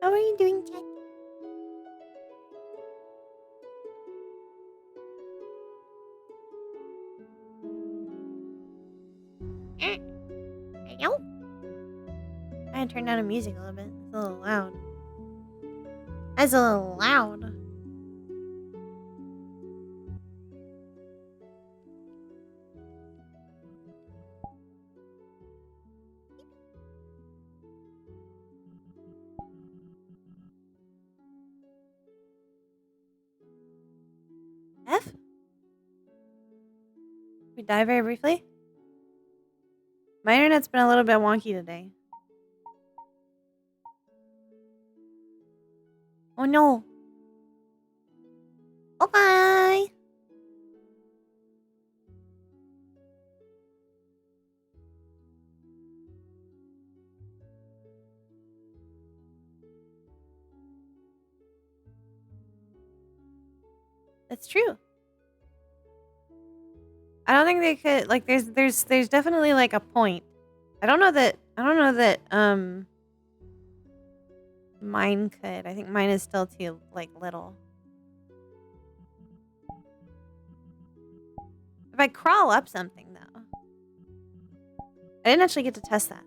How are you doing, Cat? Hello? I had to turn down the music a little bit. It's a little loud. That's a little loud. F? We die very briefly? My internet's been a little bit wonky today. Oh no. Bye-bye. That's true. I don't think they could like there's definitely like a point. I don't know that mine could. I think mine is still too like little. If I crawl up something though. I didn't actually get to test that.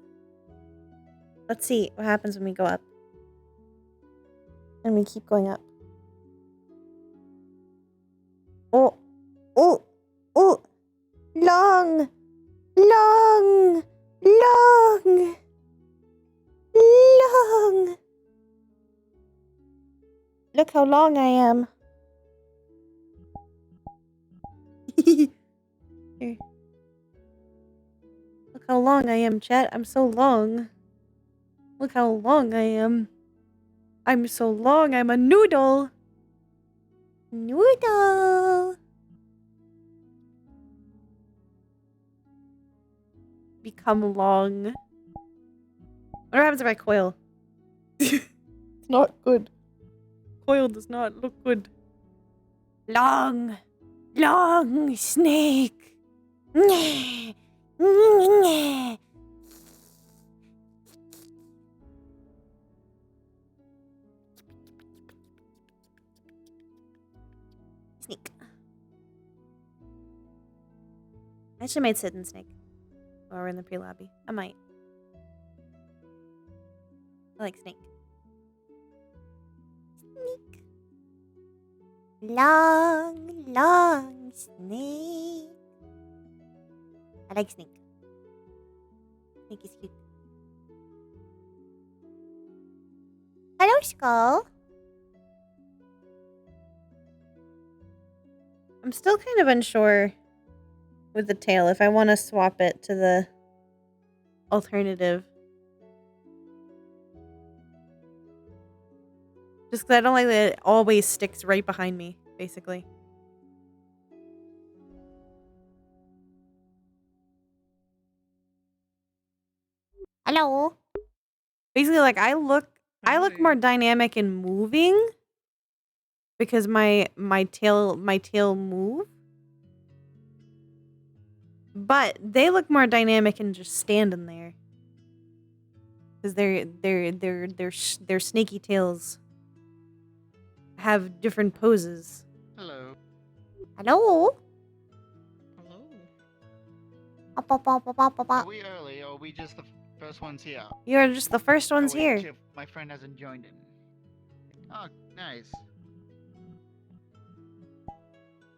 Let's see what happens when we go up. And we keep going up. Oh. Oh. Oh. Long. Long. Long. Long. Look how long I am. Here. Look how long I am, chat. I'm so long. Look how long I am. I'm so long. I'm a noodle. Noodle. Become long. What happens if I coil? It's not good. Coil does not look good. Long. Long snake. Nyeh. Nyeh. Snake. I actually might sit in snake while we're in the pre-lobby. I might. I like snake. Snake. Long, long snake. I like snake. Snake is cute. Hello, Skull. I'm still kind of unsure with the tail if I want to swap it to the alternative. Just because I don't like that it always sticks right behind me, basically. Hello. Basically, like I look more dynamic in moving because my tail move. But they look more dynamic in just standing there. Because their snaky tails have different poses. Hello. Hello. Hello. Are we early or are we just the first ones here? You're just the first ones wait, here. My friend hasn't joined in. Oh, nice.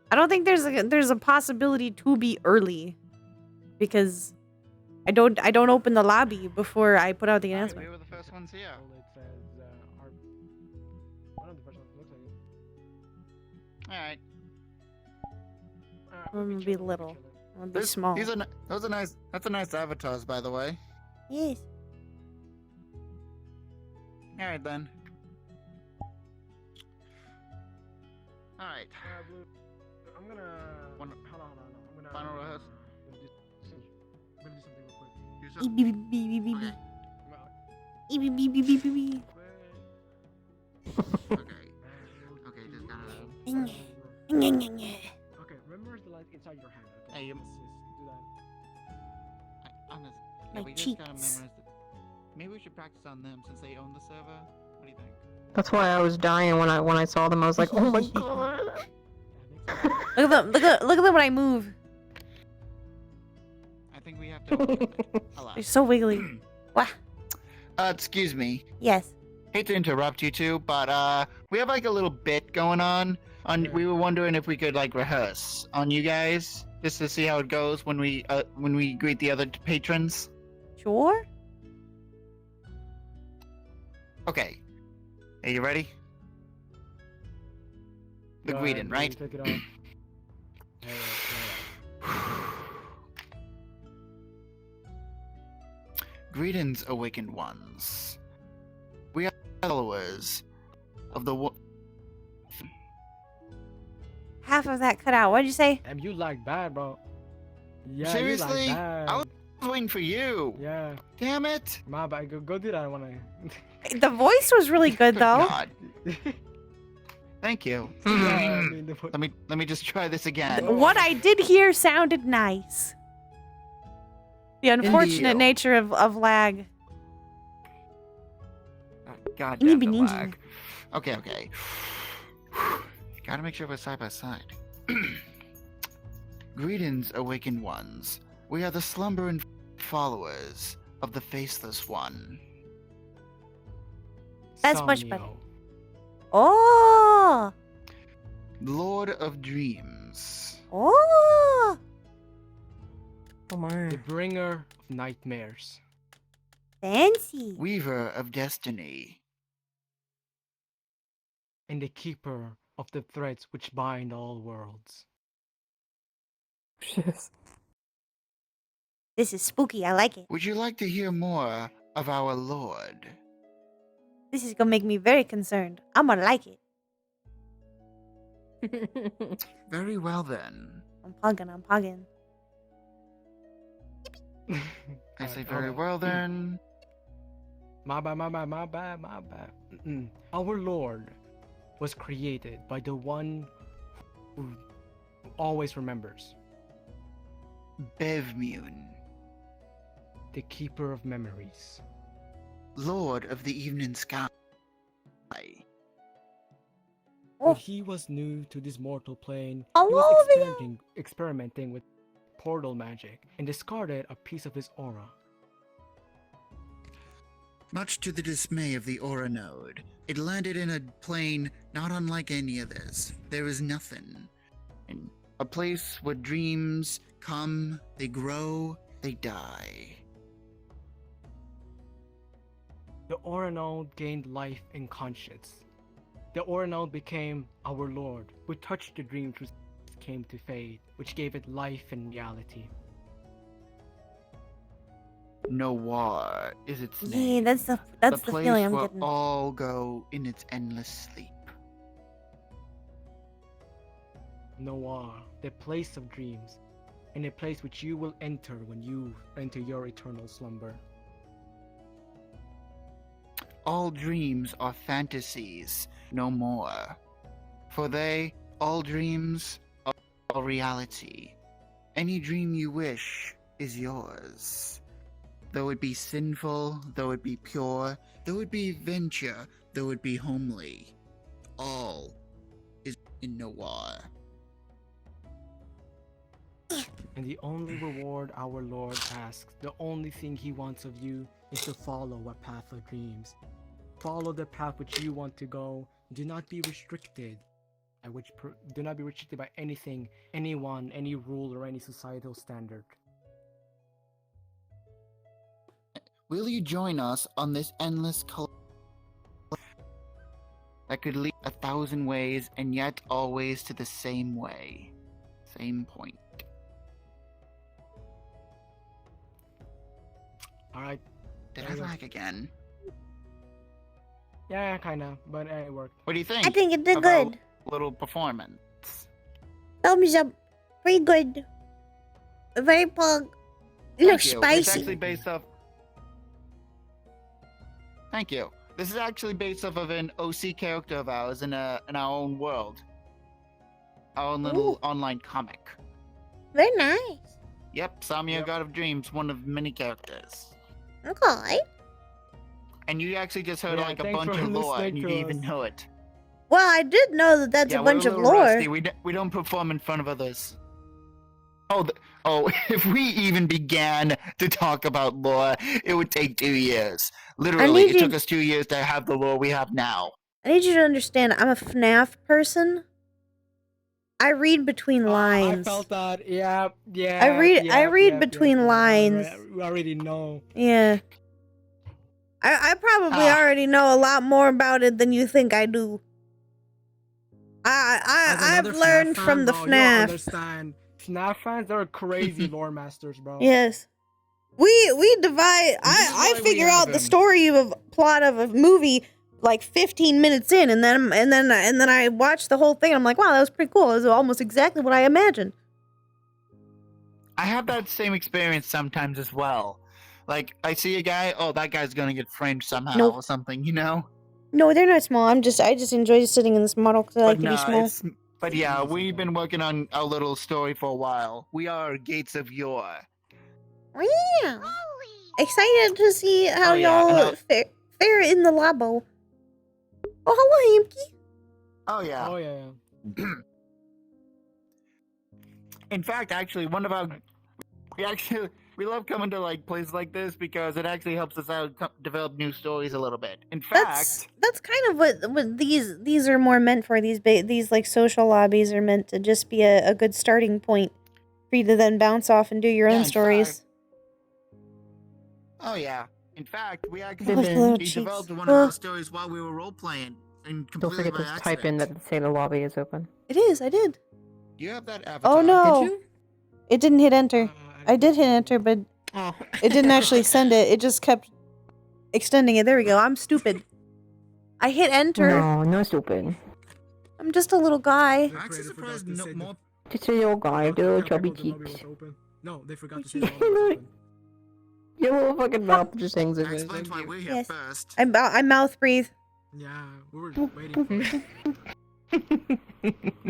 I don't think there's a possibility to be early, because I don't open the lobby before I put out the announcement. We were the first ones here. Well, it says one of the first ones looks like it. All right. I'm gonna be little. I'm gonna be small. Those are nice. That's a nice avatars, by the way. Yes. All right then. All right. Blue, I'm gonna. Hold on. I'm gonna. Final rehearse. I'm gonna do something real quick. Do Beep, something. beep, beep, beep, beep, beep. Beep, beep, beep, beep, beep, beep. Okay. Okay, just gotta. Okay, remember the light inside your hand. Okay, Hey, you. let's just do that. Honest. My We just gotta cheeks. memorize. Maybe we should practice on them since they own the server. What do you think? That's why I was dying when I saw them. I was like, oh my god. Look at them. Look at them when I move. I think we have to. They're so wiggly. Wah. Excuse me. Yes. Hate to interrupt you two, but we have like a little bit going on. We were wondering if we could like rehearse on you guys just to see how it goes when we greet the other patrons. Sure. Okay. Are you ready? The greeting, right? Take it off. Greetings, awakened ones. We are followers of the. Half of that cut out. What'd you say? Damn, you like bad, bro. Yeah, Seriously? You like bad. I was waiting for you. Yeah. Damn it. My bad. Go do that when I. The voice was really good though. God. Thank you. Yeah, I mean, Let me just try this again. What I did hear sounded nice. The unfortunate nature of lag. God damn the Ninja. lag. Okay. Gotta make sure we're side by side. Greetings, awakened ones. We are the slumbering followers of the Faceless One. That's much better. Somnio. Oh. Lord of Dreams. Oh. Oh my. The bringer of nightmares. Fancy. Weaver of Destiny. And the keeper of the threads which bind all worlds. Yes. This is spooky. I like it. Would you like to hear more of our Lord? This is gonna make me very concerned. I'm gonna like it. Very well then. I'm pugging. I say very well then. My bad. Our Lord was created by the one who always remembers. Bevmune, The keeper of memories. Lord of the Evening Sky. When he was new to this mortal plane, I he love was experimenting with portal magic and discarded a piece of his aura. Much to the dismay of the Aura Node, it landed in a plane not unlike any others. There is nothing. And a place where dreams come, they grow, they die. The aura node gained life and conscience. The aura node became our Lord, who touched the dreams which came to fade, which gave it life and reality. Noir is its Yeah, name. that's the place feeling I'm where getting. all go in its endless sleep. Noir, the place of dreams, and a place which you will enter when you enter your eternal slumber. All dreams are fantasies, no more. For they, all dreams, are reality. Any dream you wish is yours. Though it be sinful, though it be pure, though it be venture, though it be homely, all is in Noir. And the only reward our Lord asks, the only thing he wants of you, is to follow a path of dreams. Follow the path which you want to go. Do not be restricted. Do not be restricted by anything, anyone, any rule, or any societal standard. Will you join us on this endless that could lead 1,000 ways and yet always to the same way? Same point. Alright. Did I lag again? Yeah, kinda, but it worked. What do you think? I think it did about good. Little performance. Thumbs up. Pretty good. Very pug. It looks Thank you. It's spicy. actually based off. Thank you. This is actually based off of an OC character of ours in our own world. Our own little online comic. Very nice. Yep, Samia, God of Dreams, one of many characters. Okay. And you actually just heard Yeah, like a thanks bunch for of lore, listening and you to didn't even us. know it. Well, I did know that that's Yeah, a bunch we're of little lore. rusty. We don't perform in front of others. Oh, if we even began to talk about lore, it would take 2 years. Literally, need it took you- us 2 years to have the lore we have now. I need you to understand, I'm a FNAF person. I read between lines. I felt that. Yeah. I read between lines. We already know. Yeah. I probably Ah. already know a lot more about it than you think I do. As I've another learned FNAF from fan, the bro, you FNAF. understand. FNAF fans are crazy lore masters, bro. Yes. We divide. This is I why we figure have out the him. story of plot of a movie like 15 minutes in, and then I watch the whole thing. And I'm like, wow, that was pretty cool. It was almost exactly what I imagined. I have that same experience sometimes as well. Like, I see a guy, oh, that guy's gonna get framed somehow Nope. or something, you know? No, they're not small. I just enjoy sitting in this model because I like to be small. But yeah, we've been working on our little story for a while. We are Gates of Yore. Yeah. Excited to see how Oh, yeah, and y'all fare in the labo. Oh, hello, Amky. Oh yeah. Oh yeah. In fact, actually, we love coming to like places like this because it actually helps us out develop new stories a little bit. In fact, That's kind of what these are more meant for. These like social lobbies are meant to just be a good starting point for you to then bounce off and do your Yeah, own in stories. oh yeah. In fact, we Oh, actually little we cheeks. developed one of our stories while we were role playing, and Don't completely forget by to accident. type in that say the lobby is open. It is. I did. You have that avatar. Oh no! Did you? It didn't hit enter. I did hit enter, but Oh. it didn't actually send it. It just kept extending it. There we go. I'm stupid. I hit enter. No, no stupid. I'm just a little guy. I'm actually surprised more. Just a little guy, Forgot to little tell chubby people the lobby cheeks. was open. No, they forgot to say the lobby was open. Your little fucking mouth just hangs I in it. explained why we're here Yes. first. I mouth breathe. Yeah, we were waiting for it.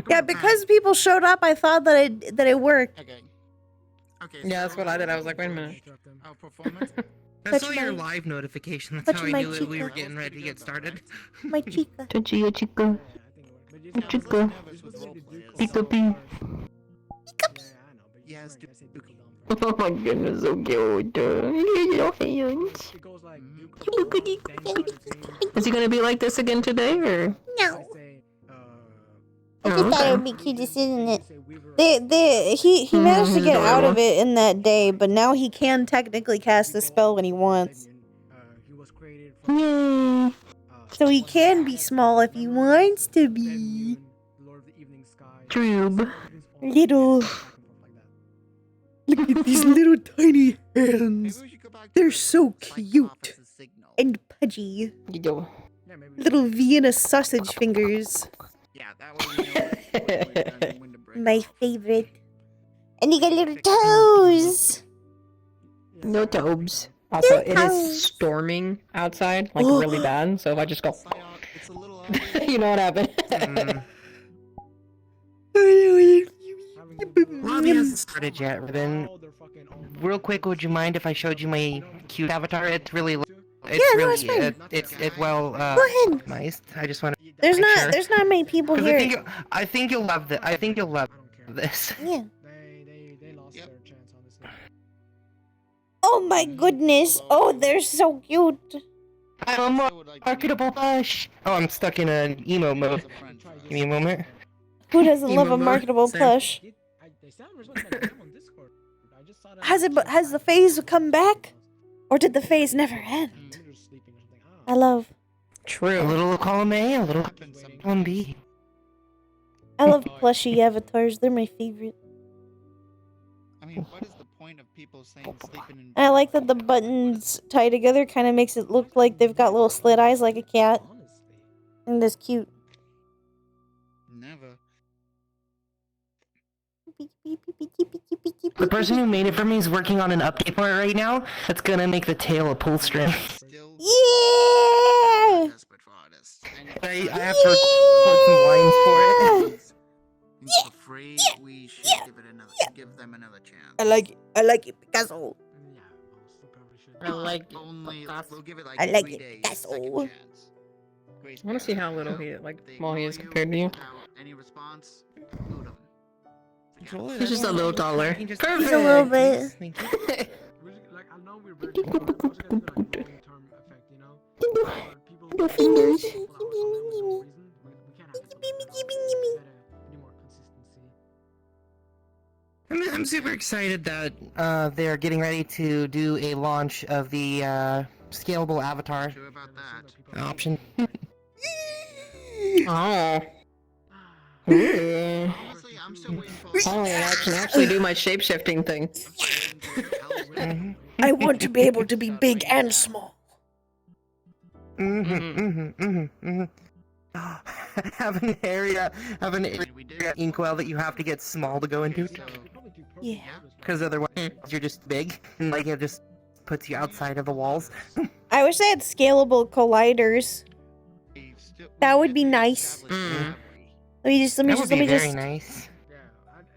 Yeah, because people showed up, I thought that it worked. Okay. Okay. Yeah, that's what I did. I was like, wait a minute. Our performance. I Touch saw your my- live notification. That's touch how I my knew that we chica. were getting ready to get started. My chica. Chica, chica. Chica. Chica pee. Yes, Oh my goodness, so cute. Little hands. It goes like Is he gonna be like this again today, or? No. I Oh, just thought it okay. would be cute to sit in it. He managed to he's get out of adorable. it in that day, but now he can technically cast the spell when he wants. Yay. So he can be small if he wants to be. Trube. Little. Look at these little tiny hands. They're so cute and pudgy. Yo. Little Vienna sausage fingers. Yeah, that way we know My favorite. And you got little toes. No tubes. Also, it toes. is storming outside, like really bad. So if I just go, It's a little you know what happened. Lobby hasn't started yet, Ribbon. Real quick, would you mind if I showed you my cute avatar? It's really, it's Yeah, no, really, it's fine. it's well, Go ahead. nice. I just want to. There's make not sure. there's not many people 'Cause here. I think you'll love this. I think you'll love this. Yeah. They lost Yep. their chance, honestly. Oh my goodness. Oh, they're so cute. I'm a marketable plush. Oh, I'm stuck in an emo mode. Give me a moment. Who doesn't love a Emo mode, marketable same. plush? Has the phase come back? Or did the phase never end? I love A True. little column A, a little column B. I love plushy avatars. They're my favorite. I mean, what is the point of people saying sleeping in And I like that the buttons tie together kind of makes it look like they've got little slit eyes like a cat. And that's cute. Never. The person who made it for me is working on an update for it right now. That's gonna make the tail a pull string. Still Yeah! desperate for artists. I have to record some lines for it. I'm afraid we should give them another chance. I like it, Picasso. Yeah, also probably should. I like it. Only That's- we'll give it like I like 3 it. days. That's second all. chance. Grace I want to see period. how little he, like, If they small he ignore is compared to you. without any response, boot 'em. Forget He's just a little taller. He's a little bit. Like I know we're very good, but I'm also gonna do like long-term effect, you know? For people Little fingers. We can't have it. We need more consistency. I'm super excited that they're getting ready to do a launch of the scalable avatar sure about that. option. Oh. Ooh. Honestly, I'm still waiting for. Finally, I can actually do my shape-shifting thing. Mhm. I want to be able to be big and small. Have an area inkwell that you have to get small to go into, Yeah. because otherwise you're just big and like it just puts you outside of the walls. I wish they had scalable colliders. That would be nice. Mm. Let me That would be very just. nice. Yeah,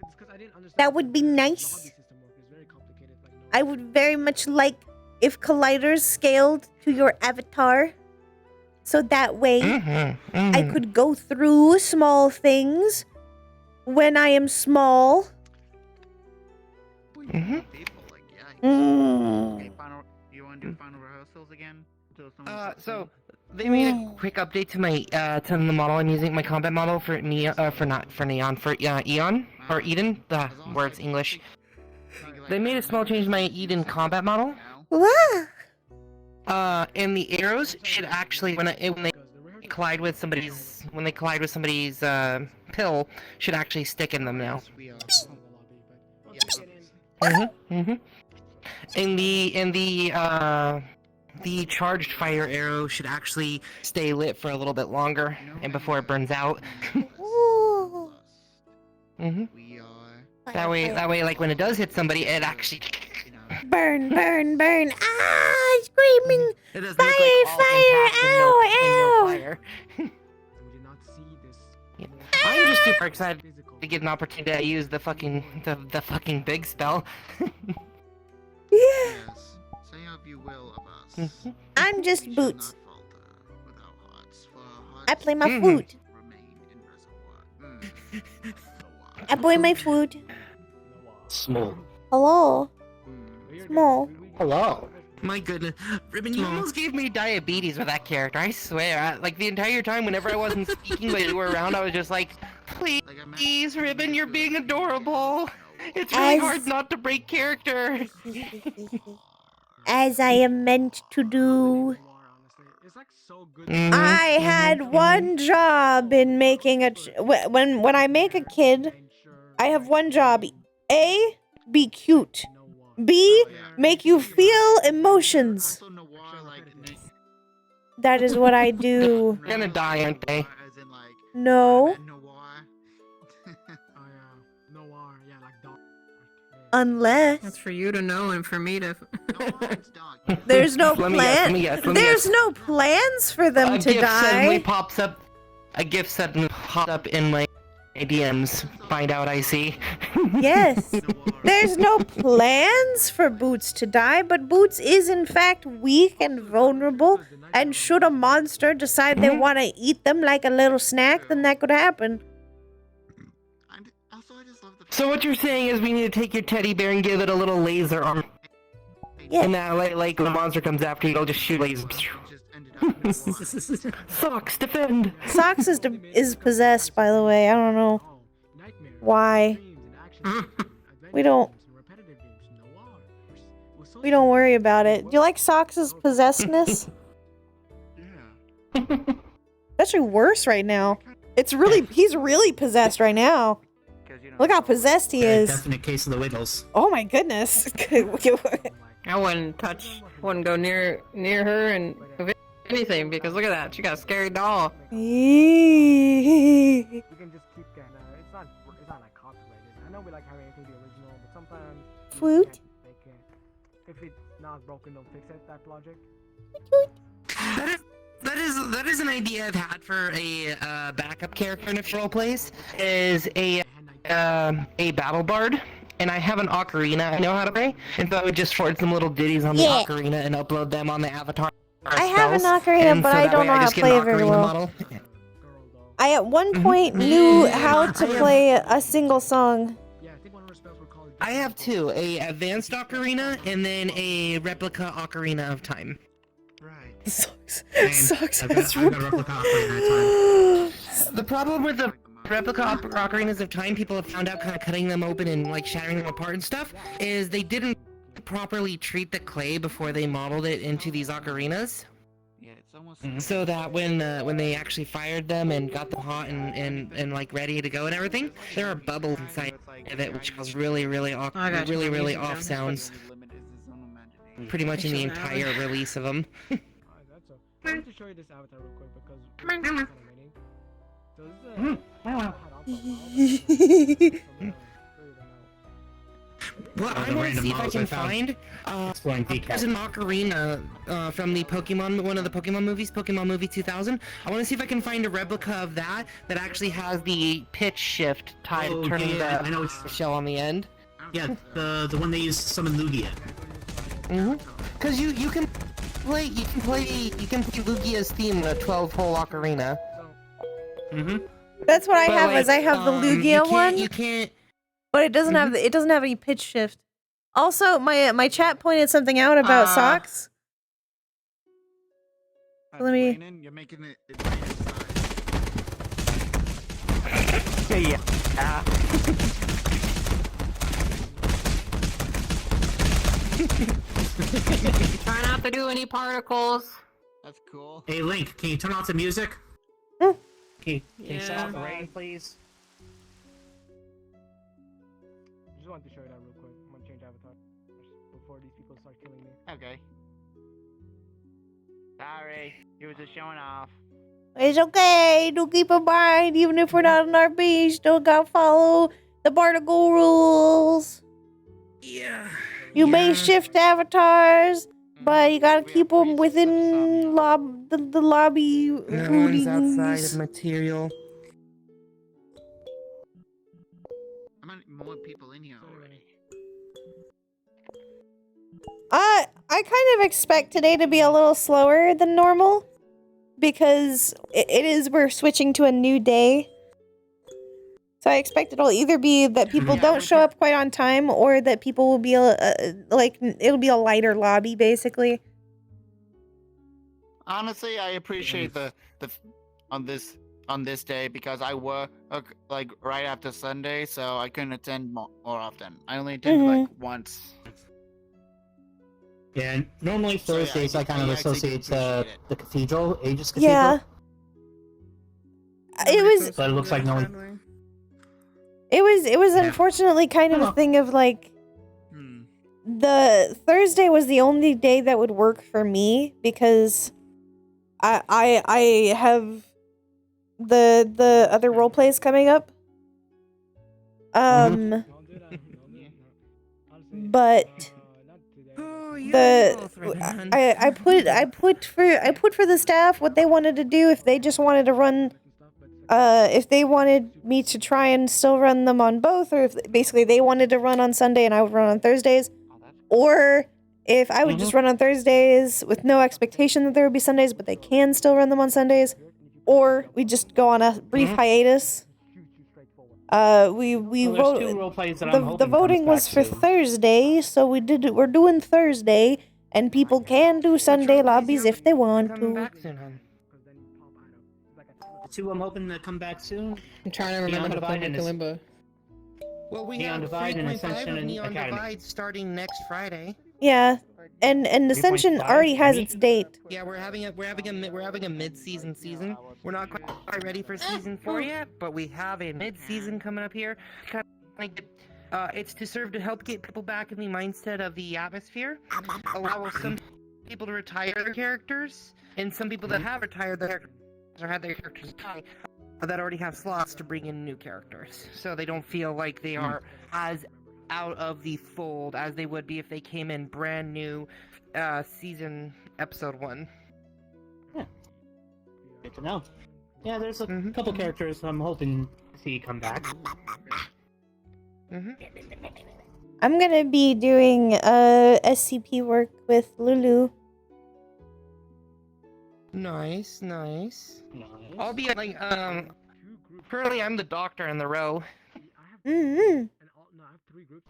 it's 'cause I didn't understand That would be the nice. hobby system work. It's very complicated. Like, I would very much like if colliders scaled to your avatar. So that way I could go through small things when I am small. People, like, yeah. Mm. Okay, you want to do final rehearsals again? So they made a quick update to my to the model I'm using, my combat model for Eon or Eden. The word's English. They made a small change to my Eden combat model. Wow. And the arrows should actually when they collide with somebody's pill should actually stick in them now. And the charged fire arrow should actually stay lit for a little bit longer and before it burns out. Ooh. We are. That way, like when it does hit somebody, it actually Burn, burn, burn. Ah, screaming. it doesn't Fire, look like all fire, impact and no ow, fire. we did not see this. Yeah. more I'm just super excited physical. to get an opportunity to use the fucking big spell. Yeah. Yes. Say how you will of us. I'm just We shall Boots. not falter with our hearts, for our I hearts play my Mhm. flute. remain in reservoir. I play my flute. Small. Hello. You're Small. good. Hello. My goodness, Ribbon, you almost gave me diabetes with that character. I swear. Like the entire time, whenever I wasn't speaking, but you were around, I was just like, "Please, Ribbon, you're being adorable. It's really As- hard not to break character." As I am meant to do. It's like so good. I had one job in making when I make a kid, I have one job. A, be cute. B, make you feel emotions. Also, noir, like, That is what I do. They're gonna die, aren't they? as in, like, No, noir. Oh yeah, noir, yeah, like dog. That's unless for you to know and for me to. Noir, it's dark. there's no Let me guess, let plan. me guess, let me There's guess. no plans for them A to gift suddenly die. pops up. A gift suddenly popped up in my DMs. Find out I see. Yes. There's no plans for Boots to die, but Boots is in fact weak and vulnerable. And should a monster decide they want to eat them like a little snack, then that could happen. Also, I just love the So what you're saying is we need to take your teddy bear and give it a little laser arm. Yeah. And that, like when the monster comes after you, it'll just shoot lasers. just ended up in the Socks, defend! Socks is possessed, by the way. I don't know. Why? We don't worry about it. Do you like Socks' possessedness? Yeah. It's actually worse right now. He's really possessed right now. Look how possessed he is. Definite case of the Wiggles. Oh my goodness. I wouldn't go near her and anything because look at that, she got a scary doll. Eee. We can just keep that. It's not like copyrighted. I know we like having anything the original, but sometimes we Flute? can't make it. If it's not broken, don't fix it. That logic. That is an idea I've had for a backup character in a role plays. Is a battle bard, and I have an ocarina I know how to play, and so I would just forward some little ditties on the Yeah. ocarina and upload them on the avatar. I have an spells, ocarina, and but so I that don't way know how just to get an play very ocarina well. model. I at one point knew how to play a single song. Yeah, I think one of our spells were called. I have two: a advanced ocarina and then a replica ocarina of time. Right. Sucks. Same. Sucks. I've got a replica ocarina at time. The problem with the replica ocarinas of time, people have found out, kind of cutting them open and like shattering them apart and stuff, is they didn't properly treat the clay before they modeled it into these ocarinas. Yeah, it's almost. So that when they actually fired them and got them hot and like ready to go and everything, there are bubbles inside of it, which cause really I got you. really off sounds. Pretty much in the entire release of them. That's a. I want to show you this avatar real quick because it's kind of many. So this is What I the want to random see if I models can I found. find Exploring there's decap. an ocarina from the Pokemon, one of the Pokemon movies, Pokemon Movie 2000. I want to see if I can find a replica of that actually has the pitch shift tied Oh, turning yeah, I the know it's shell on the end. yeah, the one they used to summon Lugia. Cause you can play Lugia's theme in a 12-hole ocarina. That's what I But, have. like, Is I have the you Lugia can't- one, You can't. but it doesn't have it doesn't have any pitch shift. Also, my chat pointed something out about socks. Let me- You're making it. Yeah. Try not to do any particles. That's cool. Hey Link, can you turn off the music? Hmm. Can you Yeah. shut off the rain, please? just wanted to show you that real quick. I'm gonna change avatar before these people start killing me. Okay. Sorry, you were just showing off. It's okay. Do keep in mind, even if we're not on our beach, still gotta follow the particle rules. Yeah. You may Yeah. shift avatars, but you gotta We keep have them priests of within Samya. the lobby No one's outside hootings. of material. How many more people in here already? I kind of expect today to be a little slower than normal because we're switching to a new day. So I expect it'll either be that people Yeah, don't we show can- up quite on time, or that people will be like it'll be a lighter lobby basically. Honestly, I appreciate the on this day because I work like right after Sunday, so I couldn't attend more often. I only attended like once. Yeah, and normally So, yeah, Thursdays I kind of I actually associate appreciate it. the cathedral, Aegis Cathedral. Yeah. It was But it looks like no one. it was Yeah. unfortunately kind of a Oh. thing of like Hmm. the Thursday was the only day that would work for me because I have the other role plays coming up. Don't do that. Don't do that. Honestly, But not today. Oh, you the both were done. I put for the staff what they wanted to do. If they just wanted to run if they wanted me to try and still run them on both, or if basically they wanted to run on Sunday and I would run on Thursdays, Oh, that's or if I would just run on Thursdays with no expectation that there would be Sundays, but they can still run them on Sundays, or we just go on a brief hiatus. We Well, there's two vote. role plays that I'm The hoping voting comes was back for soon. Thursday, so we're doing Thursday, and people can do Sunday lobbies if they want Coming to. back soon, hon. The two I'm hoping to come back soon. I'm trying to remember how to play Divide and Kalimba. Well, we Neon have Divide and 3.5 Ascension of and Neon Academy. Divide starting next Friday. Yeah, and Ascension 3.5 already has Emmy? its date. Yeah, we're having a mid-season season. We're not quite ready for season 4 yet, but we have a mid-season coming up here. Kind of like it's to serve to help get people back in the mindset of the atmosphere. Allow some people to retire their characters, and some people that have retired their characters or had their characters die that already have slots to bring in new characters, so they don't feel like they are as out of the fold as they would be if they came in brand new season episode 1. Good to know. Yeah, there's a Mhm. couple characters I'm hoping to see come back. I'm gonna be doing SCP work with Lulu. Nice, nice. I'll be like, currently I'm the doctor in the row. Mm-hmm.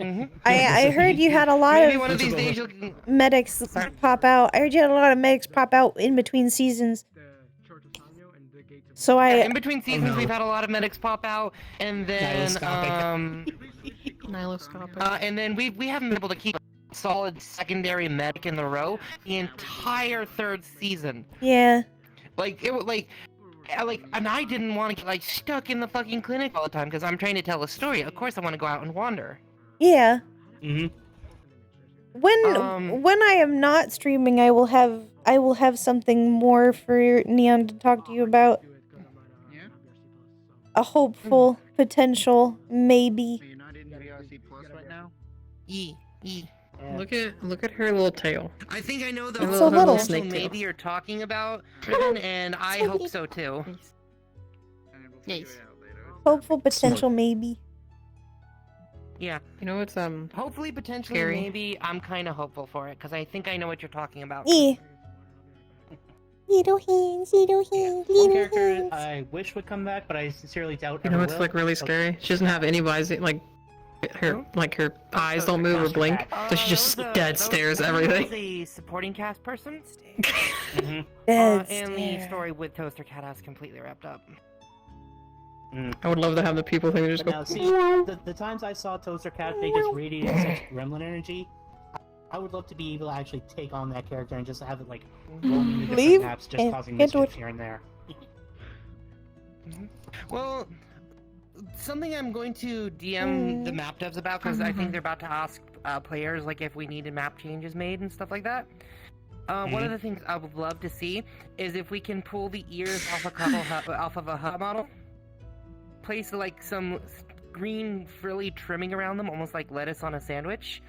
Mm-hmm. I heard you had a lot Maybe of one of these days you'll... medics Sorry? pop out. I heard you had a lot of medics pop out in between seasons. So Yeah, I in between seasons, we've had a lot of medics pop out, and then and then we haven't been able to keep a solid secondary medic in the row the entire third season. yeah. Like it was like, and I didn't want to get like stuck in the fucking clinic all the time because I'm trying to tell a story. Of course, I want to go out and wander. Yeah. Mm-hmm. When I am not streaming, I will have something more for Neon to talk to you about. Yeah? A hopeful potential maybe. So you're not in VRC Plus right now? E. Look at her little tail. I think I know the It's so little. potential maybe you're talking about, Riven, and I hope so too. And we'll figure Yes. it out later. Hopeful potential maybe. Yeah. You know what's Hopefully, potentially, Scary. maybe. I'm kind of hopeful for it because I think I know what you're talking about. Little hands, little hands, One little character hands. I wish would come back, but I sincerely doubt You know ever what's will. like really scary? She doesn't have any eyes. Like her eyes don't move or blink, so she just dead stares at everything. The supporting cast person. Mhm. Dead And the stare. story with Toaster Cat has completely wrapped up. I would love to have the people thing just But go. now, see, the times I saw Toaster Cat, they just radiated such gremlin energy. I would love to be able to actually take on that character and just have it like roaming the different Leave maps, just and causing get to mischief it. here and there. Well, something I'm going to DM the map devs about because I think they're about to ask players like if we needed map changes made and stuff like that. One of the things I would love to see is if we can pull the ears off off of a hub model, place like some green frilly trimming around them, almost like lettuce on a sandwich,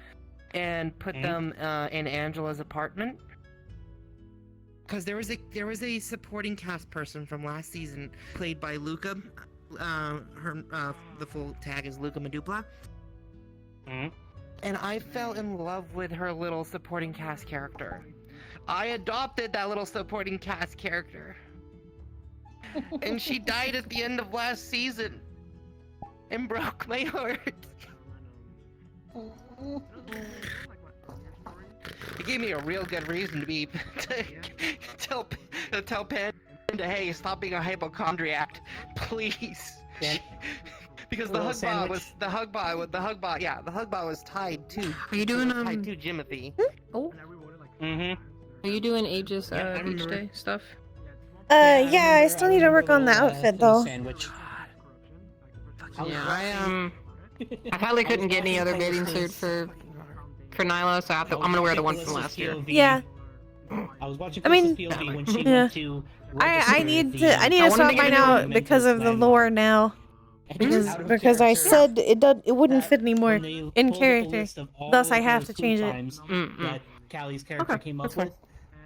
and put them in Angela's apartment. Because there was a supporting cast person from last season played by Luca. The full tag is Luca Medupla. And I fell in love with her little supporting cast character. I adopted that little supporting cast character. And she died at the end of last season. And broke my heart. It gave me a real good reason to tell Panda, hey, stop being a hypochondriac, please. Yeah. Because the Little hugbot was tied to. Are you doing tied to Jimothy. Oh, Mm-hmm. are you doing Aegis Yeah, I beach remember. day stuff? Yeah, I still need to work on the outfit though. Sandwich. Yeah, I finally couldn't get any other bathing suit for Nyla, so I'm gonna wear the one from last year. Yeah. I was watching I mean, Callista's POV when she yeah. went to I need to I stop wanted to mine get it out in because of the lore now. Because I said it wouldn't fit anymore in character. Thus I have to change it. That Callie's character Okay, came that's up fine. with.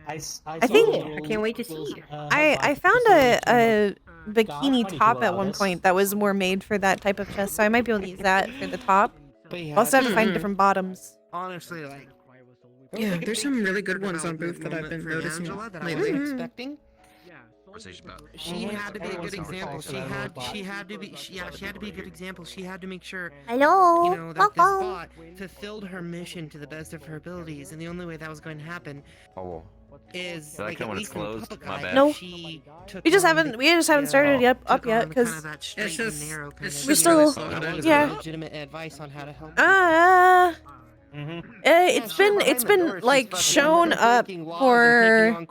I think- saw I can't wait to see those, it. I found a bikini top at one point that was more made for that type of chest, so I might be able to use that for the top. But yeah, I'll also have to find different bottoms. honestly, like, Yeah, there's some really good ones on Booth that I've been noticing Angela that I lately. wasn't expecting. Conversation about She had to be a Everyone's good super example. tall, so that little bot. She had to be a good example. She had to make sure, Hello. you know, that this bot fulfilled her mission to the best of her abilities, and the only way that was going to happen Oh, is I like like it at when least it's in the closed. public My eye, bad. No. she took We just on haven't the- started took up yet on because kind of that straight It's and just- narrow kind it's of We're just still- really slow. that was yeah. legitimate advice on how to help. it's been like shown up for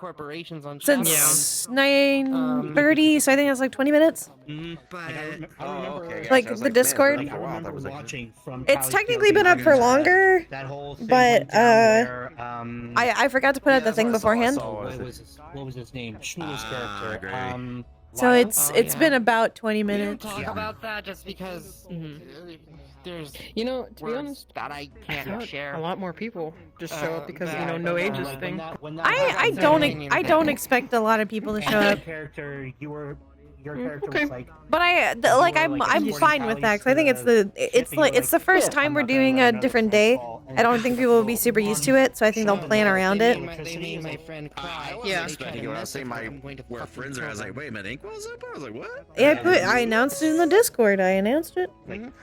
since 9:30, so I think it's like 20 minutes. But Like, the Discord? I remember watching from. It's Callie's technically POV been up for when longer, That whole thing but, went down where, I forgot to put out the thing beforehand. what was his name? Shmuel's character. great. So it's Oh, yeah. been about 20 we don't minutes. talk about that just because there's You know, to be words honest, that I I can't thought share. a lot more people just show up because yeah, no Like, Aegis when thing. that I happened, don't opinion. I don't expect a lot of people to show and up. that character, you were your character okay. was like. But I'm fine with that, 'cause I think it's the first time we're doing a different day. I don't think people will be super used to it, so I think they'll plan around it. They made my friend cry. I wasn't Yeah. expecting it. I was saying we're friends, and I was like, wait a minute, Inkwell's up? I was like, what? Yeah, I announced it in the Discord. I announced it.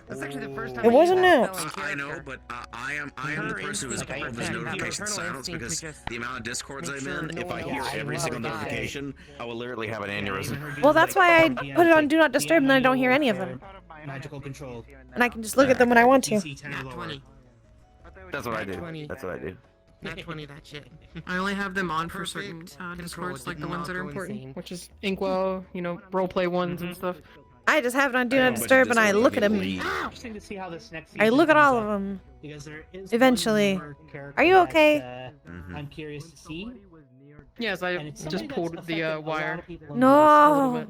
That's actually the first time It wasn't I announced. I know, but I am the person who is all of his notifications silenced because the amount of discords I'm in, if I hear every single notification, I will literally have an aneurysm. Well, that's why I put it on Do Not Disturb, and then I don't hear any of them. Magical control. And I can just look at them when I want to. Not 20. That's what I do. 20. That's what I do. Not 20, that shit. I only have them on for certain Discords, like the ones that are important, which is Inkwell, you know, roleplay ones and stuff. I just have it on Do Not Disturb, and I look at them. Interesting to see how this next I look at all of them. Because there is Eventually. one more character Are you that, okay? I'm curious to see. Yes, I And it's just somebody pulled that's the affected a lot wire. of people in No.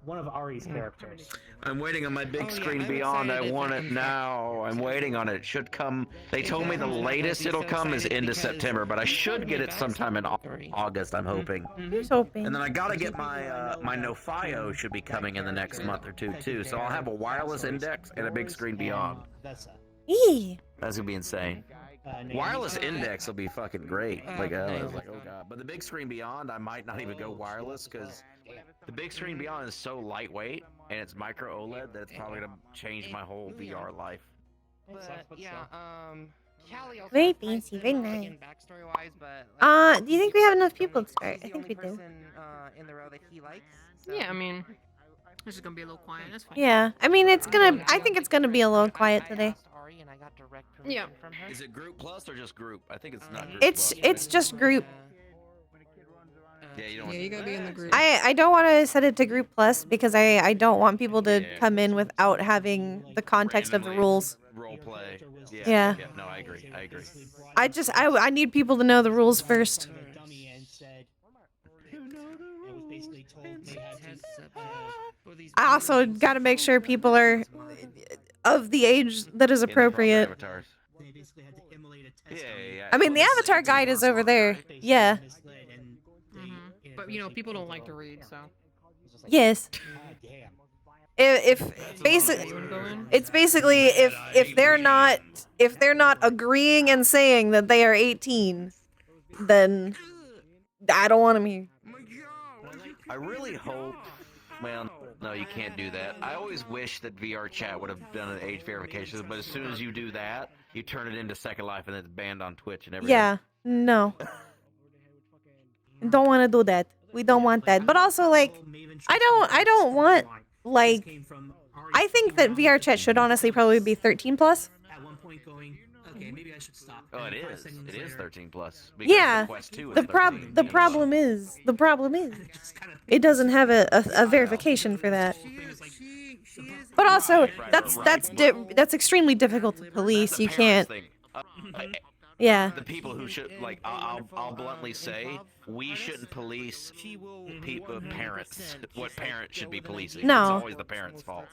one of Ari's characters. I'm waiting on my big Oh, yeah, screen I'm beyond. I excited want that it in fact- now. I'm waiting on it. It should come. They told me the latest it'll come is into September, but I should get it sometime in August. I'm hoping. Who's hoping? And then I gotta get my my Nofio should be coming in the next month or two too. So I'll have a wireless index and a big screen beyond. That's Eee. That's gonna be insane. Wireless index will be fucking great. Like I was like, oh god. But the big screen beyond, I might not even go wireless because the big screen beyond is so lightwise and it's micro OLED that it's probably gonna change my whole VR life. But, yeah, Callie also Very has fancy, to, very like, nice. in backstory-wise, but, like, Do you think we have enough people to he's start? I the think only we do. person, in the row that he likes, so- Yeah, I mean, this is gonna be a little quiet. That's fine. Yeah, I mean, I think it's gonna be a little quiet today. I asked Ari and I got direct permission Yeah. from her. Is it group plus or just group? I think it's not group It's plus. just group. Yeah, you don't. Yeah, you gotta be in the group. I don't want to set it to group plus because I don't want people to come in without having the context of the rules. Role play. Yeah. No, I agree. I agree. I need people to know the rules first. I also got to make sure people are of the age that is appropriate. Avatars. Yeah. I mean, the avatar guide is over there. Yeah. But you know, people don't like to read, so. Yes. If basic, You wanna go in? it's basically if they're not agreeing and saying that they are 18, then I don't want them here. I really hope. Well, no, you can't do that. I always wish that VR chat would have done an age verification, but as soon as you do that, you turn it into Second Life and it's banned on Twitch and everything. Yeah. No. Don't want to do that. We don't want that. But also, like, I don't want, like, I think that VR chat should honestly probably be 13 plus. At one point going, okay, maybe I should stop. Oh, it And 5 is. seconds It is later, 13 plus. Because Yeah. the Quest 2 is The 13. problem is just kinda it doesn't have a verification for that. But also, that's extremely difficult to police. You can't. Yeah. The people who should, like, I'll bluntly say, we shouldn't police people, parents. What parents should be policing? No. It's always the parents' fault.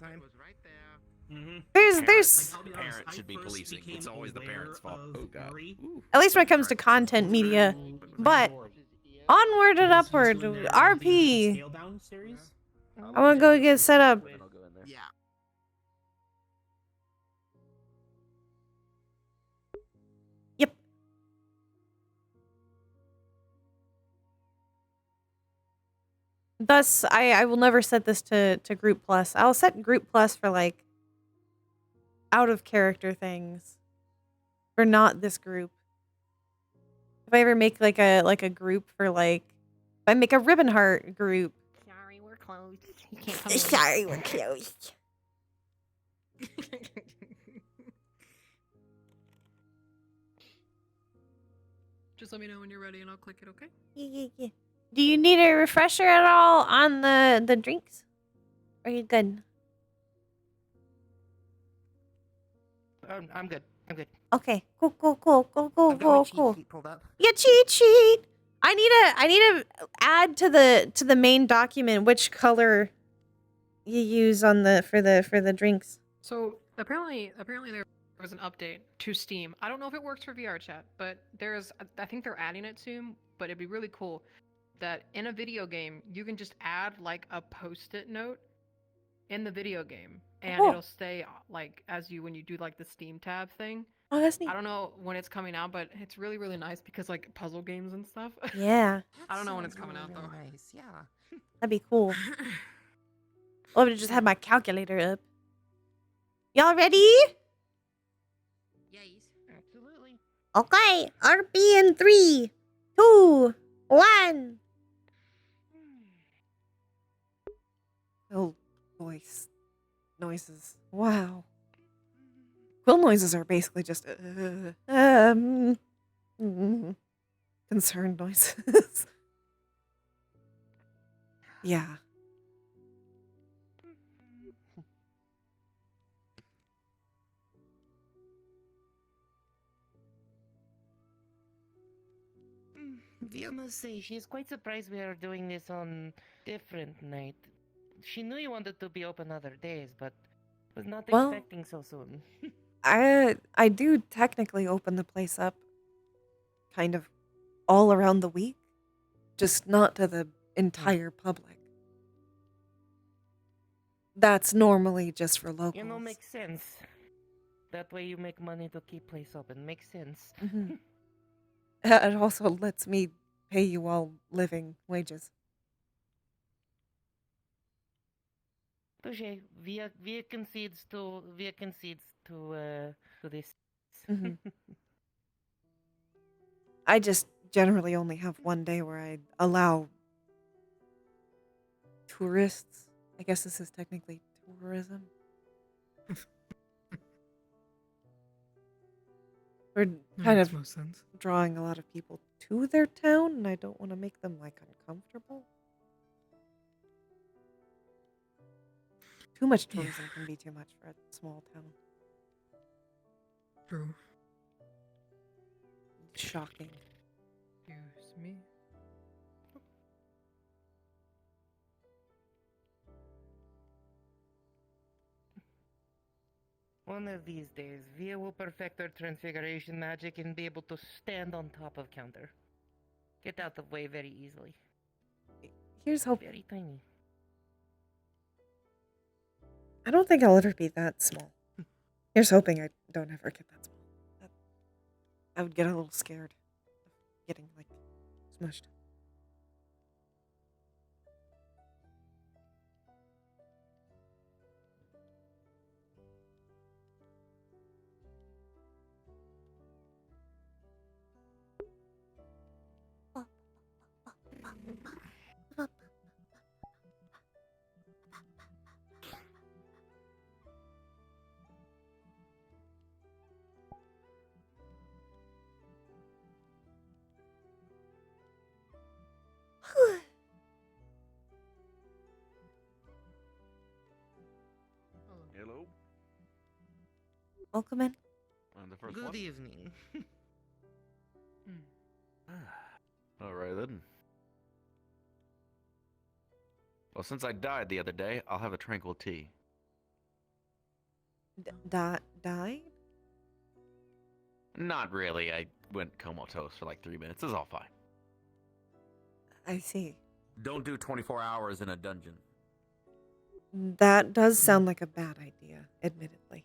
There's Parents should be policing. It's always the parents' fault. Oh god. at least when it comes to content media. But onward and upward, RP. Scalebound series. I want to go get set up. Yeah. Yep. Thus, I will never set this to group plus. I'll set group plus for like out of character things. For not this group. If I ever make like a group for like if I make a ribbon heart group. Sorry, we're closed. You can't come in. Sorry, we're closed. Just let me know when you're ready and I'll click it, okay? Yeah. Do you need a refresher at all on the drinks? Are you good? I'm good. I'm good. Okay. Cool. I've got my cheat Cool. sheet pulled up. Yeah, cheat sheet. I need to add to the main document which color you use on for the drinks. So apparently there was an update to Steam. I don't know if it works for VR chat, but I think they're adding it soon. But it'd be really cool. that in a video game you can just add like a post-it note in the video game, and Oh. it'll stay like as you when you do like the Steam tab thing. Oh, that's neat. I don't know when it's coming out, but it's really really nice because like puzzle games and stuff. Yeah, I don't know when it's coming out though. Nice, yeah. that'd be cool. Love to just have my calculator up. Y'all ready? Yes. Absolutely. Okay, RP in 3, 2, 1. Oh, voice noises. Wow. Quill noises are basically just concerned noises. Yeah. I must say, she is quite surprised we are doing this on different night. She knew you wanted to be open other days, but was not Well- expecting so soon. I do technically open the place up kind of all around the week, just not to the entire public. That's normally just for locals. You know, makes sense. That way you make money to keep place open. Makes sense. Mhm. It also lets me pay you all living wages. Touche. Via concedes to this. Mhm. I just generally only have one day where I allow tourists. I guess this is technically tourism. We're kind of Makes sense. drawing a lot of people to their town, and I don't want to make them like uncomfortable. Too much Yeah. tourism can be too much for a small town. True. Shocking. Excuse me. One of these days, Via will perfect her transfiguration magic and be able to stand on top of counter. Get out of the way very easily. Here's hope. Very tiny. I don't think I'll ever be that small. Here's hoping I don't ever get that small. I would get a little scared of getting like smushed. Hello. Welcome in. I'm the first Good one. evening. All right then. Well, since I died the other day, I'll have a tranquil tea. Died? Not really. I went comatose for like 3 minutes. It's all fine. I see. Don't do 24 hours in a dungeon. That does sound like a bad idea, admittedly.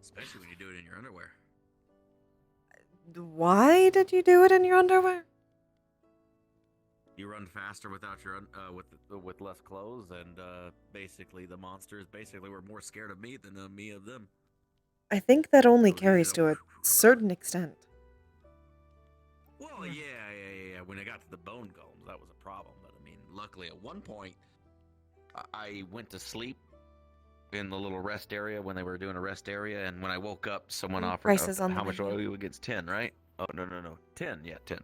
Especially when you do it in your underwear. Why did you do it in your underwear? You run faster without your with less clothes, and basically the monsters were more scared of me than me of them. I think that only So they carries to a don't- certain extent. Well, yeah. When I got to the bone golems, that was a problem. But I mean, luckily at one point, I went to sleep in the little rest area when they were doing a rest area, and when I woke up, someone offered Prices on how the much menu. oil gets 10, right? Oh no, 10, yeah, 10.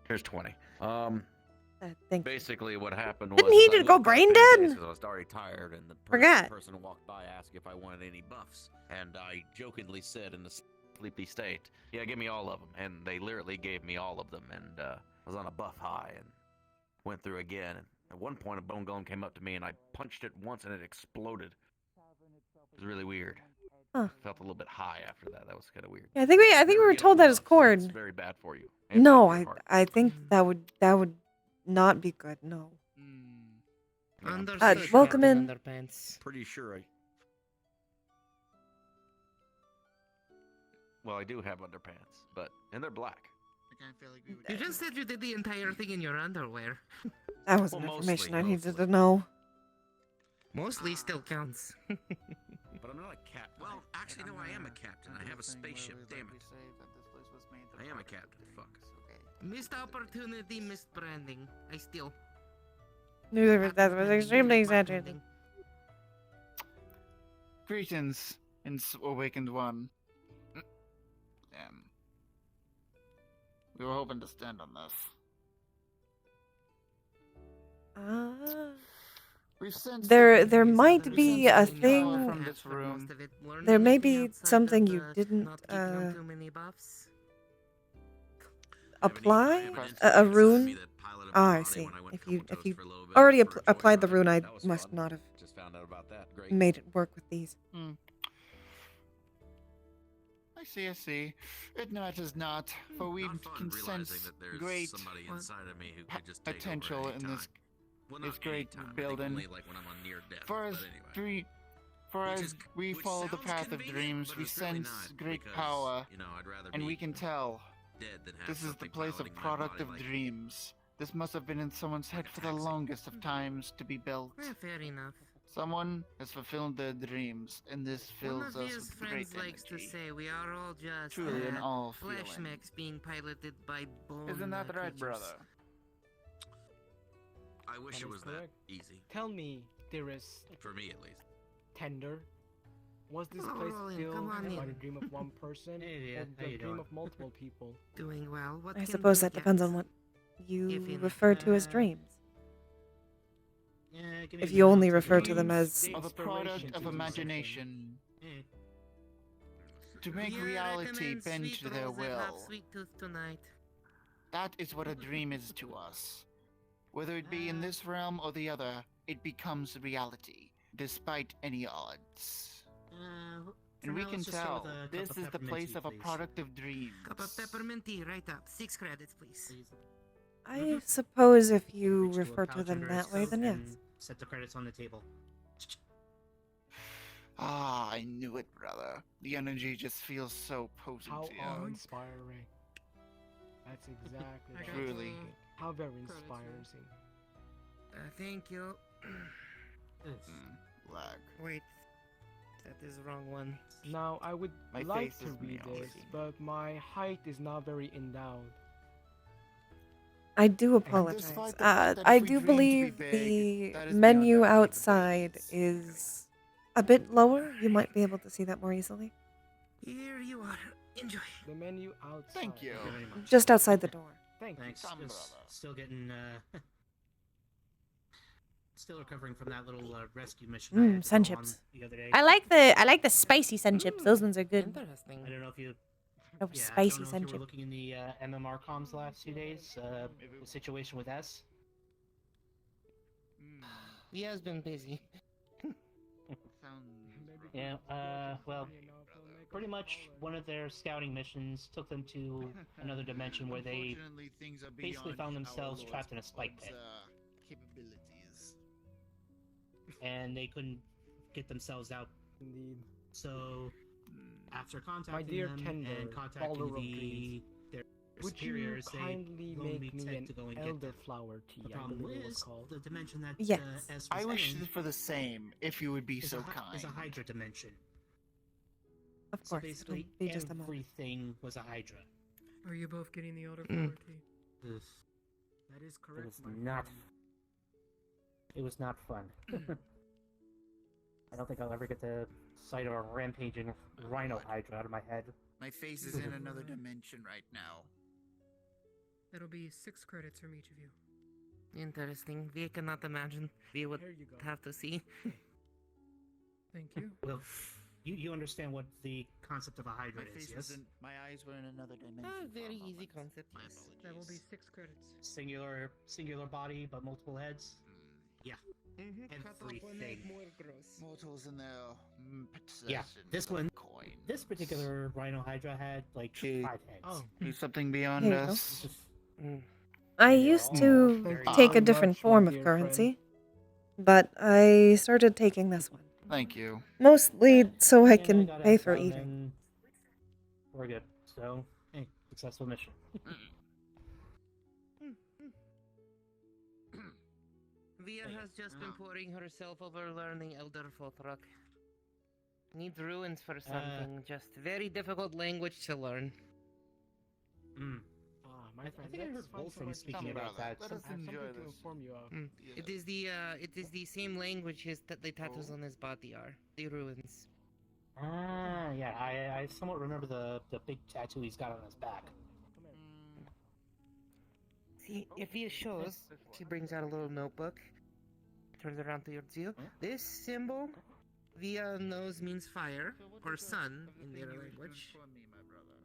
Here's 20. Thank you. Basically, what happened was Didn't he is I just go woke up brain in dead? daze 'cause I was already tired, and the Forgot. person walked by asked if I wanted any buffs, and I jokingly said in a sleepy state, "Yeah, give me all of them." And they literally gave me all of them, and I was on a buff high and went through again. And at one point, a bone golem came up to me, and I punched it once, and it exploded. It was really weird. Huh. Felt a little bit high after that. That was kind of weird. Yeah, I think we were told that as It's corn. very bad for you. and No, bad for your heart. I think that would not be good. No. Yeah, I'm Understood, welcome Captain in. Underpants. pretty sure Well, I do have underpants, and they're black. You just said you did the entire thing in your underwear. That wasn't Well, information I mostly, needed mostly. to know. Mostly still counts. But I'm not a captain. Well, actually, no, I am a captain. I have a spaceship. Damn it. I am a captain. Fuck. Missed opportunity, missed branding. I still. Neither of that was extremely exaggerated. Greetings, awakened one. Damn. We were hoping to stand on this. We've sensed There might we've be sensed a power thing. from this room. There may be something you didn't apply a rune. Ah, I see. If you already applied the rune, I must not have Just found out about that. Great. made it work with these. I see. It matters not, for we can sense great somebody inside of me who could just potential in this great building. For as we follow the path of dreams, we sense great power, and we can tell this is the place of product of dreams. This must have been in someone's head for the longest of times to be built. Fair enough. Someone has fulfilled their dreams, and this fills One of us his with great friends likes to energy. say we are all just Truly an all flesh feeling. mechs being piloted by bone. Isn't that right, creatures. brother? I wish That it is was that correct. easy. Tell me, dearest For me, at least. tender, was this Oh, place Roland, filled come on by in. the dream of one person Hey, or how the you dream doing? of multiple people? Doing well. What I can suppose we that depends get? on what you If in- refer to as dreams. Yeah, give me If a you minute, only I'll take refer a to look. them as Of a product of Inspiration to imagination, Eh, to make Yeah, reality recommend bend sweet to their rolls and have will. sweet tooth tonight. That is what a dream is to us. Whether it be in this realm or the other, it becomes reality, despite any odds. for And we now, can let's just start tell with a cup this of is the peppermint place tea, of a please. product of dreams. Cup of peppermint tea, right up. 6 credits, please. I suppose if you Reach to a refer to pouch them under that his way, coat then yes. and set the credits on the table. Ah, I knew it, brother. The energy just feels so potent How here. awe-inspiring. That's exactly what I was Truly. thinking. How very inspiring. Thank you. Lag. Wait. That is the wrong one. Now, I would My like face to is read meowing. this, but my height is not very endowed. I do Despite apologize. the fact that I if we do dream to be believe big, the that is menu beyond our outside capabilities. is a bit lower. You might be able to see that more easily. Here you are. Enjoy. The menu outside. Thank you. Thank you very much. Just outside the door. Thank you. Thanks. Some Just brother. still getting still recovering from that little rescue mission. I had to Sun go on chips. the other day. I like the spicy sun chips. Those ones are good. Interesting. I don't know if you. Oh, Yeah, spicy I don't know sun if you were chips. looking in the MMR comms the last 2 days. The situation with S. He has been busy. Yeah. Well, pretty much one of their scouting missions took them to another dimension where they Unfortunately, things are basically beyond found our themselves Lord trapped in a spike Squad's, pit. Capabilities. and they couldn't get themselves out. Indeed. So after My contacting dear them tender, and follower contacting of dreams, their Would you superiors, they kindly loaned make me me tech an to go and get them. elderflower tea? The I problem believe it was is called. the dimension that Yes. S was I wish in for the same, if you would be is so a, kind. is a Hydra dimension. Of So course, it'll basically, be just a moment. everything was a Hydra. Are you both getting the elder Mm. flower tea? That is It correct. was my not. friend. It was not fun. I don't think I'll ever get the sight of a rampaging rhino Hydra out of my head. My face is in another dimension right now. That'll be 6 credits from each of you. Interesting. We cannot imagine. We would Here you go. have to see. Thank you. Well, you understand what the concept of a Hydra My is, face yes? was in. My eyes were in another dimension. for a Very easy moment. concept. My Yes. That will be apologies. 6 credits. Singular body, but multiple heads. Yeah, Mm-hmm. everything. Mortals in their possession. Yeah, this one. Corpse. This particular Rhino Hydra had like Okay. 5 heads. Oh. He's something beyond Here you go. us. Just I used to Very take a very different much, form my of dear currency, but I started taking this one. Thank you. Mostly so I and can got pay out for some, eating. and we're good. So, hey, successful mission. Via has just been pouring herself over learning Elder Fothrok. Needs ruins for something. Just very difficult language to learn. My I friend, think I heard let's find Wolfram somewhere to speaking chill. about that. Let I us have something enjoy to this. inform you of. It is the same language the tattoos on his body are. The ruins. Ah, yeah, I somewhat remember the big tattoo he's got on his back. See, if Via shows, she brings out a little notebook, turns it around towards you. This symbol, Via knows means fire, or sun in their language.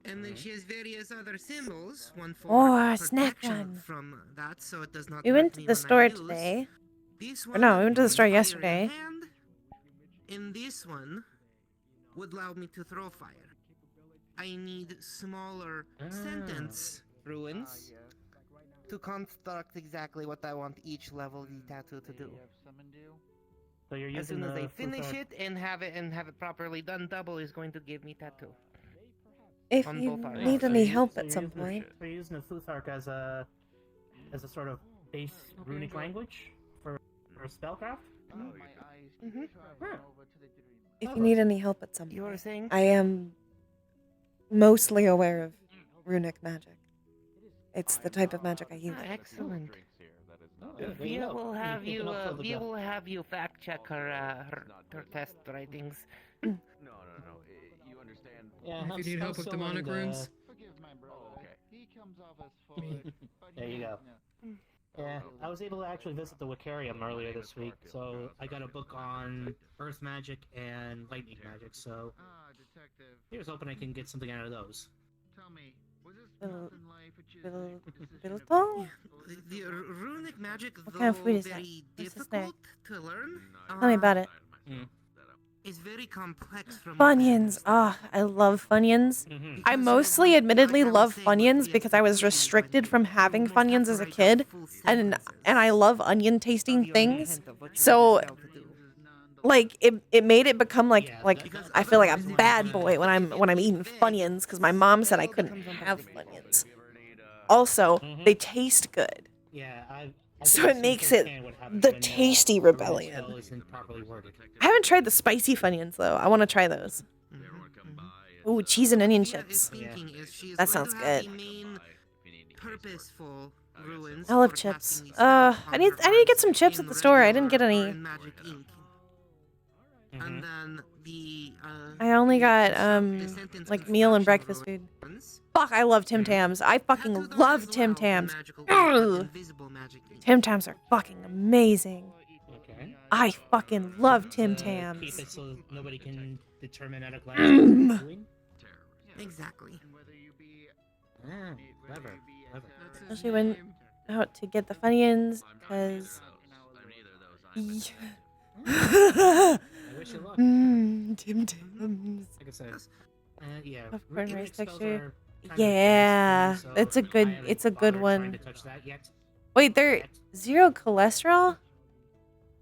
And then she has various other symbols, one for Oh, a snack protection gun. from that, so it does not We hurt went to me the when I store use. today. This Or one no, we went to the means store fire in yesterday. hand, and this one would allow me to throw fire. I need smaller sentence ruins to construct exactly what I want each level of the tattoo to do. So you're using As soon as the I finish Futhark- it and have it properly done, double is going to give me tattoo. If On you both arms. need So any you- help so at you're some using the- point. So you're using the Futhark as a sort of base runic language for spellcraft. If you need any help at some You were point. saying? I am mostly aware of runic magic. It's the type of magic I use. Ah, excellent. There you Via go. will have You're you. picking up for the Via go. will have you fact check her test writings. No. You understand? Yeah, If I'm you need s- help I'm with still demonic learning runes. There you go. Yeah, I was able to actually visit the Wicarium earlier this week, so I got a book on earth magic and lightning magic, so here's hoping I can get something out of those. Biltong? The runic magic, What though kind of food is that? very What's the snack? difficult to learn, Tell me about it. is very complex from Funyuns. Ah, I love Funyuns. Mm-hmm. I mostly admittedly love Funyuns because I was restricted from having Funyuns as a kid, and I love onion tasting things. So like it made it become like I feel like a bad boy when I'm eating Funyuns because my mom said I couldn't have Funyuns. Also, they taste good. Yeah, So it makes it the tasty rebellion. I haven't tried the spicy Funyuns though. I want to try those. Ooh, cheese and onion chips. That sounds good. Purposeful ruins I love for chips. casting these spells I need upon to get her some chips in at the store. I didn't get regular any. and magic ink. And then the I only got the sentence like meal and breakfast food. ruins Fuck, I love Tim Tams. I fucking tattooed on love as Tim well, the Tams. magical ink, but Ugh. invisible magic ink. Tim Tams are fucking amazing. Okay. I fucking love Tim Keep Tams. it so nobody can determine at a glance what you're doing. Exactly. Ah, clever. Especially when out to get the Funyuns, because. I wish you luck. Tim Tams. Like I said, yeah. Popcorn runic rice spells texture. are kind of Yeah, advanced for me, it's a so good- I haven't it's a good bothered one. trying to touch that yet. Wait, they're zero cholesterol?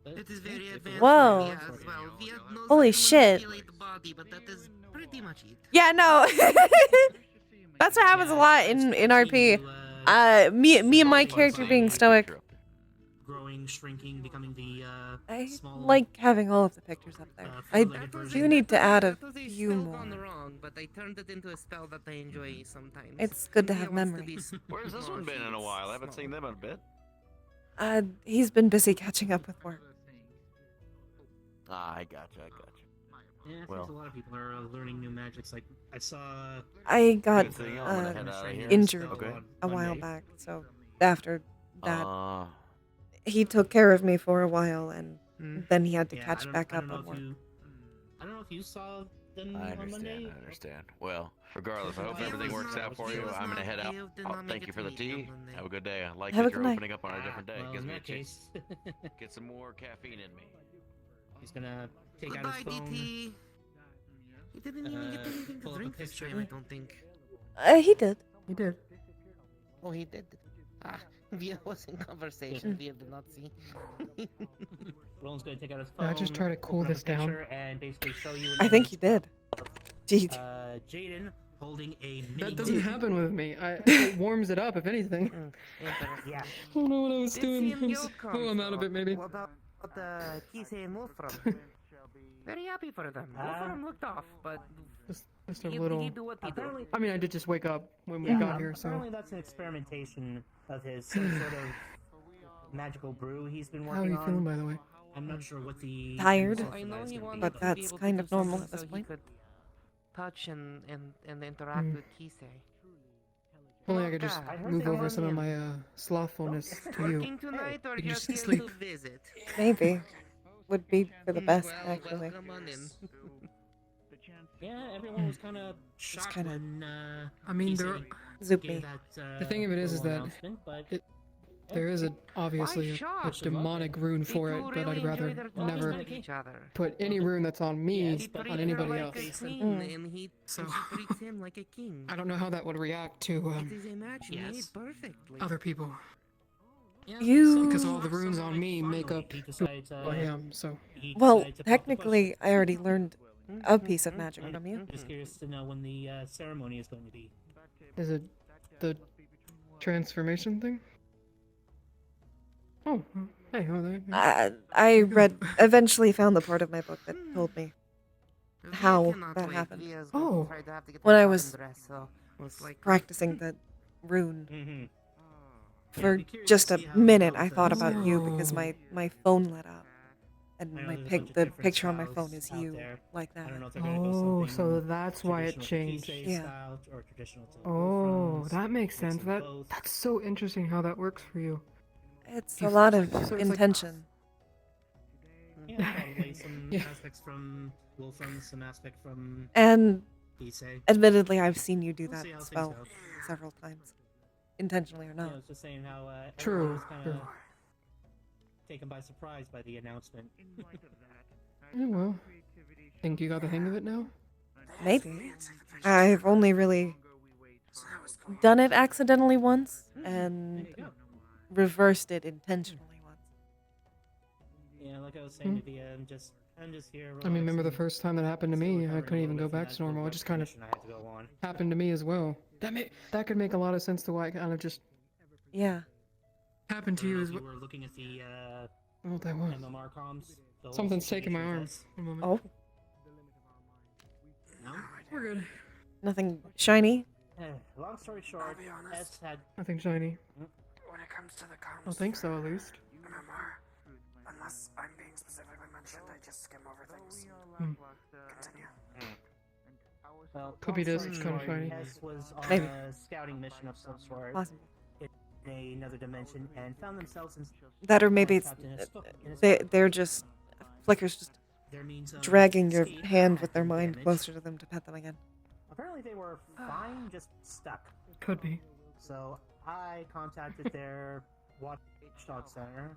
But It is very if it advanced. Whoa. For Via as well. Via knows Holy how to shit. manipulate the body, but that is pretty much it. Yeah, no. That's what happens a lot in RP. Me and my character being stoic. growing, shrinking, becoming the I small. like having all of the pictures up there. I four-legged version. do need to add a That was a few spell gone more. wrong, but I turned it into a spell that I enjoy sometimes. It's good to Via have wants memory. be Where's this one been in a while? I haven't seen them in a bit. He's been busy catching up with work. I gotcha. Yeah, I think Well. a lot of people are learning new magics. Like I saw. I got Good thing, I'm gonna head out of here. injured Okay. a while back, so after that, Uh, he took care of me for a while, and Mm. then he had to Yeah, catch back I up don't know on if work. I don't know if you saw them I on Monday. understand. Well, regardless, I hope Via everything was works not- out for Via you. was I'm gonna head out. Via did not make Thank it you to for the meet tea. on Monday. Have a good day. I like Have a that good you're night. opening up on a different day. Well, Gives in me a that chance. case, Get some more caffeine in me. he's gonna take out Goodbye, his phone. DT. He didn't even get anything to pull up a drink this picture. time, I don't think. He did. He did. Oh, he did. Ah, Via was in conversation. Via did not see. Roland's gonna take out his phone. Yeah, I just try to cool open up this a down. picture And basically show you. an I think he image did. Jeez. of, Jaden holding a mini. That doesn't happen with me. It warms it up, if anything. Interesting. Yeah. I don't know what I was doing. I'm out of it, maybe. What about the Kisei and Wolfram? Very happy for them. Wolfram looked off, but Just a he little. do what he do. Apparently, I mean, I did just wake up when we yeah, got here, so. apparently that's an experimentation of his, some sort of magical brew he's been How are working you feeling, on. by the way? I'm not sure what the Tired, end result I of know that is he gonna be, wanted but to that's be able kind to of do normal something at this so point. He could touch and interact with Kisei. If only I could just I heard move they over want some of him. my slothfulness to you. Working tonight or You can just just here sleep. to visit? Maybe. Would be for the best, Well, actually. welcome on in. Yeah, everyone was kind of shocked kinda when I mean, Kisei Zoop gave me. that, The thing of it is little that announcement, but there is obviously a shocked? demonic rune for it, but I'd rather never with each other. put any rune that's on me Yes, but on treat anybody like else. a queen, Mm. and he So- treats him like a king. I don't know how that would react to It is a match made Yes. perfectly. other people, yeah, You- because all the runes on me finally, make up he decided who I am. So he Well, decided to pop the technically, I already learned Mm-hmm. a piece of magic from you. question. Just curious to know when the ceremony is going to be. is it the transformation thing? Oh, hey, oh, there. I eventually found the part of my book that told me Via how cannot that wait. happened. Via's going to Oh. try to have to get When her I fucking was dress, so most likely. practicing the rune. Mm-hmm. For be curious just to a see how minute, it I thought goes. about you because Oh. my phone lit up, and I know my there's a bunch of the different picture on my styles phone is out you, there. like I don't that. know if they're gonna go Oh, so something that's why it traditional changed. Kisei Yeah. style or traditional to Oh, Wolfram's, that makes mix sense. of That both. that's so interesting how that works for you. It's You a lot feel of like- so it's like- intention. Yeah, probably some Yeah. aspects from Wolfram, some aspect from And Kisei. admittedly, I've seen you do We'll that see how things spell go. several times, intentionally or Yeah, I not. was just saying how everyone True. was kind True. of taken by surprise by the announcement. Yeah, well, think you got the hang of it now? Maybe. I've only really done it accidentally once There and you go. reversed it intentionally once. Yeah, like I was saying to Via, I'm just here. I mean, remember the relaxing, first time that happened to still me? I recovering a couldn't even little go bit from back that to normal. It drug just kind of mission I had to go on. happened to me as well. That could make a lot of sense to why it kind of just Yeah. happened to I you don't know as if well. you were looking at the Oh, that was. MMR comms. the whole Something's taking my situation arm. with us. One moment. Oh, No? We're good. nothing shiny. Long story short, S had Nothing shiny. When it comes to the I comms, don't think so, at least. MMR, unless I'm being specifically mentioned, I just skim over things. Hmm. Continue. well, Could be long this, story it's kinda short, shiny. S was on Maybe. a scouting mission of some sort Possible. in another dimension and found themselves in That or maybe it's trapped in a they're just Flicker's just their means of dragging your escape hand had with their been mind damaged. closer to them to pet them again. Apparently they were fine, just stuck. Could be. So I contacted their watchdog center.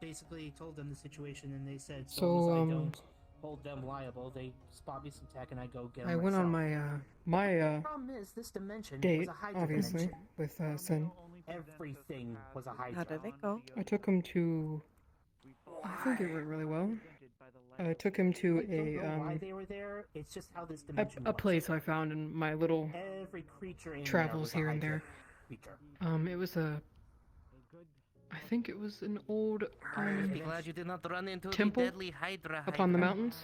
Basically told them the situation, and they said so, So, long as I don't hold them liable, they spot me some tech, and I go get them I went on myself. my The problem is, this dimension date, was a Hydra obviously, dimension. with Sin. Everything was a Hydra. How did it go? I took him to. I think it went really well. I took him to I don't know why they were there. It's just how this dimension a works. place I found in my little Every creature in travels there was a here and Hydra there. creature. It was a. I think it was an old Be glad you did not run into temple the deadly Hydra. up on the mountains.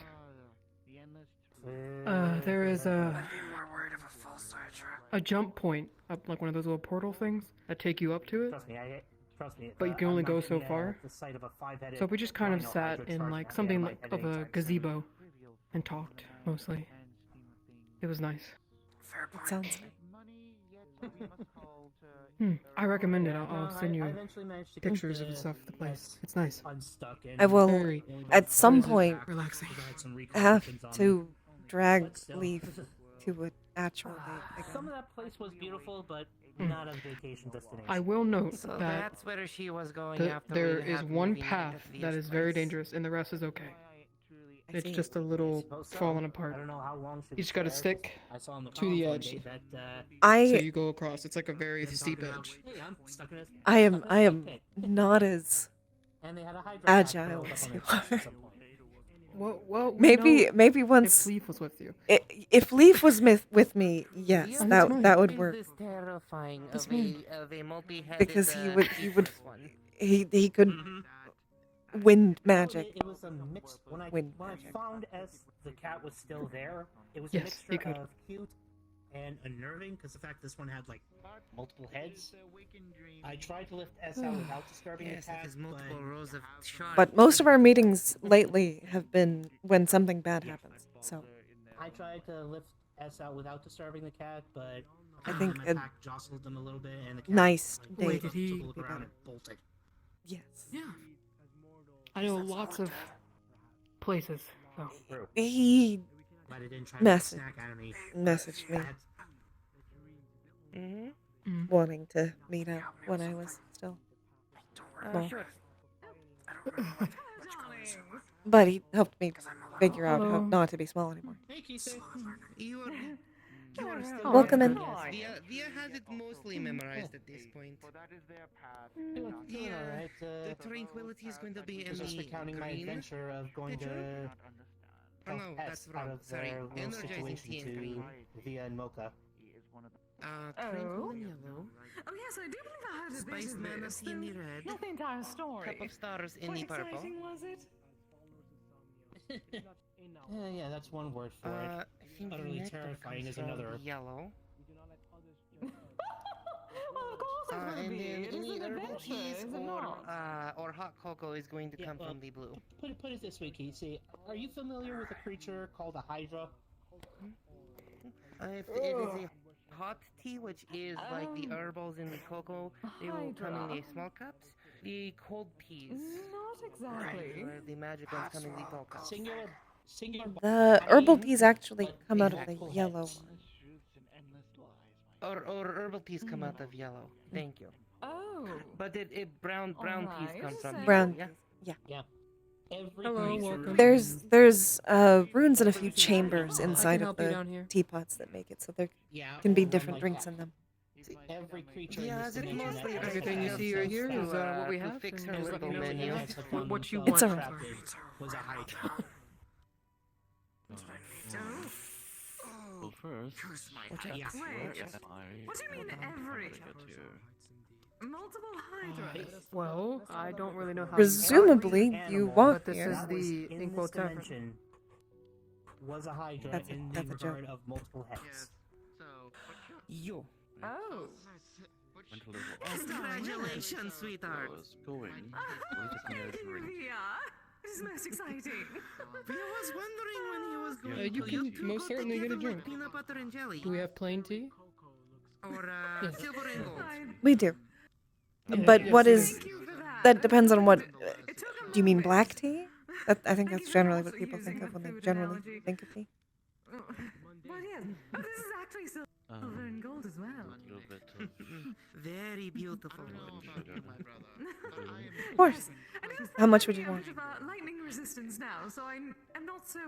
There is I'd be more worried of a false Hydra. a jump point up like one of those little portal things that take you up to it. Trust me. But you can I'm only not go so looking at far. The sight of a five-headed So we just kind of rhino sat Hydra in charging like at something my like head of a anytime soon. gazebo and talked mostly. It was nice. Fair point. It sounds nice. I recommend it. I'll No, send I you eventually managed to get pictures of the stuff, the place. It's nice. unstuck and I will, Very at some point, relaxing. have to drag Leaf to an actual date Some again. of that place was beautiful, but Mm. not a vacation destination. I will note So that that's where she was going after there we is had one moving path into that Via's is very place. dangerous, and the rest is okay. I It's see. just a little Suppose so. falling I apart. don't know how long she You was just gotta there. stick I saw on the to the comments one edge. day that, So I you go across. It's like a very them steep talking about, edge. "Hey, I'm stuck in a- I am stuck in a I am pit." not as And they had a hydro agile curled as up on you their chest are. at some point. Well, Maybe if once Leaf was with you. if Leaf was with me, yes, Oh, that's mine. that would work This terrifying That's of mine. a multi-headed because he would toothless one. he could wind magic. It was a mix. When I Wind when I magic. found as the cat was still there, it was Yes, a he mixture could. of cute and unnerving because the fact this one had like multiple heads. I tried to lift S out without disturbing Yes, the it cat, is multiple rows of sharp. But most of our meetings lately have been when something bad happens. So I tried to lift S out without disturbing the cat, but I think my a pack jostled them a little bit, and the cat nice like, day Wait, did he- took a look be around better. and bolted. Yes. Yeah. I know lots of places. So. He But it didn't try Message. to snack out of me. messaged me That's- Mm-hmm. wanting to meet up when I was still small. Sure. But he helped me figure out how Hello. not to be small anymore. Hey, Keith. You are still Oh, Welcome in. Yes, Via has it mostly memorized at this point. Doing Yeah, alright. The tranquility is going to be in Just the recounting my green. adventure of going picture? to Oh help no, S that's out wrong. of Sorry. their little Energizing situation tea and to green. Via and Mocha. Tranquil in yellow. Oh yes, I do believe I heard a bit Spiced of mana this. tea in the red. Not the entire story. Cup of stars in What the purple. exciting was it? Yeah, that's one word for it. I think Utterly nectar terrifying comes is from another. Yellow. Well, of course it will And be. then It is any an herbal adventure, teas is it not? or hot cocoa is going to Yeah, come well, from the blue. Put it this way, Keith. See, are you familiar with a creature called a Hydra? If it is a hot tea, which is like the herbals in the cocoa, they will come in Hydra. the small cups. The cold teas, Not exactly. where the magic ones come in the tall cups. Singular. The herbal teas actually come out of the Exactly. yellow one. Or herbal teas come out of yellow. Thank you. Oh. But brown teas come Alright, from so- Brown yeah. teas. Yeah. Every Hello, creature- welcome. There's runes and a few chambers I can inside of help you the down here. teapots that make it so there Yeah, can be well, different like drinks that. in them. Every creature Yeah, in is this it dimension mostly that has Everything you had see right here themselves is what we to have. fix and our just let me little know menu. and had found what you themselves want. It's alright. trapped in was a Hydra. Well, first, Yeah. Wait, what do you mean every? Multiple hydras. Well, I don't really know how. Presumably, Every you animal walk But this here. is that was the in in this quotes effort. dimension was a Hydra That's a- in the that's a joke. regard of multiple heads. Yo. Oh. Congratulations, sweetheart. going. Via. It is most exciting. I was wondering when he was going You to. can two most go certainly get a together like drink. Peanut butter and jelly. Do we have plain tea? Or Yes. silver and gold. We do. Yeah, But yes, what it is Thank you for that. that depends on what. It took a Do you mean moment. black tea? I think Thank that's you for generally also what people think using of when the they food generally analogy. think of tea. Well, yes. But this is actually silver and gold as well. A little bit of Very beautiful. Of course. And it was How much would probably you want? a bit of, lightning resistance now, so I'm not so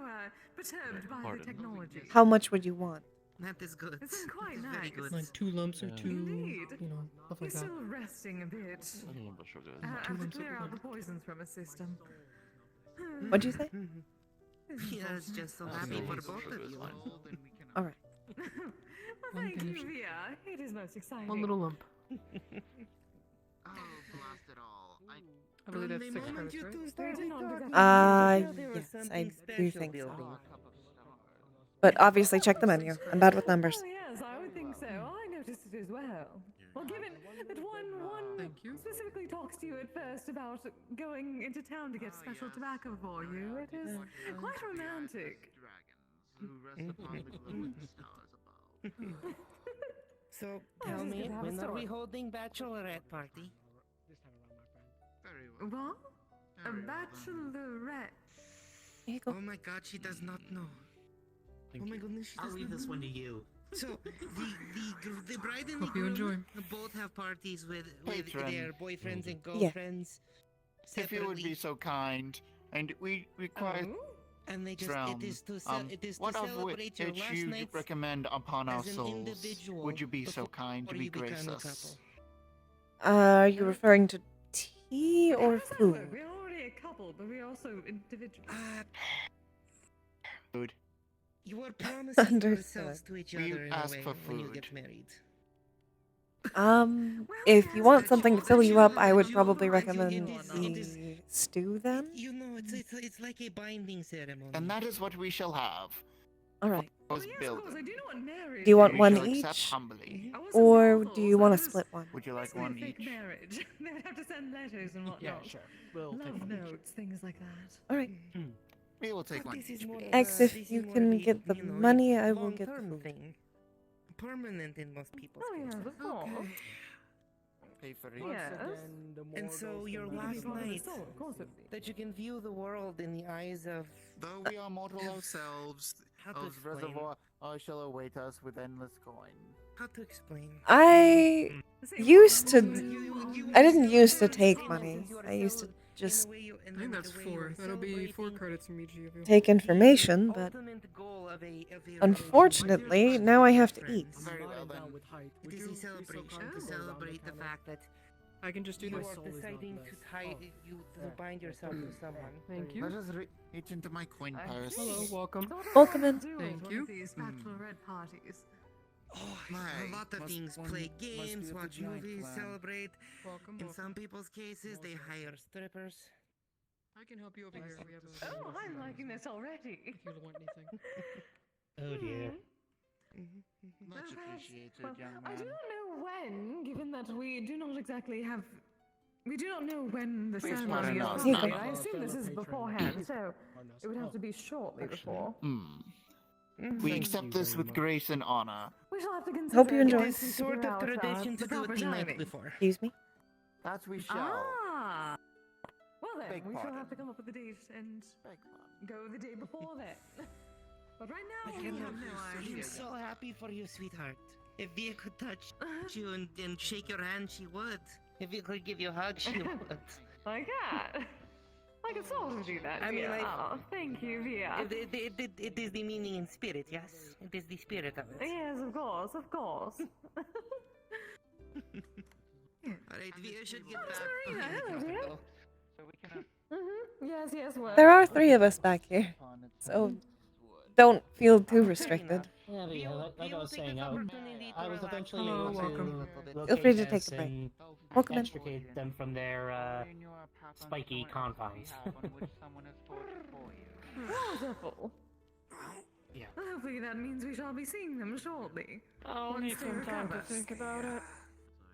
perturbed by Pardon. the technology. How much would you want? That is good. It's quite Very nice. good. Like 2 lumps or Yeah. 2, Indeed. you know, stuff like He's that. still resting a bit. a little bit sugar. I have to lumps of clear out blood. the poisons from his system. What'd you say? Yeah, it's just so happy for both of you. All right. Well, thank you, Unfinished. Via. It is most exciting. 1 little lump. I believe that's From 6 the moment credits, you right? two started talking, there was Yes, I something do special think so. building. But obviously, check the menu. I'm bad with numbers. Oh, yes, I would think so. I noticed it as well. Well, given that one Thank you. specifically talks to you at first about going into town to get special tobacco for you, it is quite romantic. So, Oh, tell this me, could have a when are we story. holding bachelorette party? What? A bachelorette. Here you go. Oh my god, she does not know. Oh my goodness, she I'll does leave not this know. one to you. So, the bride and the Hope you groom enjoy. both have parties with Patron. their boyfriends and Yeah. girlfriends If you would be separately. so kind, and we require Oh? And they just realm. it is to What of celebrate your which last you night recommend upon our as an souls? individual Would you be so kind to before be you become a gracious? couple. Are you referring to tea or How's that food? work? We're already a couple, but we're also individuals. Food. You are promising Understood. yourselves to each We other in a ask way for when you food. get married. If you want something to fill you up, I would You- probably it recommend is- the stew then. You know, it's like a binding ceremony. And that is what we shall have. Alright. Was Yes, of built. course, I do know what marriage Do you want We one shall accept each? humbly. I wasn't Or brothels, do you want I to was split one? Would you like basically a one fake each? marriage. They would have to send letters and whatnot. Yeah, sure. We'll take Love one each. notes, things like that. Alright. We will take one This is each. more of X, a- if this you is more can of a, get the you know, a money, I will get the long-term food. thing. Permanent in most people's Oh, cases. yes, of course. Pay for it. Once Yes. again, the And more so goes your the more last goes. night, Of course it would be. that you can view the world in the eyes of Though we are mortal ourselves, how to O's explain. reservoir shall await us with endless coin. How to explain? I Say, used to. You I didn't used to celebrate take yourself money. as I used to yourself in just a way you- in I think the that's way 4. you're That'll be 4 celebrating credits from each of you. take information, the but ultimate goal of a unfortunately, now I have to eat. Very well then. With height. It Would is you a be so celebration kind to go around celebrate the camel? fact that I can just do you this. are soul is not deciding to blessed. tie Oh. you to bind yourself to someone. Thank Let you. us reach into my coin purse. Hello, welcome. So what do Welcome I in. do Thank at you. one of these bachelorette parties? Oh, My, a lot of must things. one- Play must be games, a watch good night movies, plan. celebrate. Welcome. In welcome. some people's cases, they hire strippers. I can help you over here. We have Oh, I'm liking this already. If you want anything. Oh dear. Much appreciated, Well, young I do man. not know when, given that we do not exactly have. We do not know when the Please ceremony is. pardon us. Probably. Here you I go. assume this is Fellow beforehand, patron. so Or no, it would have oh, to be shortly before. We Thank accept you this very with much. grace and honor. We shall have to consider. Hope you enjoy. It once is we sort figure of out, tradition the to do it proper the night timing. before. Excuse me. That we shall. Ah. Well then, Beg we shall have pardon. to come up with a date and Beg pardon. go the day before then. But right now, I we cannot- have no idea. I'm so happy for you, sweetheart. If Via could touch you and shake your hand, she would. If Via could give you a hug, she would. Like that. I could sort of do that. I mean, Via. I- Oh, thank you, Via. It is the meaning in spirit, yes? It is the spirit of it. Yes, of course, of course. Alright, Via should get back. Marina, hello, dear. So we cannot Yes, yes, well. There are 3 of us back here, upon its so don't feel too Fair restricted. enough. Yeah, but yeah, Via- like Via I will was take saying, this I was opportunity to relax eventually Hello, able to welcome. Feel locate free to Tess take a break. and Welcome in. extricate them from their spiky confines. Wonderful. Yeah. Well, hopefully that means we shall be seeing them shortly. I'll Once need they some time to recover. think about it.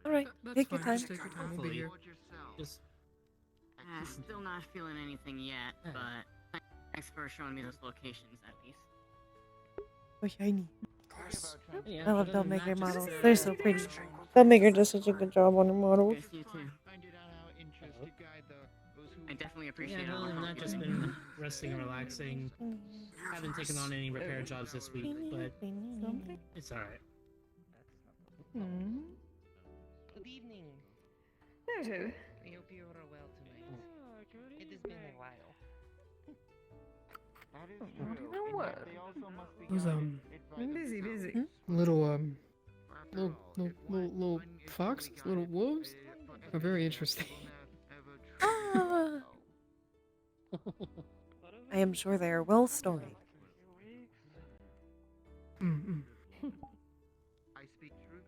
Alright, That's take your fine. time. Just take your time. We'll be here. Just Still not feeling anything yet, but thanks for showing me those locations at least. Oh, shiny. yeah, I love other than Filmmaker that, just, models. They're so pretty. tranquil. Filmmaker does such a good job on her models. Yes, you too. I definitely appreciate Yeah, all other the than help that, you just gave me. been resting and relaxing. Haven't taken on any repair jobs this week, but it's alright. Good evening. Noted. I hope you are well tonight. It has been a while. Those Busy, busy. little little foxes, little wolves, are very interesting. Ah. I am sure they are well storied. Mm-mm. I speak truth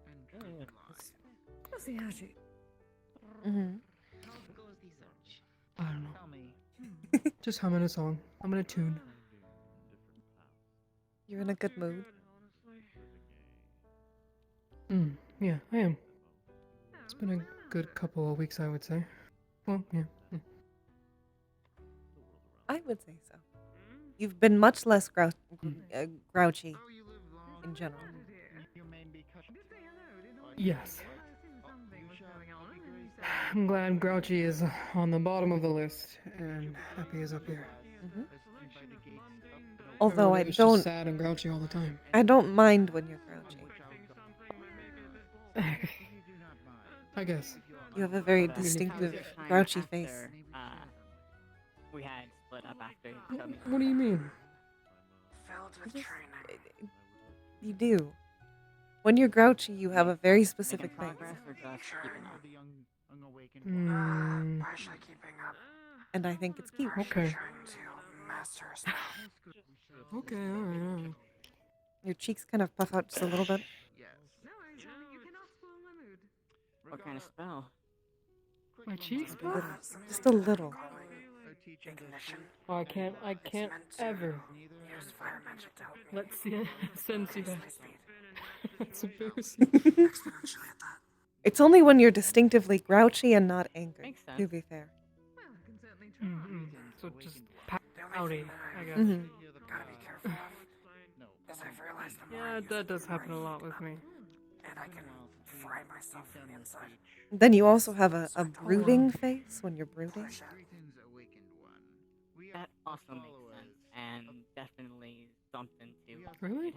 and Oh, yeah. Let's see how she. Mm-hmm. How goes the search? I don't know. Tell me. Just humming a song. I'm in a tune. You're in a good mood. Yeah, I am. It's been a good couple of weeks, I would say. Well, yeah. I would say so. You've been much less grouchy in general. Yes. I'm glad Grouchy is on the bottom of the list, and Happy is up here. Mm-hmm. Although I Everybody was just don't, sad and grouchy all the time. I don't mind when you're grouchy. I guess. You have a very But distinctive time grouchy after, face. We had split up after he showed me What do you mean? Filled with training. You do. When you're grouchy, you have a very specific Making face. progress or just keeping up? Hmm. Partially keeping up. And I think it's cute. Okay. Trying to master a spell. Okay, alright. Your cheeks kind of puff out just a little bit. No, Charlie, you cannot spoil my mood. What kind of spell? My cheeks, Just a bro? little. Just a little. Ignition. Oh, I can't It's meant to ever. use fire magic to help me Let's see it. Send you increase that. my speed. That's embarrassing. Exponentially at that. It's only when you're distinctively grouchy and not angry, Makes sense. to be fair. Well, I can certainly try. So just The only pouty, thing that I guess. Mhm. gotta be careful of is I've realized the more I Yeah, use that it, does the more happen a I lot heat with up, me. and I can fry myself from the inside. Then you also have a brooding face when you're brooding. That also makes sense, and definitely something to. Really?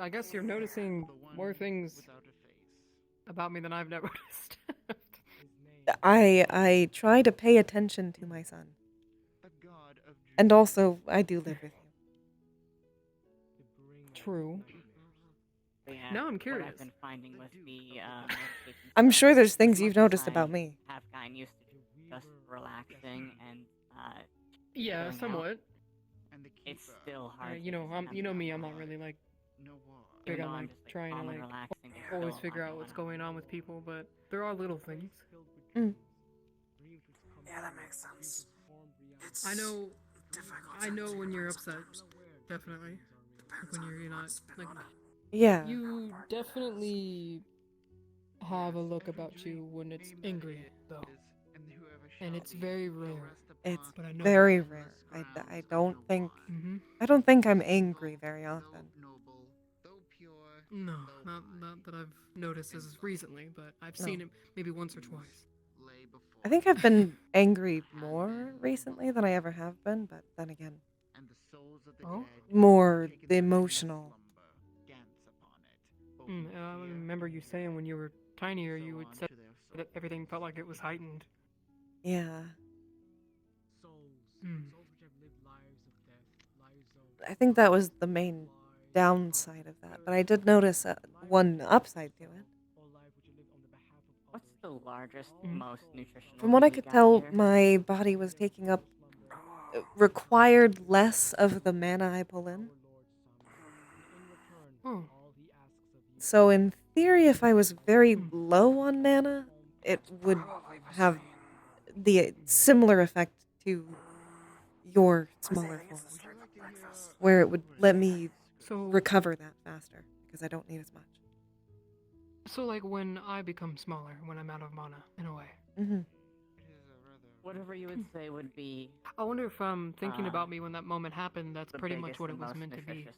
I guess you're noticing more things about me than I've noticed. I try to pay attention to my son. And also, I do live with you. True. But yeah, Now I'm What curious. I've been finding with the meditation I'm stuff sure there's is things as you've much as noticed about I me. Have gotten used to just relaxing and Yeah, chilling out, somewhat. it's still hard. You know, you know me. I'm not really like big Even on though I'm like just trying to calm and like relaxing, there's always still a figure lot out what's going going on with people, but there are little things. Yeah, that makes sense. It's I know. difficult I know to when you're sometimes. upset. Definitely. Depends When on you're not what's spin like on it. Yeah. you definitely have a look about you when it's angry though, and it's very rare. It's But I know. very rare. I don't think I don't think I'm angry very often. No, not that I've noticed as recently, but I've No. seen it maybe once or twice. I think I've been angry more recently than I ever have been, but then again, Oh. more the emotional. I remember you saying when you were tinier, you would say that everything felt like it was heightened. Yeah. Mm. I think that was the main downside of that, but I did notice one upside to it. What's the largest, most nutritional? From what I need you could got tell, here? my body was taking up required less of the mana I pull in. Oh. So in theory, if I was very low on mana, it would have the similar effect to your smaller form, where it would let me recover that faster because I don't need as much. So like when I become smaller, when I'm out of mana, in a way. Mm-hmm. Whatever you would say would be. I wonder if thinking about me when that moment happened, that's pretty much what it was meant to be.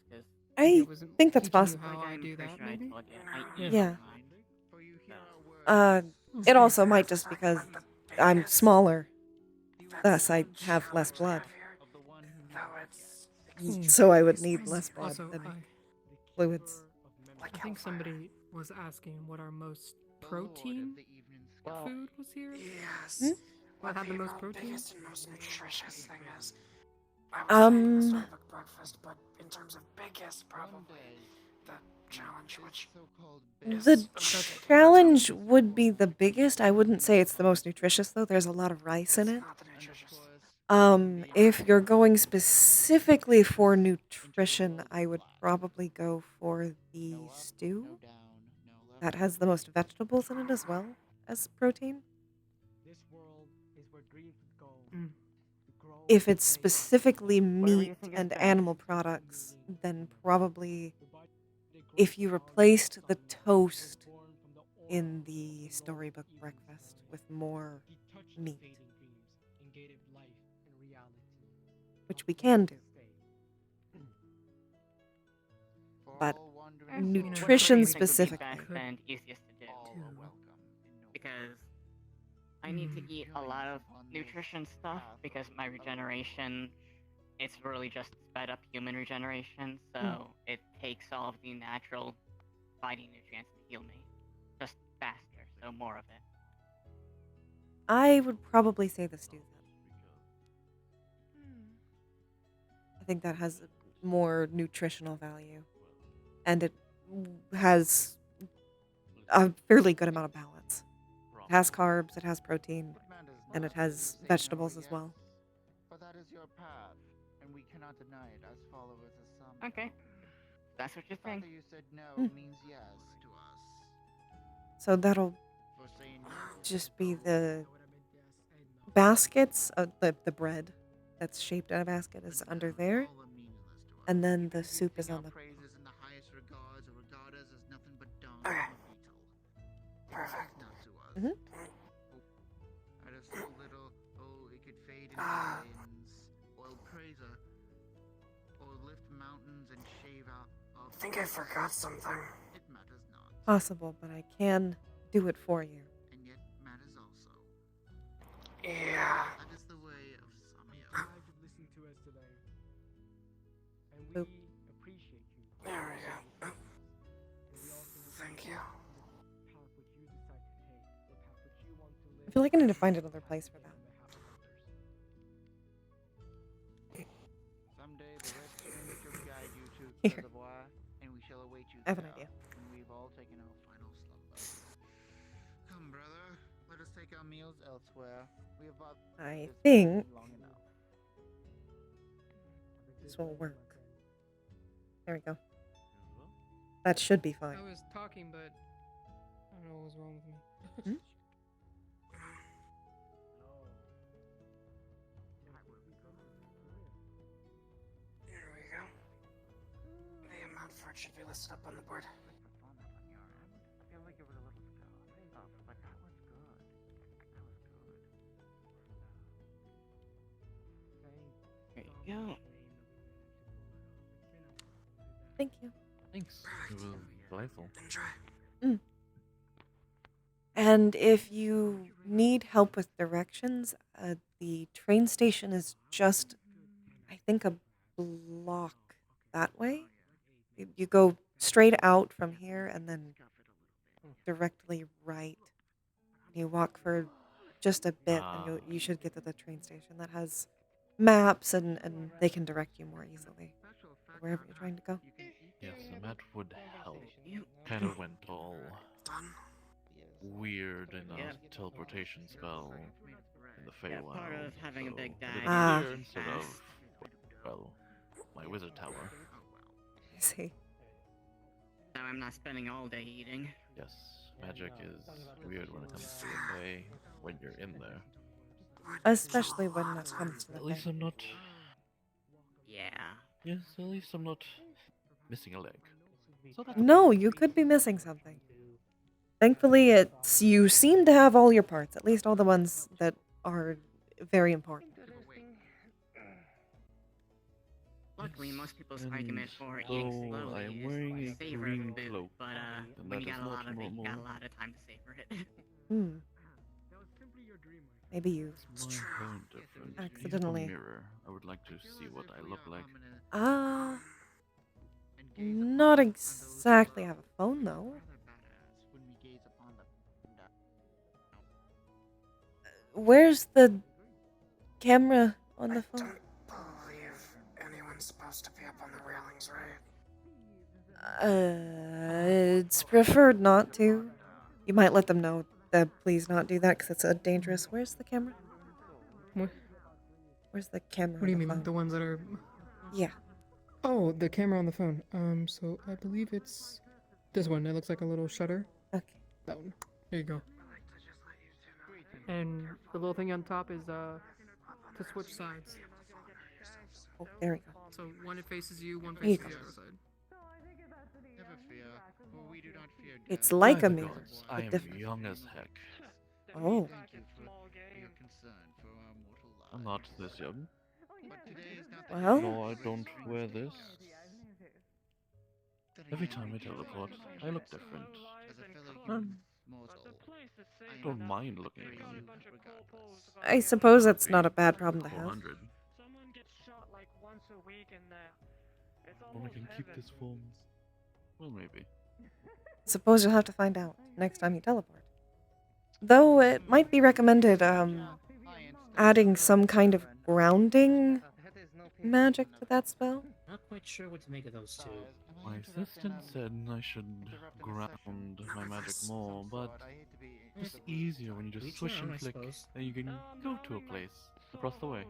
I think that's Teaching you possible. how I do that, maybe? Yeah. It also might just because I'm smaller, thus I have less blood. So I would need less blood Also, than fluids. I think somebody was asking what our most protein food was here. Yes. What had the most protein? Biggest and most nutritious thing is. I was saying the Starbucks breakfast, but in terms of biggest, probably the challenge, which The challenge would be the biggest. I wouldn't say it's the most nutritious though. There's a lot of rice in it. If you're going specifically for nutrition, I would probably go for the stew. That has the most vegetables in it as well as protein. If it's specifically meat and animal products, then probably if you replaced the toast in the storybook breakfast with more meat, which we can do. But nutrition specifically. And easiest to do. Because I need to eat a lot of nutrition stuff because my regeneration, it's really just sped up human regeneration, so it takes all of the natural fighting nutrients to heal me. Just faster, so more of it. I would probably say the stew then. think that has more nutritional value. And it has a fairly good amount of balance. It has carbs, it has protein, and it has vegetables as well. For that is your path, and we cannot deny it as followers of some. Okay. That's what you The fact think. that you said no means yes to us. So that'll For saying no, just be the baskets of the bread that's shaped in a basket is under there. all are meaningless to us. And then the Because we soup is think on our the praises in the highest regards or regard us as nothing but dung Okay. or beetle. Perfect. Not to us. Mhm. Out of so little, it could fade into the winds, or praise or lift mountains and shave out. I think I forgot something. It matters not, possible, but I can do it for you. and yet matters also. Yeah. That is the way of Samia. Glad you've listened to us today. And we Oop. appreciate you. There we go. And we also Thank you. the path which you decide to take, the path which you want to live. I feel like I need to find another place for that. Someday the red stream shall guide you to Here. the reservoir, and we shall await you I have an there, idea. when we've all taken our final slumber. Come, brother, let us take our meals elsewhere. We have bought I this think long enough. this will work. There we go. That should be fine. I was talking, but I don't know what was wrong with me. Hmm? Here we go. The amount for it should be listed up on the board. I feel like it was a little off, but that was good. There you go. Thank you. Thanks. It was delightful. Enjoy. And if you need help with directions, the train station is just, I think, a block that way. You go straight out from here and then directly right. You walk for just a bit and you should get to the train station that has maps and they can direct you more easily to wherever you're trying to go. Yes, and that would help. Kind of went all weird in a teleportation spell in the Yeah, Feywild. part of having a so big I guy did Ah. here instead of, fast. well, my wizard tower. I see. Now I'm not spending all day eating. Yes, magic is weird when it comes to the Fey, when you're in there. Especially when it comes to the At least thing. I'm not. Yeah. Yes, at least I'm not missing a leg. So that's No, you could be missing something. Thankfully, you seem to have all your parts, at least all the ones that are very important. Luckily, most people's And argument for though eating slowly I am is wearing a savor green the boot, cloak, but and when that you is got a not lot of it, you got a normal. lot of time to savor it. Hmm. Maybe you My hair different. Do you have a accidentally. mirror? I would like to see what I look like. Not exactly have a phone though. When we gaze upon the Where's the camera on the phone? Don't believe anyone's supposed to be up on the railings, right? It's preferred not to. You might let them know that please not do that because it's a dangerous. Where's the camera? What? Where's the camera? What do you on the mean? phone? The ones that are. Yeah. Oh, the camera on the phone. So I believe it's this one. It looks like a little shutter. Okay. That one. There you go. And the little thing on top is to switch sides. Oh, there we go. So one it faces you, one There you faces the go. other side. Never fear, for we do not fear It's death. like By a the mirror, gods, I but am different. young as heck. Oh. Thank you for your concern for our mortal lives. I'm not this young. But today is not the Well. day. No, I don't wear this. Every time I teleport, I look different. As a fellow Um, mortal, I don't mind looking praise young. you regardless. I suppose that's not a bad problem to have. 400. Someone gets shot like once a week and it's Well, I almost can keep heaven. this form. Well, maybe. Suppose you'll have to find out next time you teleport. Though it might be recommended adding some kind of grounding magic to that spell? Not quite sure what to make of those two. My assistant said I should ground my magic more, but it's easier when you just Each swish their own, and I flick, suppose. and you can go to a place across the way.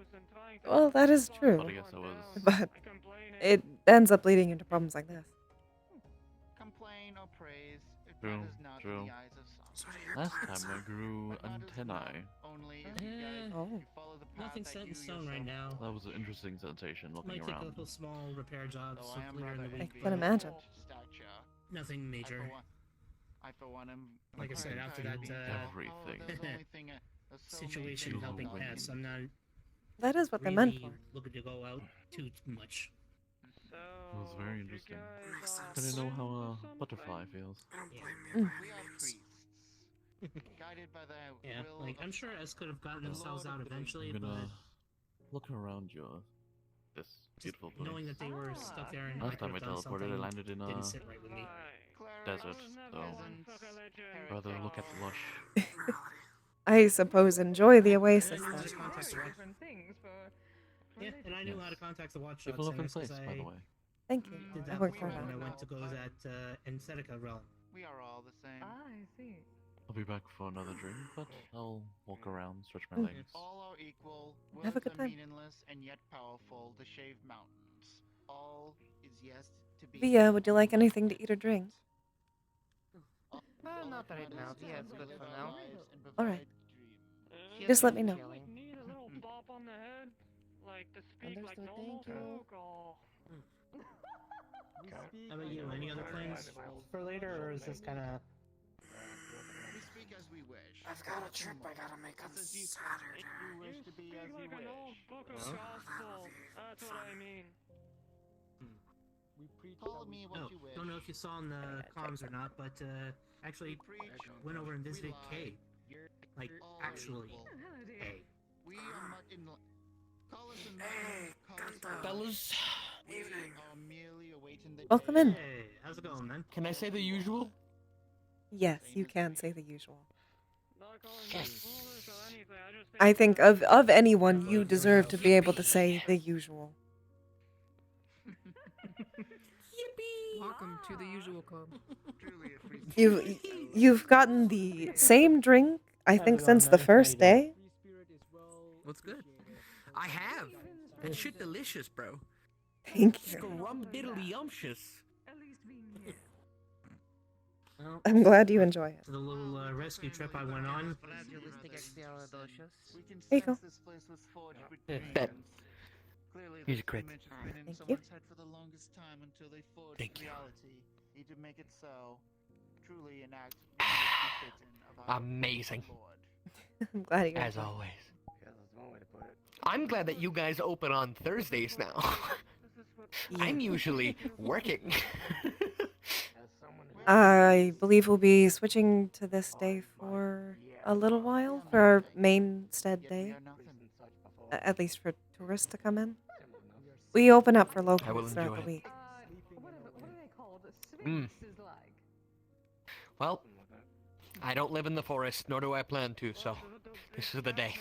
Well, that is true. But I guess I was. But it ends up leading into problems like this. Complain or praise, it True, matters not true. in the eyes of some. Last time I grew antennae. Only if you guys Oh. follow the path Nothing that set in you stone right yourself now. That was an interesting sensation looking Might take a around. couple small repair jobs Though I am later in rather the I week. envious can of imagine. stature. Nothing major. I for one am Like I said, after that Everything. situation helping pass, I'm not That is what they're really meant for. looking to go out too much. It was very interesting. I didn't know how a butterfly feels. Mm. We are priests, guided by the Yeah, will like of I'm sure S could have gotten themselves out eventually, I'm but gonna look around this just beautiful place. knowing that they were stuck there and Last time I could have done teleported, I something landed in a didn't sit right with me. desert, so rather look at the lush. I suppose enjoy the oasis And I knew how then. to contact the watch. Different things for. Yeah, and I knew how to Yes. contact the watchdogs. Beautiful looking and that's 'cause place, by the I way. Thank you. did I that worked before hard when on I it. went to go at Ensetica realm. We are all the same. I see. I'll be back for another drink, but I'll walk around, stretch my Mm. legs. All are equal. Have a Words good are time. meaningless and yet powerful. The shaved mountains. All is yes to be. Via, would you like anything to eat or drink? Not right now. Yeah, it's good for now. Alright. She's Just let me know. chilling. Need a little bop on the head, like to speak like Understood, normal thank you. folk. Or... How about you? Any other plans for later, or is this kind of? We speak as we wish. I've got a trip I gotta make on Saturday. You wish to be as Speak you like an old wish. book of gospel. That's what I mean. Follow me what No, you wish. don't know if you saw in the comms or not, but actually went over and visited Kay. Like actually, Kay. We are not in. Call us in. Hey, Gunther. Fellas, Evening. Are merely awaiting the Welcome day. in. Hey, how's it going, man? can I say the usual? Yes, you can say the usual. Not calling Yes. you foolish or anything. I just I think of anyone, you deserve to be able to say the usual. Welcome to the usual club. You've gotten the same drink, I think, since the first day. What's good? I have. That shit delicious, bro. Thank you. Scrum-diddly-yumptious. At least being here. Well, I'm glad you enjoy it. the little rescue trip I went on. We can There you go. sense this place was forged with Bet. dreams. Clearly, Here's this a crit. image has been in Thank someone's head for the longest time until they forged Thank you. reality. Need to make it so. Truly an act befitting of our Amazing. Lord. I'm glad you As enjoy it. always. I'm glad that you guys open on Thursdays now. I'm usually working. I believe we'll be switching to this day for a little while for our main stead day, at least for tourists to come in. We open up for I will locals throughout enjoy the it. week. What are they called? Mm. Sphinx is like. Well, I don't live in the forest, nor do I plan to, so this is the day.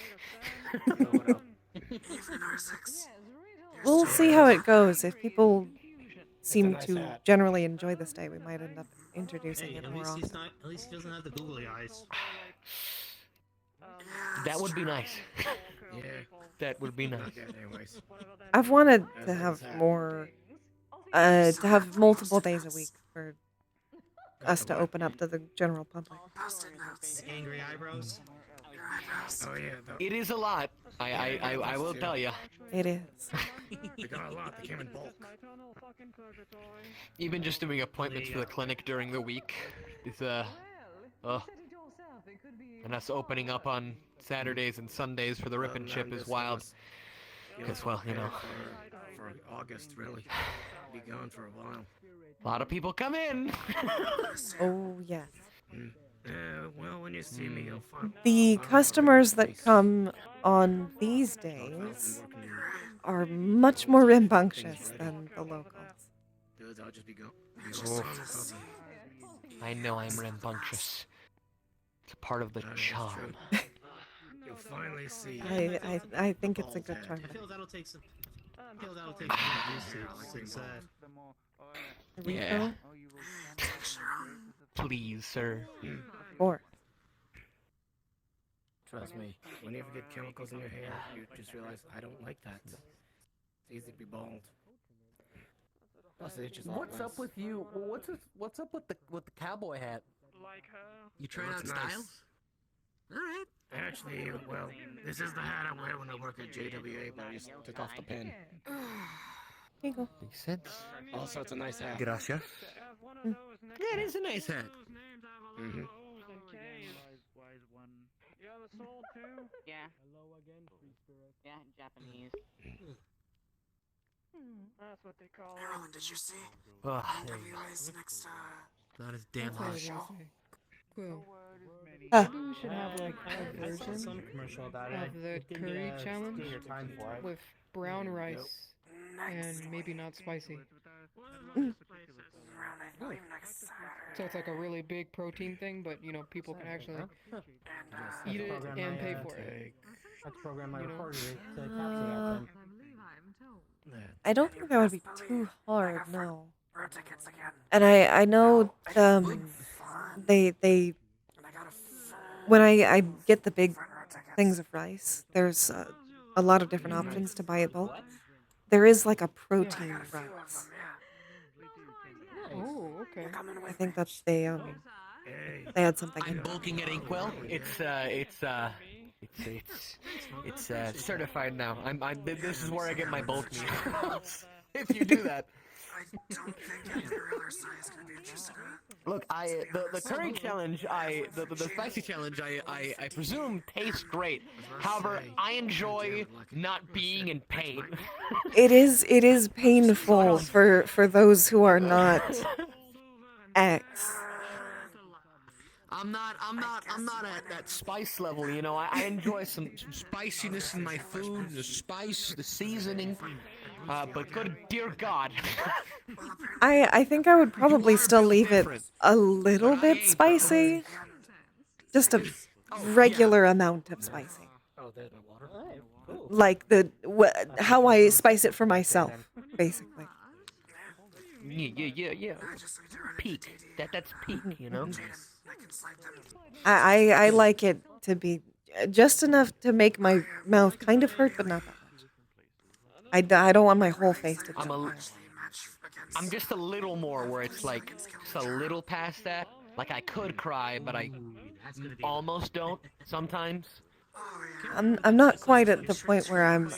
We'll see how it goes. If people seem to generally enjoy this day, we might end up introducing Hey, it at more least he's often. not. At least he doesn't have the googly eyes. That would be nice. That would be nice. I've wanted to have more, to have multiple days a week for us to open up to the general public. Angry eyebrows. Oh yeah. It is a lot. I will tell you. It is. We got a lot. They came in bulk. Even just doing appointments for the clinic during the week is and us opening up on Saturdays and Sundays for the rip and chip is wild. Because, well, you know, For August, really. Be gone for a while. a lot of people come in. Oh, yes. Well, when you see me, you'll find. The customers that come on these days are much more rambunctious than the locals. Dude, I'll just be going. Oof. I know I'm rambunctious. It's a part of the charm. You'll finally see. I think it's a good charm. I feel that'll take some. He'll that'll take some getting used to since Yeah. Please, sir. Or Trust me, when you ever get chemicals in your hair, you just realize I don't like that. It's easy to be bald. Plus, it itches a lot What's less. up with you? What's up with the cowboy hat? Like her. You trying out Looks styles? nice. All right. Actually, well, this is the hat I wear when I work at JWA, but I just took off the pin. here you go. Makes sense. Also, it's a nice hat. Gracias. Yeah, it is a nice hat. Mm-hmm. You have a soul too? Yeah. Hello again, free spirit. Yeah, Japanese. That's what they call it. Marilyn, did you see? Ugh, JWA's next, not as damn That's what I hot. was gonna say. Quill. Ah. Maybe we should have like a I saw some version commercial about it. of the Didn't curry get challenge your time for it. with brown rice and maybe not spicy. Marilyn, I believe next Saturday. So it's like a really big protein thing, but you know people can actually And, eat it program and I, pay uh, for it. That's the program I You know? recorded it to capture that thing. I don't think that would be too hard, no. road tickets again. And I know they And I got a full when I get the big things of rice, there's a lot of different options to buy it bulk. There is like a protein rice. Oh, okay. I think that they had something in I'm it. bulking at Inkwell. It's certified now. This is where I get my bulk meat. If you do that. I don't think any of your other size gonna be interested in it. Look, the curry challenge, the spicy challenge, I presume tastes great. However, I enjoy not being in pain. It is painful for those who are not X. I'm not at that spice level, you know. I enjoy some spiciness in my food, the spice, the seasoning. But good dear God. I think I would probably still leave it a little bit spicy. Just a regular amount of spicy. Oh, there's my water. Like how I spice it for myself, basically. Yeah. Peak. That's peak, you know. I like it to be just enough to make my mouth kind of hurt, but not that much. I don't want my whole face to jump. I'm just a little more where it's like just a little past that. Like I could cry, but I almost don't sometimes. I'm not quite at the point where I'm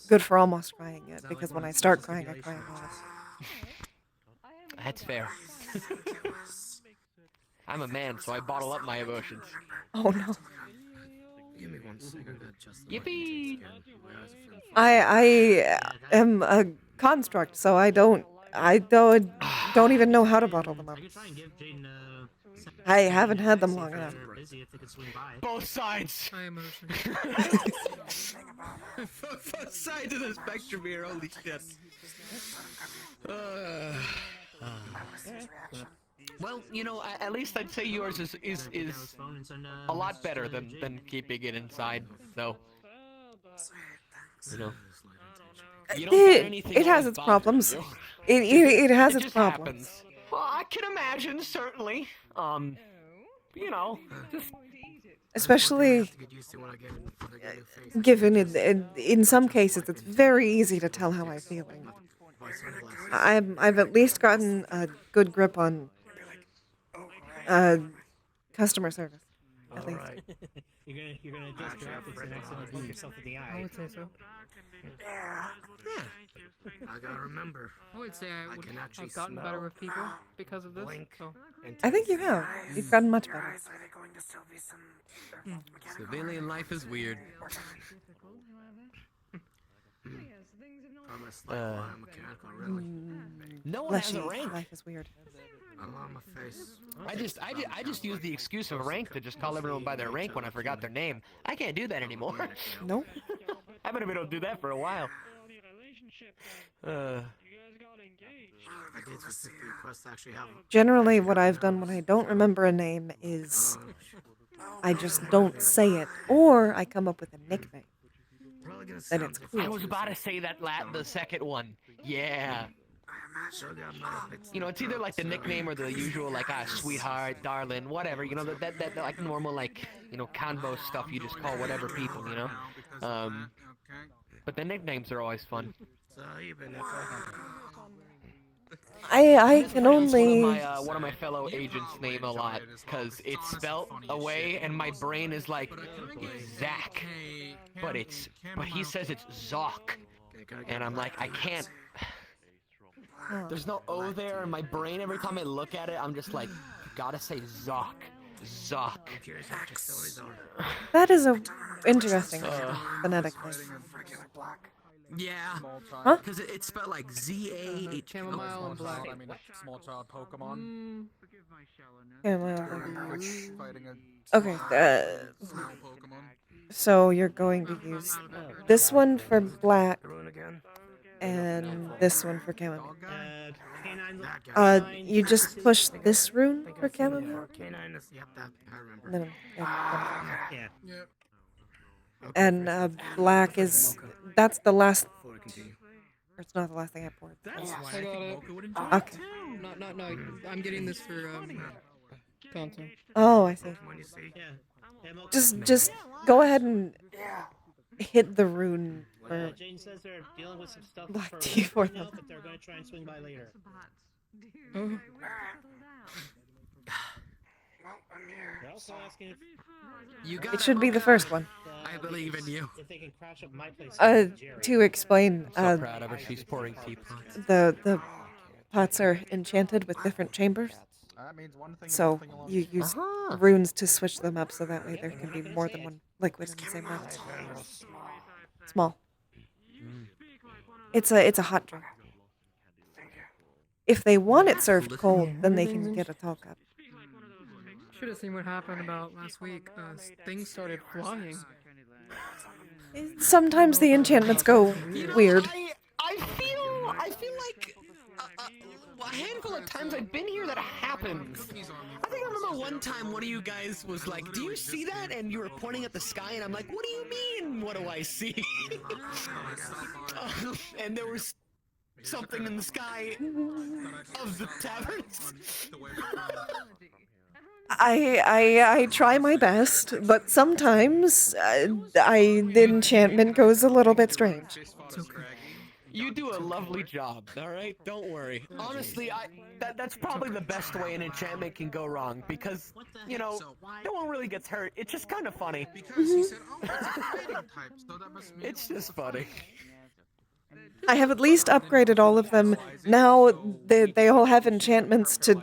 good for almost crying yet, because when I start crying, I cry a lot. That's fair. I'm a man, so I bottle up my emotions. Oh no. Give me 1 second. Yippee! I am a construct, so I don't even know how to bottle them up. I haven't had them long enough. Both sides. I emotion. Both sides of the spectrum here. Holy shit. Well, you know, at least I'd say yours is a lot better than keeping it inside. So, you know, you don't get anything It has always its problems. bothering It has It its just problems. happens. Well, I can imagine, certainly. You know, just Especially given in some cases, it's very easy to tell how I'm feeling. I've at least gotten a good grip on customer service. At least. You're gonna adjust your optics and accidentally poke yourself in the eye. I would say so. Yeah. I gotta remember. I would say I would can actually have gotten better smell, with people because of this. blink, So. I think you have. You've gotten much better. Are there going to still be some mechanical civilian life is weird. I'm a slight biomechanical, really. No one Bless has a you. rank. Life is weird. I'm on my face. I just use the excuse of rank to just call everyone by their rank when I forgot their name. I can't do that anymore. Nope. I haven't been able to do that for a while. I did specifically request to actually have. Generally, what I've done when I don't remember a name is I just don't say it, or I come up with a nickname. then it's I cool. was about to say that the second one. Yeah. You know, it's either like the nickname or the usual like sweetheart, darling, whatever. You know that like normal like convo stuff you just call whatever people. You know. But the nicknames are always fun. I can only. One of my fellow agents' name a lot because it's spelt away, and my brain is like it's Zach, but he says it's Zoc, and I'm like I can't. There's no O there, and my brain every time I look at it, I'm just like, you gotta say Zoc, Zoc. That is a interesting phonetic thing. Yeah. Huh? Because it's spelled like Z-A. Chamomile and black. I mean, a small child Pokemon. Okay. So you're going to use this one for black and this one for chamomile. You just push this rune for chamomile. Then, Yeah. and black is that's the last. Or it's not the last thing I poured. I got it. Okay. No. I'm getting this for content. Oh, I see. Just go ahead and hit the rune for Jane says they're dealing with some stuff black tea for them. but they're going to try and swing by later. Oh. They're also asking if You got It should be the first one. I believe in you. if they can crash up my place. To explain, So proud of her. She's pouring teapots. the pots are enchanted with different chambers. So you use runes to switch them up, so that way there can be more than one liquid in the same one. Small. It's a hot drink. If they want it served cold, then they can get a tall cup. Should have seen what happened about last week. Things started flying. Sometimes the enchantments go weird. I feel like a handful of times I've been here that happens. I think I remember one time one of you guys was like, "Do you see that?" And you were pointing at the sky, and I'm like, "What do you mean? What do I see?" And there was something in the sky of the taverns. I try my best, but sometimes the enchantment goes a little bit strange. You do a lovely job, all right? Don't worry. Honestly, that's probably the best way an enchantment can go wrong because, no one really gets hurt. It's just kind of funny. It's just funny. I have at least upgraded all of them. Now they all have enchantments to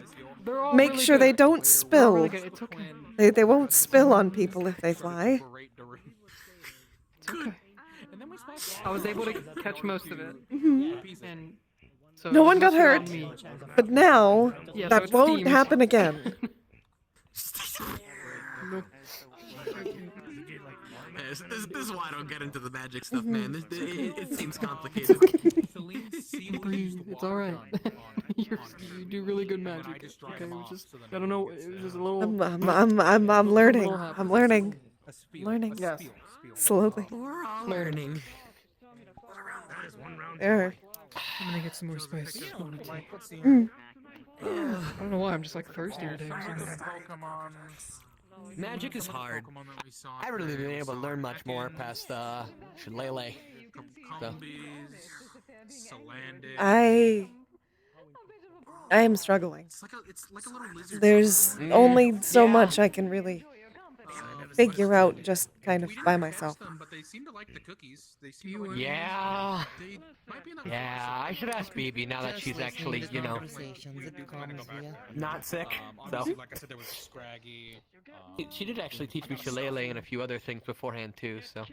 make really sure good. they don't spill. Really good. It's okay. They won't spill on people if they fly. Good. I was able to catch most of it. And so No it one got was hurt, on me. but now Yeah, so that it's won't themed. happen again. This is why I don't get into the magic stuff, man. It seems complicated. It's alright. You do really good magic. Okay, it was just, I don't know, it was just a little... I'm learning. I'm learning. Learning. Yes. Slowly. We're all learning. There. I'm gonna get some more spice. Mm. I don't know why, I'm just like thirsty today or something. Magic is hard. I haven't really been able to learn much more past Shillelagh. So. I am struggling. There's only so much I can really figure out just kind of by myself. Yeah. Yeah, I should ask BB now that she's actually, not sick. So. Like I said, there was Scraggy. She did actually teach me Shillelagh and a few other things beforehand too, so.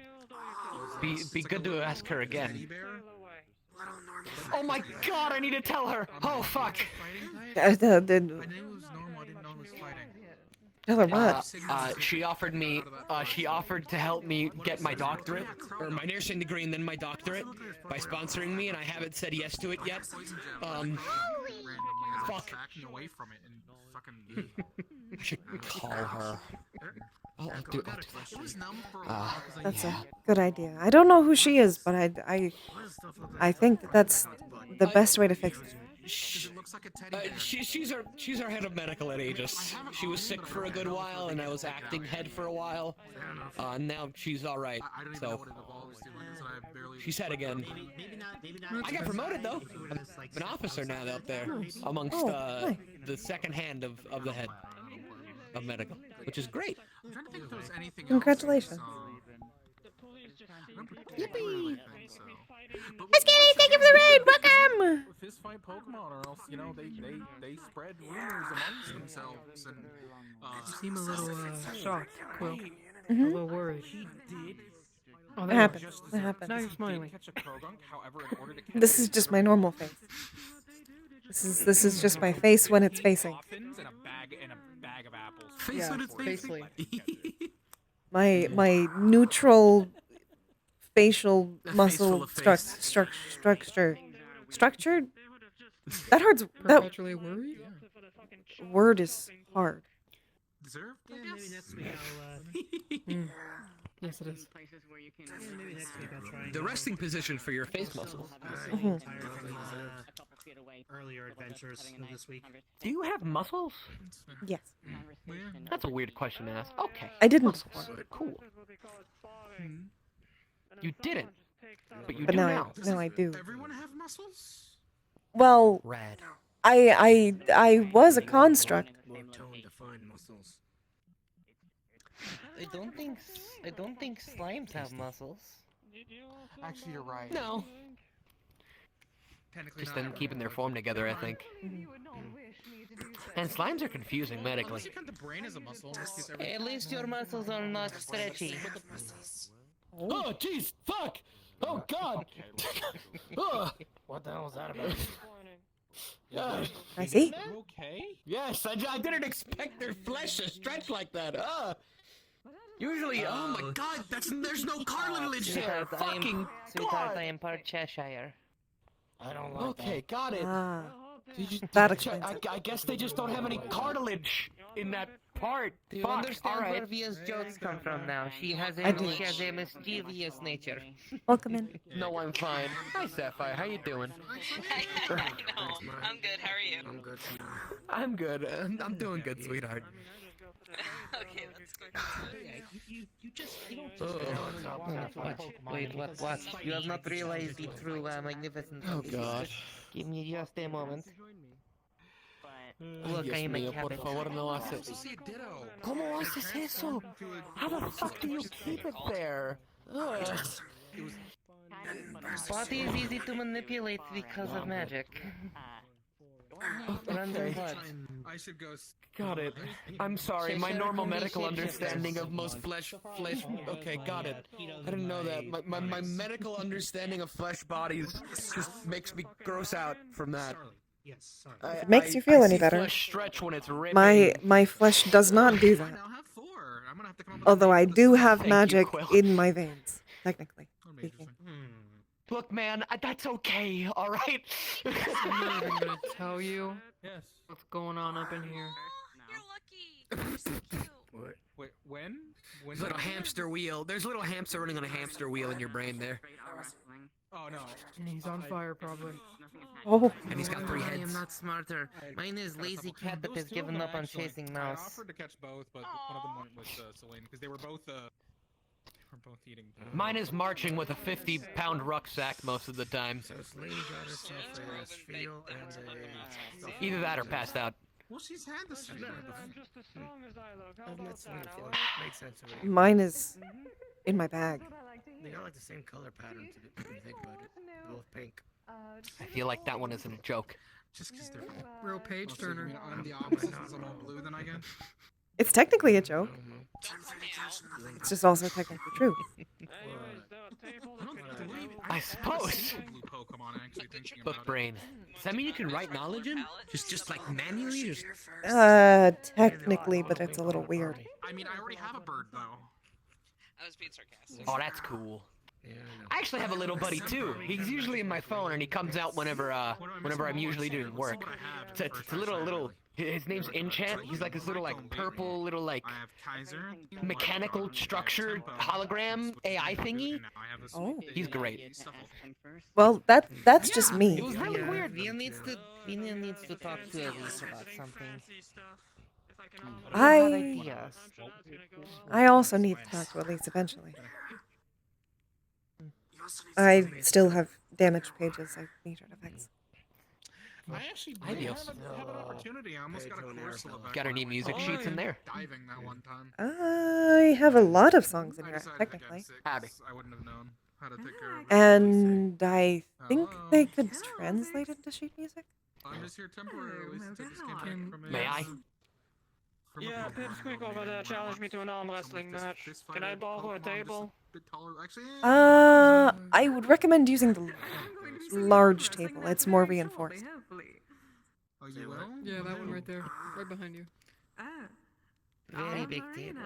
Be good to ask her again. Oh my god, I need to tell her! Oh fuck! Tell her what? She offered to help me get my doctorate, or my nursing degree and then my doctorate, by sponsoring me, and I haven't said yes to it yet. Fuck. I should call her. I'll do that. That's a good idea. I don't know who she is, but I think that's the best way to fix it. She's our head of medical at Aegis. She was sick for a good while, and I was acting head for a while. Now she's all right. So she's head again. I got promoted though. I'm an officer now out there, amongst the second hand of the head of medical, which is great. I'm trying to think if there's anything Congratulations. Yippee! Hi, Skinny! Thank you for the raid! Welcome! Fist fight Pokemon, or else, you know, they spread rumors amongst themselves, and You seem a little shocked, Quill. Mhm. A little worried. Oh, What happened? What happened? Now you're smiling. This is just my normal face. This is just my face when it's facing. Face when it's facing. My neutral facial muscle structure. Structured? That hard's Perpetually worried? word is hard. Deserved? Yeah, maybe next week I'll, Yes, it is. maybe next week I'll try and The resting position for your face muscles. Mhm. Earlier adventures of this week. Do you have muscles? Yes. That's a weird question to ask. Okay. I didn't. Cool. You didn't, but you But do now now. I do. Everyone have muscles? Well, Rad. I was a construct. More tone-defined muscles. I don't think slimes have muscles. Actually, you're right. No. Technically Just not them keeping their form together, I think. And slimes are confusing medically. The brain is a muscle. At least your muscles are not stretchy. Oh, jeez, fuck! Oh, God! Oh. What the hell is that about? Yeah. I see. Okay. Yes, I didn't expect their flesh to stretch like that. Usually, oh my God, there's no cartilage there. Fucking Sweetheart, God. I am part Cheshire. I don't like Okay, got it. Ah, That explains it. I guess they just don't have any cartilage in that part. Do you Fuck, understand all where right. Via's jokes come from now? She has I do. a mischievous nature. Welcome in. No, I'm fine. Hi, Sapphire. How you doing? I know. I'm good. How are you? I'm good. I'm good. I'm doing good, sweetheart. Okay, that's good. Wait, what? You have not realized the true magnificence Oh of this. God. Give me just a moment. Look, I Dios am a mío, por cabbage. favor, no haces. ¿Cómo haces eso? How the fuck do you keep it there? Ugh. Body is easy to manipulate because of magic. Random Okay. blood. I should go. Got it. I'm sorry, my Cheshire normal can be medical shapeshifters. understanding of most flesh. Okay, got it. I didn't know that. My medical understanding of flesh bodies just makes me gross out from that. Yes, sorry. If it makes you feel I any see better. Flesh stretch when it's ripping. My flesh does not do that. I now have 4. I'm gonna have to come up with Although I do have Thank you, magic Quill. in my veins, technically speaking. Look, man, that's okay, all right? I'm not even gonna tell you Yes. what's going on up in here. What? Wait, when? When? There's a little hamster wheel. There's a little hamster running on a hamster wheel in your brain there. Oh no. And he's on fire, probably. Oh, And he's got 3 I am heads. not smarter. Mine is lazy cat that has given up on chasing I mouse. offered to catch both, but one of them went with Celine because they were both eating. Mine is marching with a 50-pound rucksack most of the time. So Celine got herself a spiel and a... Either that or passed out. Well, she's had this. I've met Celine before. Makes sense already. mine is in my bag. They got like the same color pattern to when you think about it. They're both pink. I feel like that one isn't a joke. Just because they're. Real page So you turner. mean I'm the opposite since I'm all blue then I guess? It's technically a joke. It's just also technically true. I suppose. Blue Pokemon actually thinking Look, about brain. Does that mean you can write knowledge in? Just like manually? Just... Technically, but it's a little weird. I mean, I already have a bird though. I was being sarcastic. Oh, that's cool. Yeah, I know. I actually have a little buddy too. He's usually in my phone, and he comes out whenever I'm usually doing work. It's a little His name's Enchant. He's like this little like purple little like mechanical structured hologram AI thingy. Oh. He's great. Well, that's just me. It was really weird. Via needs to talk to Elise about something. I also need to talk to Elise eventually. I still have damaged pages. I need her to fix. I actually Adios. had an opportunity. I almost got a course select. Got any music sheets in there? Diving that one time. I have a lot of songs in here, technically. I wouldn't have known how to take care of it. And I think they could translate it to sheet music. I'm just here temporarily since I just came back from a... May I? Yeah, Pipsqueak over there challenged me to an arm wrestling match. Can I borrow a table? I would recommend using the large table. It's more reinforced. Oh, you will? Yeah, that one right there. Right behind you. Very big table.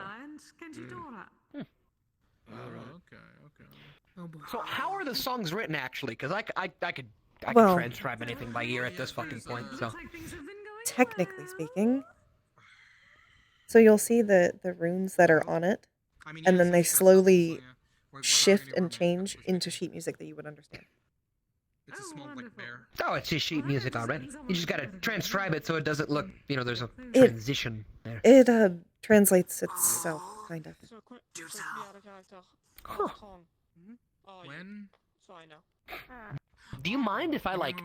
Okay. So how are the songs written actually? Because I could Well- transcribe anything by ear at this fucking point. So Technically speaking. So you'll see the runes that are on it, and then they slowly shift and change into sheet music that you would understand. It's a small black bear. oh, it's just sheet music already. You just gotta transcribe it so it doesn't look, there's a transition there. It translates itself, kind of. Huh. When? So I know. Do you mind if I like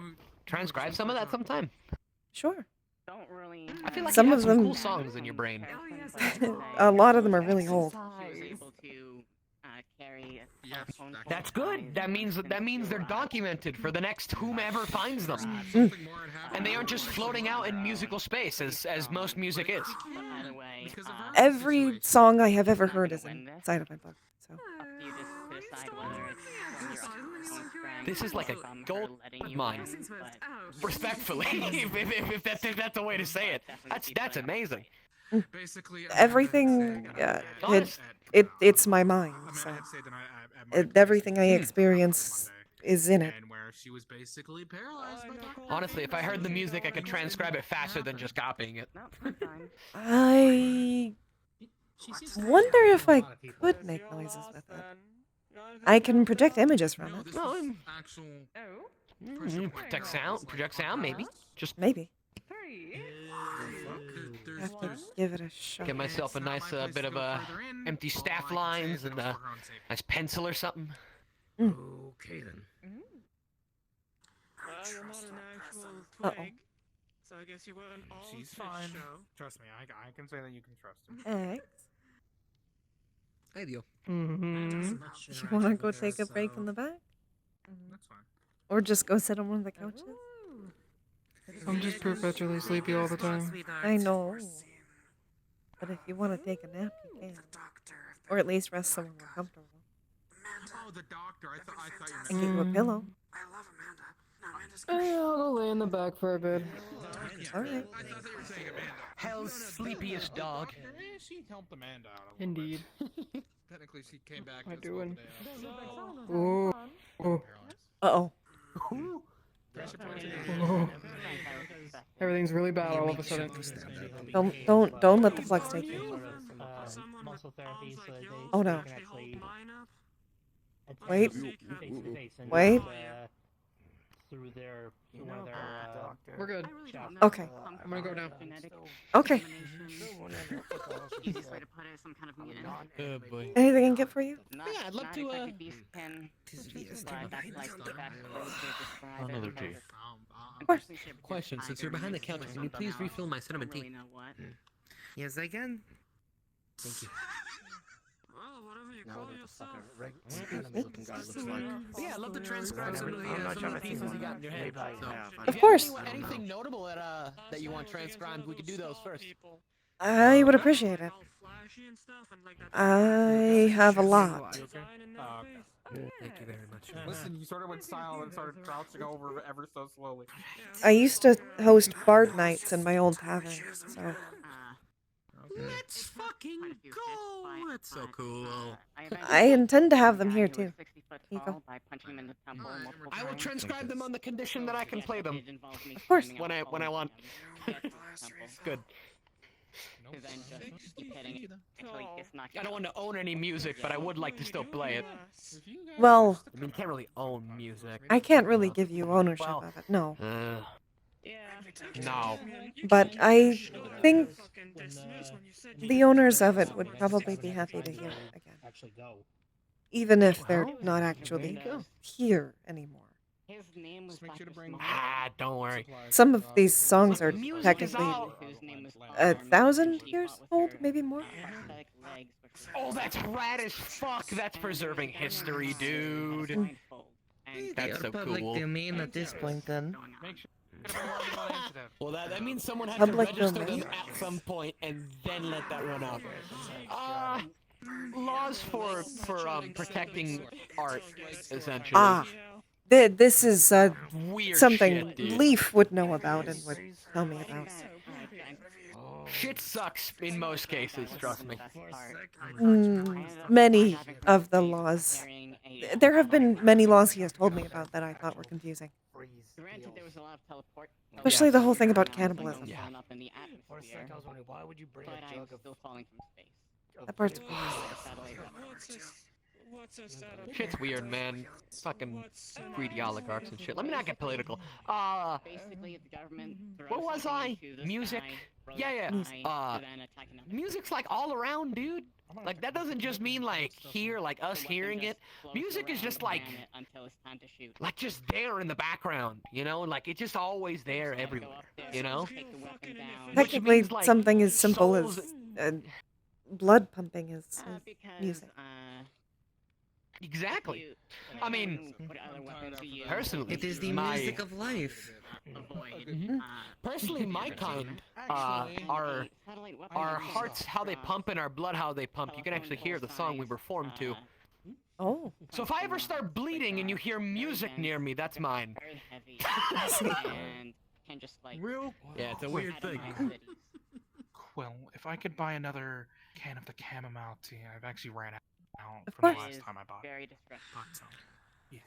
transcribe some of that sometime? Sure. Don't really. I feel like Some you of have some them- cool songs in your brain. A lot of them are really old. She was able to carry a phone call. That's good. That means they're documented for the next whomever finds them, and they aren't just floating out in musical space as most music is. By the way, Every song I have ever heard is inside of my book. So you just decide whether it's from your own friend This is like a or from her gold letting you mine. in, but Respectfully, if that's the way to say it, that's amazing. Basically, everything, it's my mind. So everything I experience is in it. and where she was basically paralyzed by Dr. Honestly, if I heard the music, I could transcribe it faster than just copying it. I wonder if I could make noises with it. I can project images from it. Actual Project sound, maybe. Just maybe. Have to give it a shot. Get myself a nice bit of empty staff lines and a nice pencil or something. Okay then. You're not an actual Uh-oh. twig, so I guess you weren't all She's fish fine. show. Trust me, I can say that you can trust him. Eggs. Hey, deal. You want to go take a break in the back? That's fine. Or just go sit on one of the couches? I'm just perpetually sleepy all the time. I know. But if you want to take a nap, you can. Or at least rest somewhere more comfortable. Oh, the doctor. I thought I can give you a pillow. I'll go lay in the back for a bit. Alright. I thought they were saying Amanda. Hell's sleepiest dog. She helped Amanda out a little Indeed. bit. Technically, she came back. What am I as doing? well Oh. Uh-oh. Oh. Everything's really bad all of a sudden. Don't let the flex take you. Muscle therapy, so they Oh no. can actually Wait. face-to-face and Wait. through their We're good. Okay. I'm gonna go now. Okay. Easiest way to put it is some kind of mutant. Oh boy. Anything I can get for you? Not, Yeah, I'd love not to, exactly beast pen, but that's like the best way to describe Another it. tea. Of course. Question: since you're behind the counter, can you please refill my cinnamon tea? Really know what. Yes, I can. Thank you. Well, whatever you Now call what the yourself. fucker, right? Looking guy looks like. But yeah, I'd love to transcribe some of I'm not the trying to pieces think you got in your head. So, Of course. Anything notable that you want transcribed, we could do those first. I would appreciate it. I have a lot. Thank you very much. Listen, you sort of went silent and started crouching over ever so slowly. I used to host bard nights in my old tavern, so Let's fucking go! That's so cool. I intend to have them here too. Here you go. I will transcribe them on the condition that I can play them. Of course. When I want. Good. I don't want to own any music, but I would like to still play it. Well, I mean, you can't really own music. I can't really give you ownership of it. No. No. But I think the owners of it would probably be happy to hear it again. Even if they're not actually here anymore. His name was Don't worry. Some of these songs are technically out. 1,000 years old, maybe more. Oh, that's rad as fuck. That's preserving history, dude. That's so public cool. domain at this point, then. Well, that means someone had Public to register domain? them at some point and then let that run out. Laws for protecting art, essentially. Ah. This is Weird something shit, dude. Leaf would know about and would tell me about. Shit sucks in most cases, trust me. Many of the laws. There have been many laws he has told me about that I thought were confusing. Granted, there was a lot of teleport. Especially the whole thing about cannibalism. Up in the atmosphere, Why would you bring but a I'm jug of still falling from space. That part's Shit's weird, man. Fucking greedy oligarchs and shit. Let me not get political. Basically, the government What was I? Music? Yeah. Music's like all around, dude. Like, that doesn't just mean like here, like us hearing it. Music is just like just there in the background, you know? Like, it's just always there everywhere, you know? Technically, means, like, something as simple souls- as blood pumping is music. Exactly. I mean, personally, It is the music of life. Personally, my kind, our hearts, how they pump, and our blood, how they pump. You can actually hear the song we were formed to. Oh. So if I ever start bleeding and you hear music near me, that's mine. Real? Yeah, it's a weird thing. Quill, if I could buy another can of the chamomile tea, I've actually ran out Of from the course. last time I bought it. Very distressful. Yes.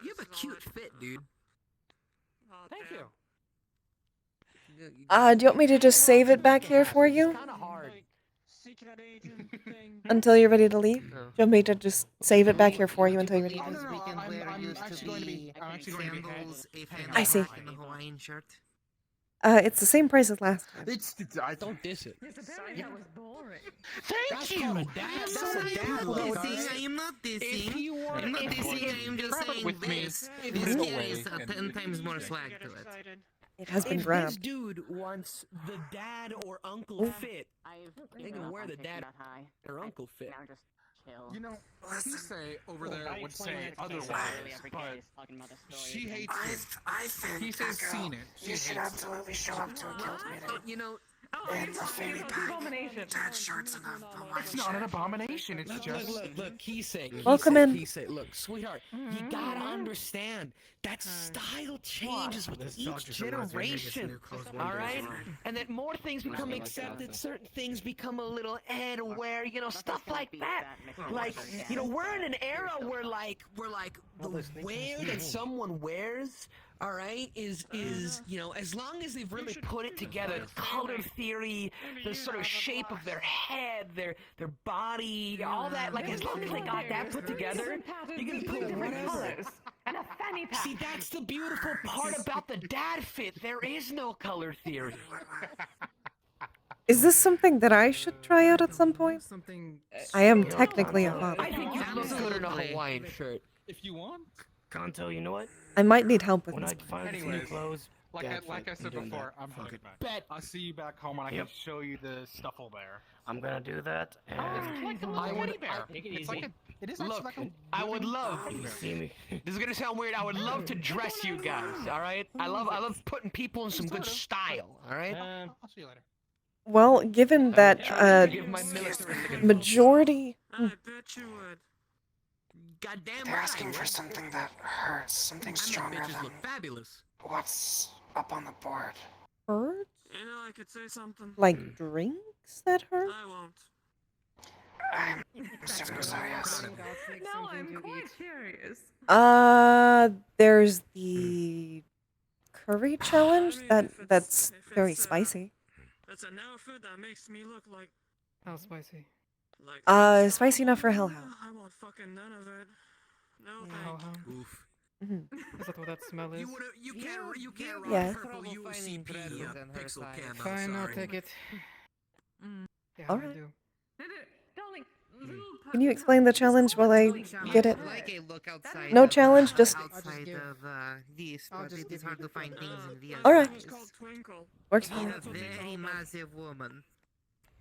You have a cute fit, dude. Thank you. Do you want me to just save it back here for you? Kind of hard. Until you're ready to leave? Do you want me to just save it back here for you until you're ready to leave? I'm actually going to be Sandals, a fanny I see. pack, and a Hawaiian shirt. It's the same price as last time. I don't diss it. Thank you. That's a dad look. I am not dissing. I'm not dissing. I am just saying with me, this. put This it carries away and- 10 times more swag to it. It has been If this grabbed. dude wants the dad or uncle fit, they can wear the dad or uncle fit. You know, you say over there would say otherwise, but she hates it. I think He says that girl, seen it. She you should hates absolutely show up to a guild meeting. You know, And a fanny pack. Dad shirts and a Hawaiian It's not an shirt. abomination. It's just. Look, he's saying. Welcome in. He's saying, look, sweetheart, you gotta understand that style changes with each generation. All right, and that more things become accepted, certain things become a little to where stuff like that. Like, we're in an era where the wear that someone wears. All right, is as long as they've really put it together, color theory, the sort of shape of their head, their body, all that. Like, as long as they got that put together, you can put whatever. And a fanny pack. See, that's the beautiful part about the dad fit. There is no color theory. Is this something that I should try out at some point? I am technically a father. I think you look good in a Hawaiian shirt. If you want. Kanto, you know what? I might need help with When I this. find some new Anyways, clothes, like I said doing before, that. I'm Fuck coming it. back. Bet. I'll see you back home and I Yep. can show you the stuffle there. I'm gonna do that. And It's like a little teddy bear. Take it It's like easy. it is actually Look, like a I would love. You see me? This is gonna sound weird. I would love to dress you guys. All right. I love putting people in some good style. All right. I'll see you later. Well, given that Give my militaristic majority. I bet you would. Goddamn They're asking for something that hurts, something stronger bitches than look fabulous. what's up on the board. Birds? You know, I could say something. Like drinks that hurt? I won't. I'm so curious. Now I'm quite curious. There's the curry challenge that's very spicy. That's a now food that makes me look like. How spicy? Spicy enough for hellhound. I want fucking none of it. No Hellhound. thank Oof. Is that what that smell is? You can't rock Yes. purple UCP pixel can though, Fine, I'll sorry. take it. Yeah, All I right. do. Darling, Can you explain the challenge while I get it? Like a look outside. No of, challenge, just outside of this, but it is hard to find things in VRCRP. All right. It's called Twinkle. Works She's for me. a very massive woman.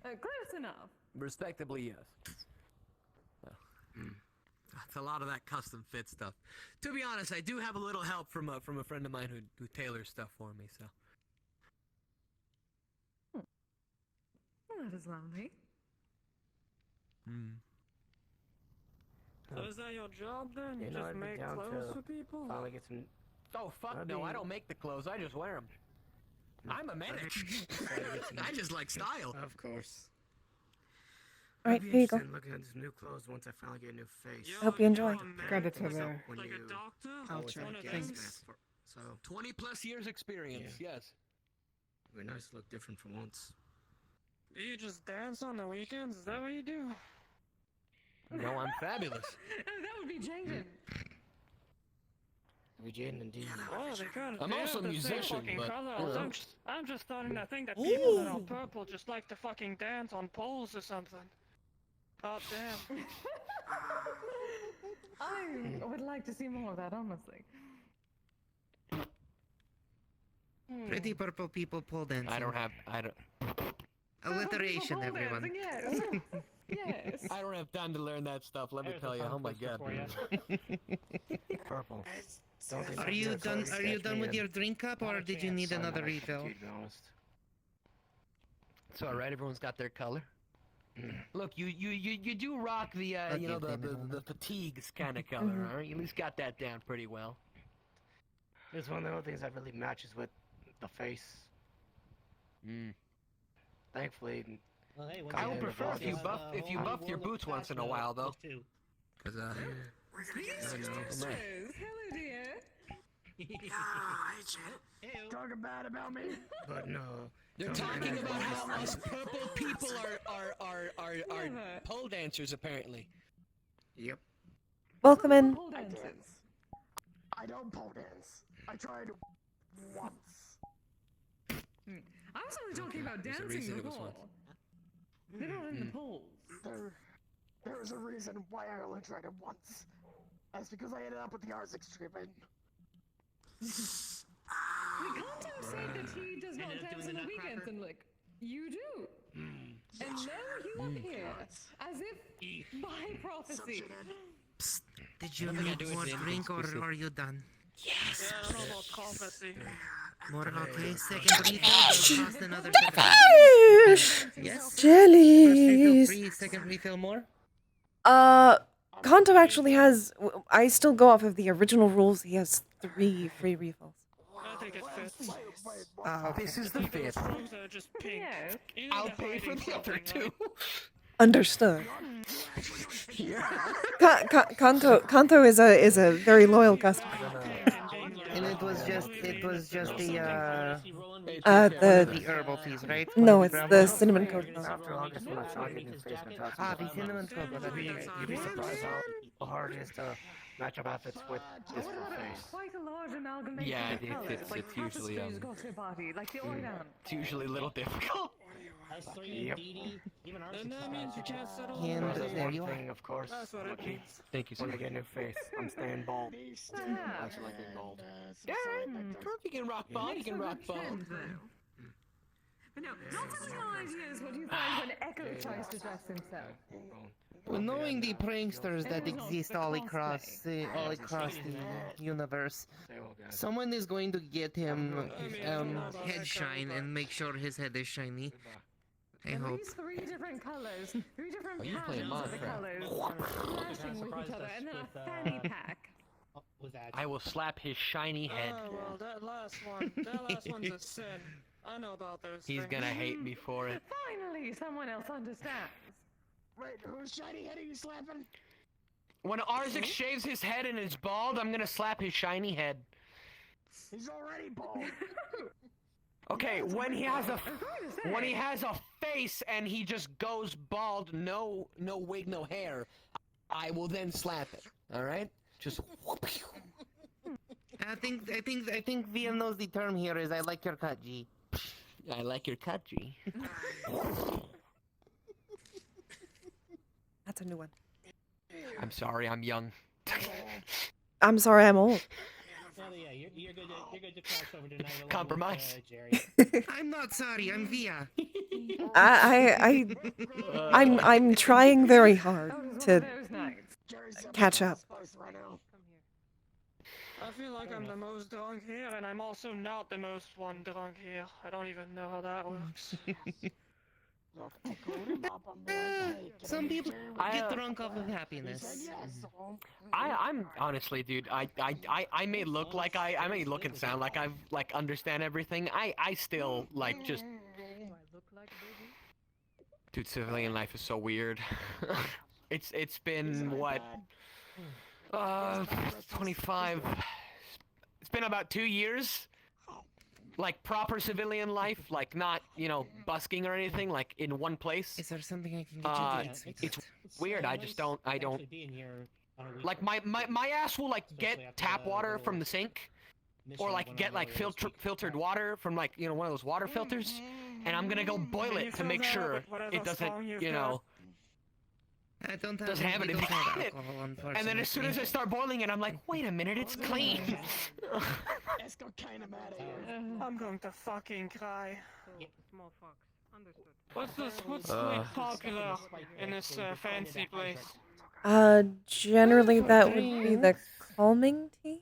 close enough. Respectably, yes. That's a lot of that custom fit stuff. To be honest, I do have a little help from a friend of mine who tailors stuff for me. So. That is lovely. So is that your job then? You You know, just I'd be make down clothes to for people? finally get some. Oh fuck I no! I mean- don't make the clothes. I just wear them. I'm a medic. I just like style. Of course. All right, I'd be here you go. interested in looking at this new clothes once I finally get a new face. I hope you enjoy. Credit to So the when Like a you doctor? always culture. have One of gas things. mask for- So 20+ years experience. Yes. it'd be nice to look different for once. Do you just dance on the weekends? Is that what you do? No, I'm fabulous. That would be Jaden. We Jaden indeed. Oh, they kind of I'm also a musician, but, you know. I'm just starting to think that people that are purple just like to fucking dance on poles or something. Oh damn. I would like to see more of that, honestly. Pretty purple people pole dancing. I don't. Alliteration, everyone. Yes. Yes. I don't have time to learn that stuff. Let me There's tell a you. tongue Oh my twister god. for Purple. Don't think Are that you that's done? always Are you sketched done me with in. your drink cup, or did you need I'm another not refill? to be honest. It's all right. Everyone's got their color. Look, you do rock the you know the fatigues kind of color, all right? You at least got that down pretty well. It's one of the only things that really matches with the face. Thankfully. Well, hey, I would prefer if you buffed your boots once in a while though. Cause Hello, dear. Talking bad about me. But no. They're talking about how us purple people are pole dancers apparently. Yep. Welcome in. Pole dances. I don't pole dance. I tried once. I was only talking about There's a dancing reason it was before. once. They're not in the poles. There is a reason why I only tried it once. That's because I ended up with the Arctic treatment. The Kanto said that he does not dance on the weekends, and like, you do. And now you appear as if by prophecy. Did you I think I need do it more in drink, or specific. are you done? Yes. Yeah, I don't know about prophecy. More okay. Second refill will cost another Fish! Yes. First Jellies! refill free, second refill more. Kanto actually has. I still go off of the original rules. He has 3 free refills. I think it fits. This is the fifth. Strings are just pink. Either I'll they're pay for hiding the other something, two. Understood. Kanto is a very loyal customer. And it was just the The herbal teas, right? no, it's 20 the grams? cinnamon coat. After August, when I finally get a new face, I'm talking Ah, about the cinnamon coat. You'd be surprised how hard it is to match up outfits with this full face. Quite a large amalgamation Yeah, of colors, it's like usually tapestries got to body, like the organ. It's usually a little difficult. Us three, Yep. Dee, even ours. And that means you can't settle And on there you are. Thing, of course. That's what it means. Thank you so When I much. get a new face, I'm staying bald. Ah. Actually, like being bald. Yeah, you can rock ball. You can rock ball. But no, not such an idea is what you find when Echo tries to dress himself. Well, knowing the pranksters that It was not exist the all cosplay. across the universe, someone is going to get him head shine and make sure his head is shiny. I And hope. these 3 different colors, 3 different Oh, you're playing patterns of the Minecraft. colors, clashing with each other, and then a fanny pack. With that. I will slap his shiny head. Oh, well, that last one's a sin. I know about those He's things. gonna hate me for it. Finally, someone else understands. Wait, whose shiny head are you slapping? When Arzik shaves his head and is bald, I'm gonna slap his shiny head. He's already bald. Okay, when he has a face and he just goes bald, No wig, no hair. I will then slap it. All right? Just. I think VM knows the term here is I like your cut, G. I like your cut, G. That's a new one. I'm sorry, I'm young. I'm sorry, I'm old. Well, yeah, you're good to cross over tonight. along with, Compromise. Jerry. I'm not sorry, I'm Via. I'm trying very hard to catch up. I feel like I'm the most drunk here, and I'm also not the most one drunk here. I don't even know how that works. Some people get drunk off of happiness. I'm honestly, dude. I may look like I may look and sound like I've understand everything. I still just. Dude, civilian life is so weird. It's been what? 25. It's been about 2 years. Like proper civilian life, like not, busking or anything, like in one place. Is there something I can get you to eat? It's weird. I don't. Like my ass will get tap water from the sink, or get filtered water from one of those water filters, and I'm gonna go boil it to make sure it doesn't, I don't have doesn't have we anything don't have in it. alcohol, And then as soon as I start boiling it, I'm like, wait a minute, it's clean. Esco kinda mad at you. I'm going to fucking cry. Small fox. Understood. What's popular in this fancy place? Generally that would be the calming tea.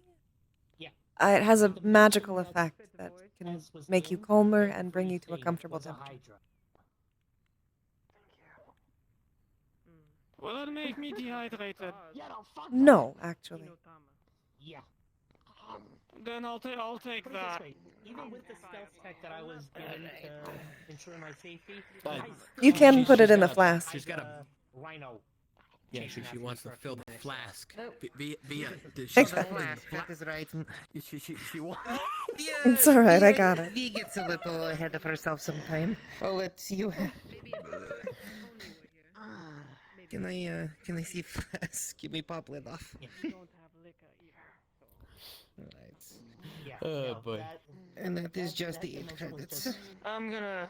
Yeah. It has a magical effect that can make you calmer and bring you to a comfortable temperature. Will it make me dehydrated? No, actually. Yeah. Then I'll take Put it that. this way, even with the stealth tech that I was given to ensure my safety, You can put it in the flask. She's got a. rhino. Yeah, she wants to fill the flask. Via. That is right. She wants. It's alright, I got it. V gets a little ahead of herself sometime. Oh, let's you. Can I see flask? Give me pop lid off. Right. Oh boy. And that is just the 8 credits. I'm gonna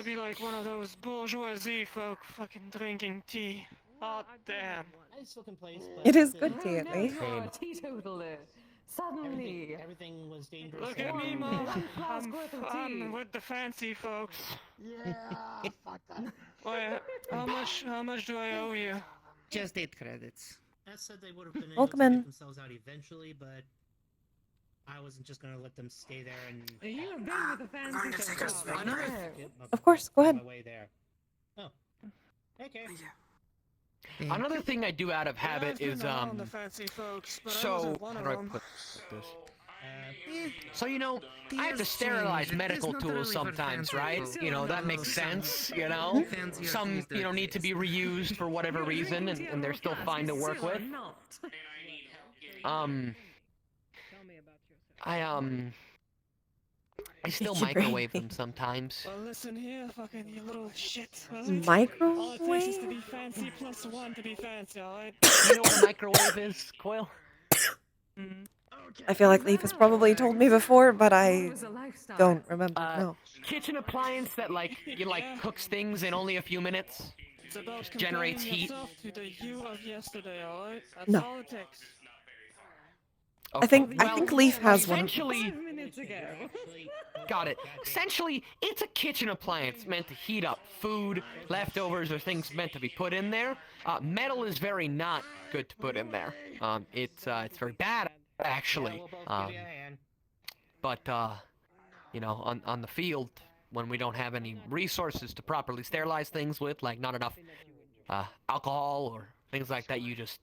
be like one of those bourgeoisie folk fucking drinking tea. Hot damn. I still can place, It is good tea, at least. You're a teetotaler. Suddenly. Everything was dangerous. Look at me, Mom. Flask worth of I'm tea. with the fancy folks. Yeah, fuck that. Wait, how much do I owe you? Just 8 credits. That said, they would have been able Welcome to in. get themselves out eventually, but I wasn't just gonna let them stay there and. You have been with the fancy folks. Of course, go ahead. My way there. Oh. Okay. Another thing I do out of habit is the fancy folks, but I so wasn't one how of do I them. put this? So I have to sterilize medical tools sometimes, right? That makes sense. Some need to be reused for whatever reason, and they're still fine to work with. I still microwave them sometimes. Well, listen here, fucking you little shit. Microwave? All it takes is to be fancy plus 1 to be fancy, alright? You know what a microwave is, Quill? I feel like Leaf has probably told me before, but I don't remember. No. Kitchen appliance that you cooks things in only a few minutes. It's about Generates comparing heat. yourself to the you of yesterday, alright? That's No. all it takes. I think Leaf has one. Essentially, got it. Essentially, it's a kitchen appliance meant to heat up food, leftovers, or things meant to be put in there. Metal is very not good to put in there. It's very bad actually. But on the field, when we don't have any resources to properly sterilize things with, like not enough alcohol or things like that, you just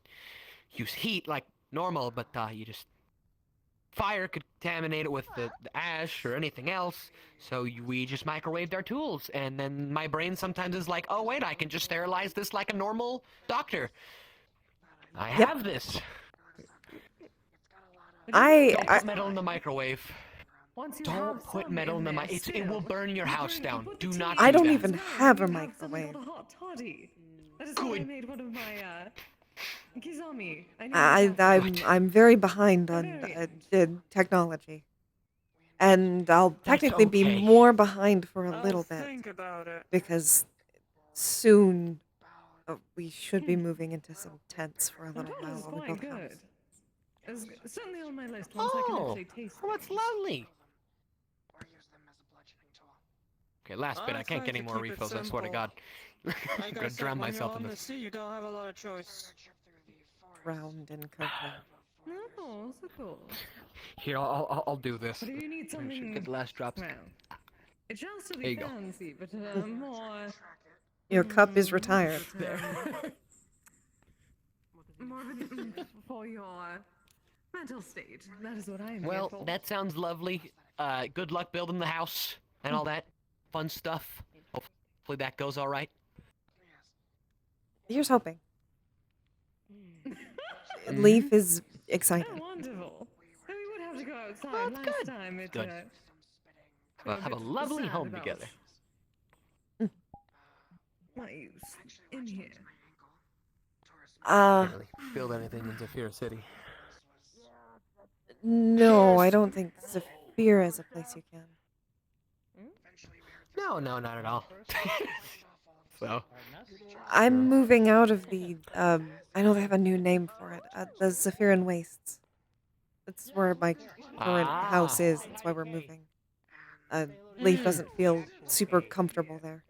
use heat like normal, but you just fire could contaminate it with the ash or anything else. So we just microwaved our tools, and then my brain sometimes is like, oh wait, I can just sterilize this like a normal doctor. I have this. Don't put metal in the microwave. Don't put metal in the microwave. It will burn your house down. Do not. I do don't that. even have a microwave. That is how I made one of my kizami. I know I'm very behind on technology, and I'll technically be more behind for a little bit because soon we should be moving into some tents for a little That is while while we quite build a house. good. It's certainly on my list once I can actually taste it. That's lovely. Okay, last bit. I can't get any more refills. I swear to God. I'm gonna drown myself in this. Sea, you don't have a lot of choice. Drowned in cocoa. No, so cool. Here, I'll do this. But you need something. Get the last drops. Well, it shall still There be you go. fancy, but more. Your cup is retired. More for your mental state. That is what I am here Well, for. that sounds lovely. Good luck building the house and all that fun stuff. Hopefully that goes all right. Here's hoping. Leaf is excited. Oh, wonderful. So we would have to go outside last time. It, Good. Well, have a lovely sad home about together. my use in here. Can't really build anything in Zafira City. No, I don't think Zafira is a place you can. No, not at all. So. I'm moving out of the, I know they have a new name for it, the Zephyran Wastes. That's where my current house is, that's why we're moving. Leaf doesn't feel super comfortable there.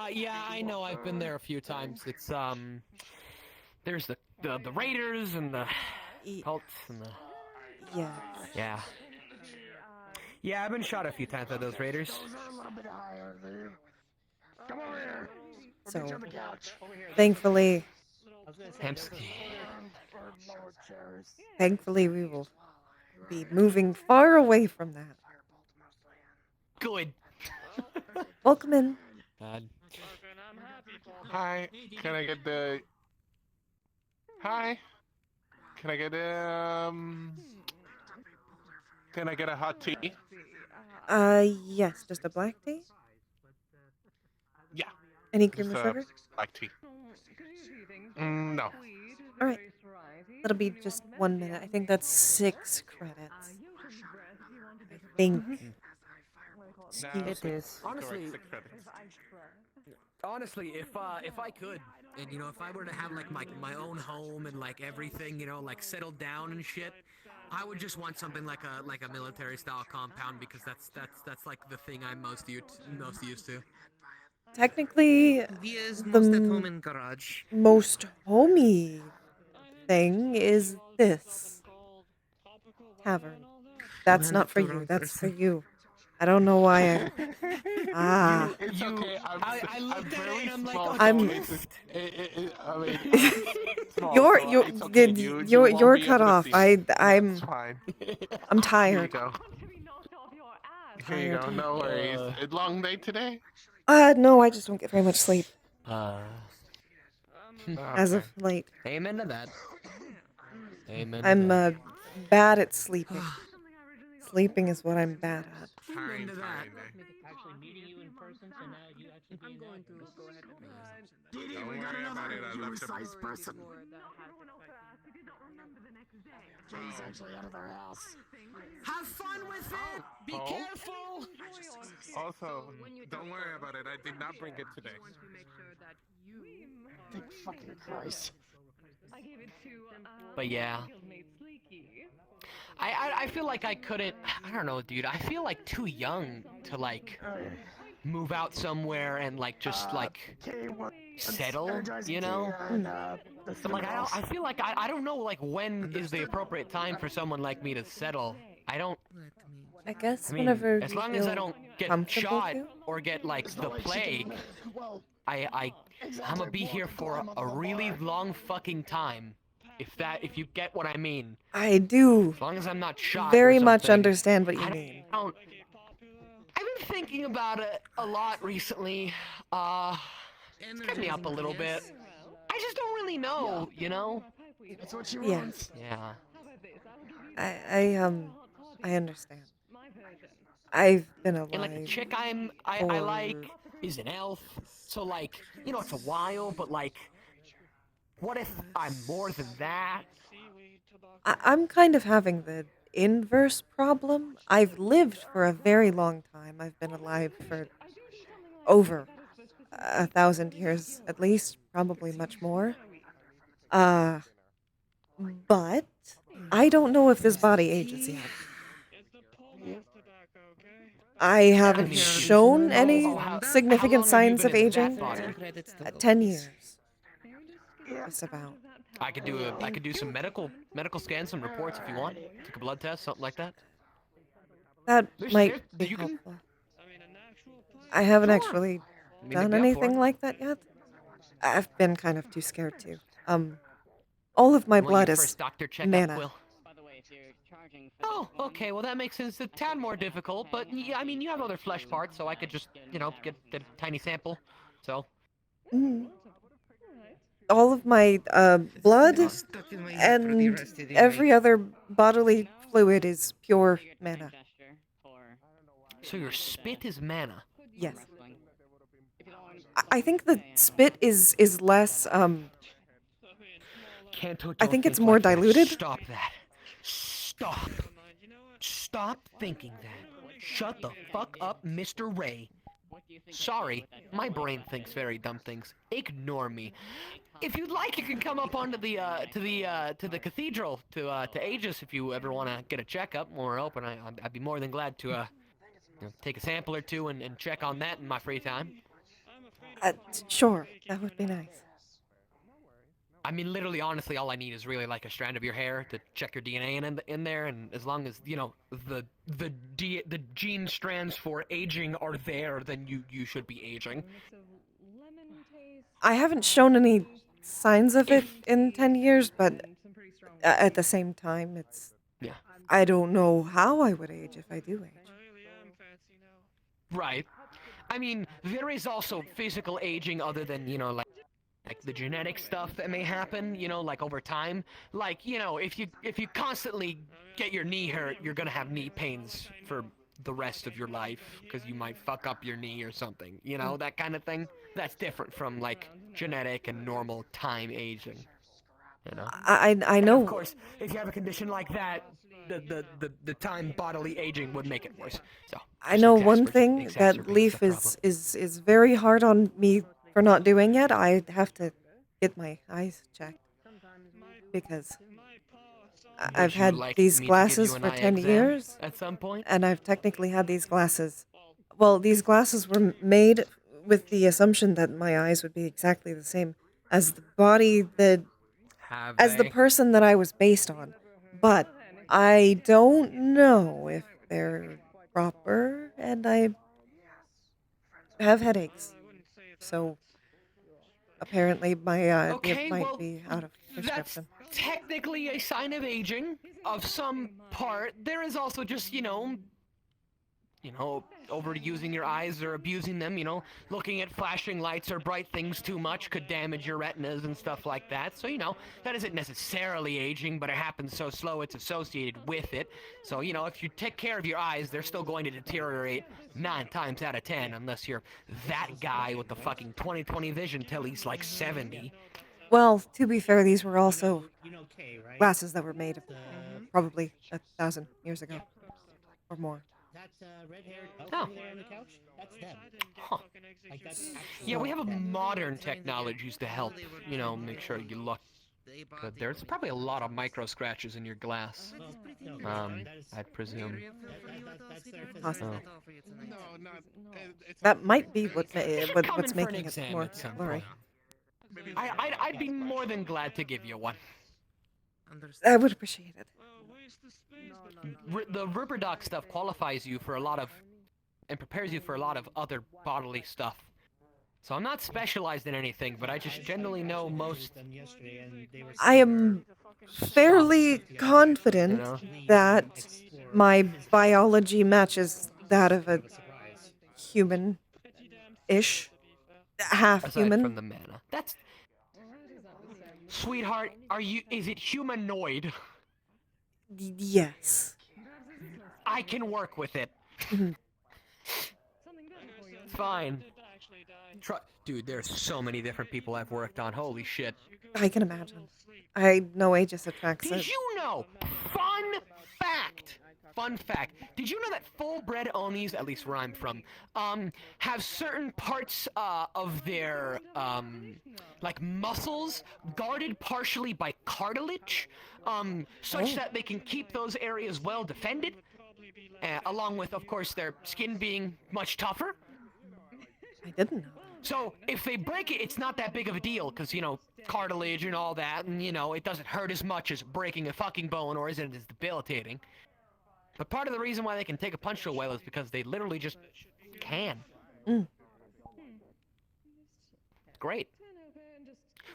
Yeah, I know. I've been there a few times. It's there's the raiders and the cults and the Yeah. Yeah, I've been shot a few times by those raiders. Come over here. So, thankfully, we will be moving far away from that. Good. Welcome in. Hi, can I get the... Hi, can I get can I get a hot tea? Yes, just a black tea? Yeah. Any cream or Just, sugar? black tea. No. Alright. That'll be just 1 minute. I think that's 6 credits. I think. It is. Honestly, if I could, and if I were to have like my own home and like everything, like settled down and shit, I would just want something like a military style compound because that's like the thing I'm most used to. Technically, the most homey thing is this tavern. That's not for you. That's for you. I don't know why I. It's okay. I looked at it and I'm like, oh, I'm. You're cut off. I'm tired. Here you go. No worries. A long day today? No, I just don't get very much sleep. As of late. Amen to that. Amen. I'm bad at sleeping. Sleeping is what I'm bad at. Amen to that. Actually meeting you in person, so now you actually I'm going to go ahead and Didi, we got another human-sized person. Jay's actually out of their house. Have fun with it. Be careful. Also, don't worry about it. I did not bring it today. Thank fucking Christ. But yeah. I feel like I couldn't. I don't know, dude. I feel like too young to like move out somewhere and like just like settle, you know? So like I feel like I don't know like when is the appropriate time for someone like me to settle. I don't. I guess I mean, whenever as you long as I feel don't get comfortable shot to. or get like the plague, I'm gonna be here for a really long fucking time. If you get what I mean. I do. As long as I'm not shot. Very or much something, understand what you I mean. don't. I've been thinking about it a lot recently. It's kept me up a little bit. I just don't really know, you know. That's what she Yeah. wants. Yeah. I understand. I've been alive. And like the chick I like is an elf, so like it's a while, but like, what if I'm more than that? I'm kind of having the inverse problem. I've lived for a very long time. I've been alive for over 1,000 years at least, probably much more. But I don't know if this body ages yet. I haven't shown any significant signs of aging. 10 years. Just about. I could do some medical scans, some reports if you want. Take a blood test, something like that. That might be helpful. I haven't actually done anything like that yet. I've been kind of too scared to. All of my blood is mana. Quill. Oh, okay. Well, that makes sense. It's a tad more difficult, but yeah, I mean, you have other flesh parts, so I could just, get a tiny sample. So. All of my blood and every other bodily fluid is pure mana. So your spit is mana. Yes. I think the spit is less. I think it's more diluted. Stop that. Stop. Stop thinking that. Shut the fuck up, Mr. Ray. Sorry, my brain thinks very dumb things. Ignore me. If you'd like, you can come up onto the to the cathedral to Aegis if you ever want to get a checkup when we're open. I'd be more than glad to take a sample or two and check on that in my free time. Sure, that would be nice. I mean, literally, honestly, all I need is really like a strand of your hair to check your DNA in there, and as long as the gene strands for aging are there, then you should be aging. I haven't shown any signs of it in 10 years, but at the same time, it's. Yeah. I don't know how I would age if I do age. Right. I mean, there is also physical aging other than, like the genetic stuff that may happen, like over time. Like, if you constantly get your knee hurt, you're gonna have knee pains for the rest of your life because you might fuck up your knee or something, that kind of thing. That's different from like genetic and normal time aging. I know. And of course, if you have a condition like that, the time bodily aging would make it worse. So I know one thing that Leaf is very hard on me for not doing yet. I have to get my eyes checked because I've had these glasses for 10 years at some point, and I've technically had these glasses. Well, these glasses were made with the assumption that my eyes would be exactly the same as the body that as the person that I was based on, but I don't know if they're proper, and I have headaches. So apparently my it might be out of prescription. That's technically a sign of aging of some part. There is also just, overusing your eyes or abusing them, looking at flashing lights or bright things too much could damage your retinas and stuff like that. So, that isn't necessarily aging, but it happens so slow it's associated with it. So, if you take care of your eyes, they're still going to deteriorate 9 times out of 10 unless you're that guy with the fucking 20/20 vision till he's like 70. Well, to be fair, these were also glasses that were made probably 1,000 years ago or more. Red-haired Oh. there on the couch? That's them. Huh. Yeah, we have a modern technologies to help, make sure you look good. There's probably a lot of micro scratches in your glass. I'd presume. Possible. That might be what's making it more blurry. I'd be more than glad to give you one. I would appreciate it. The Ripperdoc stuff qualifies you for a lot of, and prepares you for a lot of other bodily stuff. So I'm not specialized in anything, but I just generally know most. I am fairly confident that my biology matches that of a human-ish, half Aside human. from the mana. That's... Sweetheart, is it humanoid? Yes. I can work with it. Mhm. It's fine. Dude, there's so many different people I've worked on. Holy shit. I can imagine. I know Aegis attracts Did it. you know? Fun fact. Fun fact. Did you know that full-bred Onis, at least where I'm from, have certain parts of their like muscles guarded partially by cartilage, such that they can keep those areas well defended, along with, of course, their skin being much tougher. I didn't know. So if they break it, it's not that big of a deal, because, you know, cartilage and all that, and, you know, it doesn't hurt as much as breaking a fucking bone, or isn't as debilitating. But part of the reason why they can take a punch so well is because they literally just can. Great.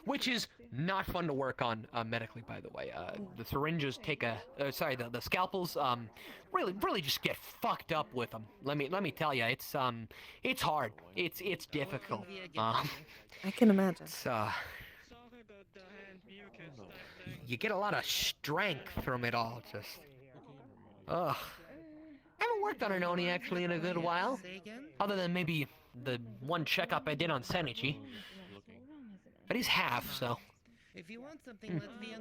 Which is not fun to work on medically, by the way. The syringes take the scalpels really just get fucked up with them. Let me tell you, it's hard. It's difficult. I can imagine. It's, you get a lot of strength from it all. Just, ugh. I haven't worked on an Oni actually in a good while, other than maybe the one checkup I did on Senichi. But he's half, so. If you want something, let me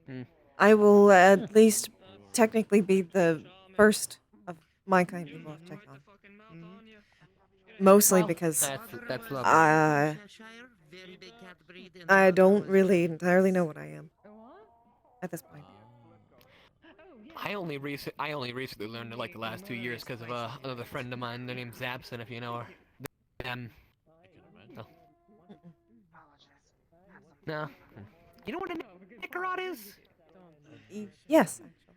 know. I will at least technically be the first of my kind people I've checked on. Mostly because that's lovely. I don't really entirely know what I am at this point. I only recently learned it like the last 2 years because of another friend of mine. Their name's Zabson, if you know her. No. You know what an Icarot is? Yes, actually.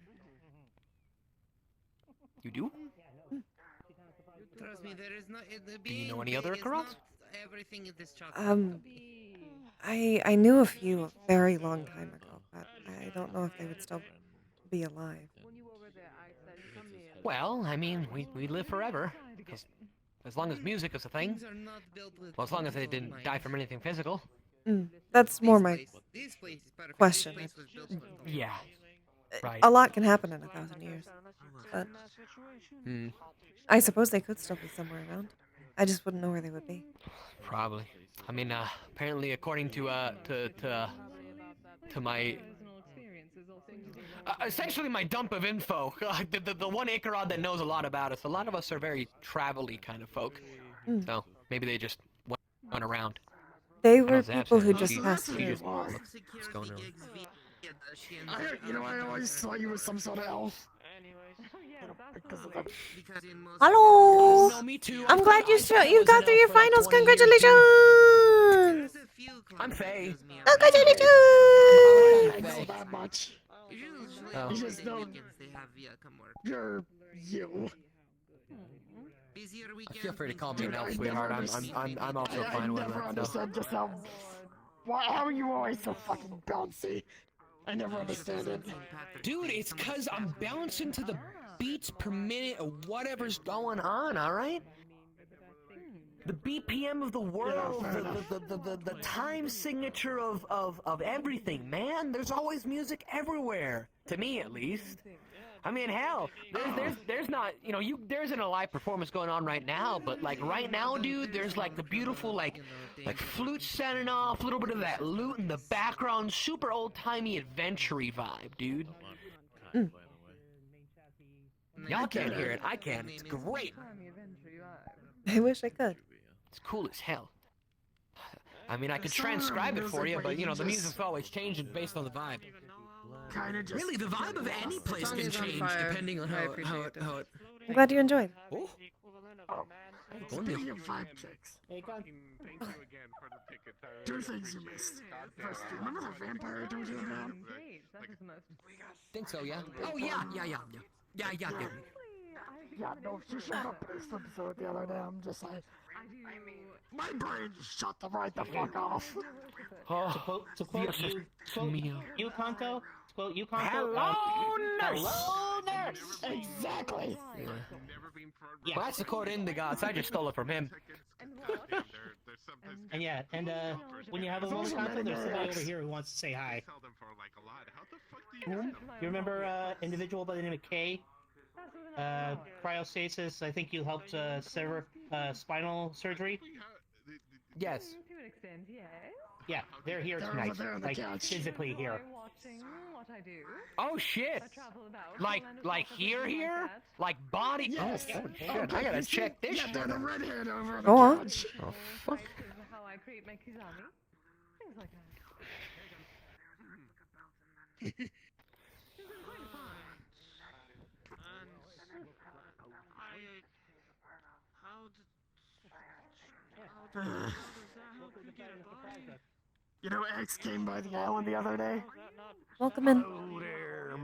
You do? Trust me, there is not. Do you know any other Icarots? Everything in this chocolate. I knew a few a very long time ago, but I don't know if they would still be alive. Well, I mean, we live forever, because as long as music is a thing, well, as long as they didn't die from anything physical. That's more my question. Yeah, right. A lot can happen in 1,000 years, but I suppose they could still be somewhere around. I just wouldn't know where they would be. Probably. I mean, apparently, according to my essentially my dump of info, the one Icarod that knows a lot about us. A lot of us are very travel-y kind of folk, so maybe they just went around. They were people who just passed through. What's going on? You know, I always thought you were some sort of elf. Hello. No, me too. I'm glad you got through your finals. Congratulations. I'm Faye. Congratulations. I know that much. Oh. You just don't. You're you. Feel free to call me an elf, sweetheart. I'm also fine with it. I never understood just how are you always so fucking bouncy? I never understand it. Dude, it's cause I'm bouncing to the beats per minute of whatever's going on, alright? The BPM of the world, the time signature of everything, man. There's always music everywhere. To me, at least. I mean, hell, there's not, you know, there isn't a live performance going on right now, but like right now, dude, there's like the beautiful like flute sounding off, a little bit of that lute in the background, super old-timey adventure-y vibe, dude. Y'all can't hear it, I can. It's great. I wish I could. It's cool as hell. I mean, I could transcribe it for you, but you know, the music's always changing based on the vibe. Really, the vibe of any place can change depending on how it. I'm glad you enjoyed. Oh. Speaking of vibe checks, two things you missed. First, do you remember that vampire I told you about? Think so, yeah. Oh yeah. Yeah, no, she showed up in a swimsuit the other day. I'm just like, my brain shut the fuck off. To quote you, Kanto. To quote you, Kanto. Hello, nurse. Hello, nurse. Exactly. Yeah. Well, that's the quote in the gods. I just stole it from him. And yeah, and when you have a moment, Kanto, there's somebody over here who wants to say hi. You remember individual by the name of Kay? Cryostasis. I think you helped sever spinal surgery. Yes. To an extent, yes. Yeah, they're here They're tonight. over there on the Like couch. physically here. Watching what I do. Oh shit! I travel about. Like here? Like body? Yes. Oh shit! I gotta check this. Yeah, they're the redhead over on the Go on. couch. Oh fuck. How I create my kizami. Things like that. You know, X came by the island the other day. Welcome in. Hello there,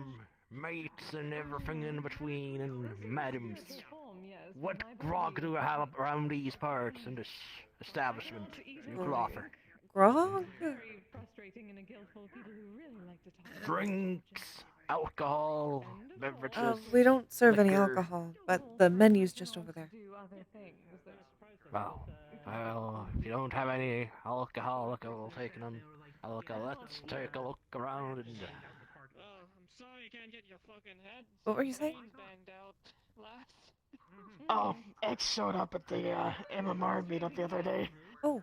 mates and everything in between, and madams. What grog do I have around these parts in this establishment you could offer? Grog? Very frustrating in a guild full of people who really like to talk. Drinks, alcohol, beverages. We don't serve any liquor. alcohol, but the menu's just over there. Do other things that Well, if you don't have any alcoholic, I will take none. Let's take a look around and. I'm sorry you can't get your fucking head. What were you saying? Banged out last. Oh, X showed up at the MMR meetup the other day. Oh.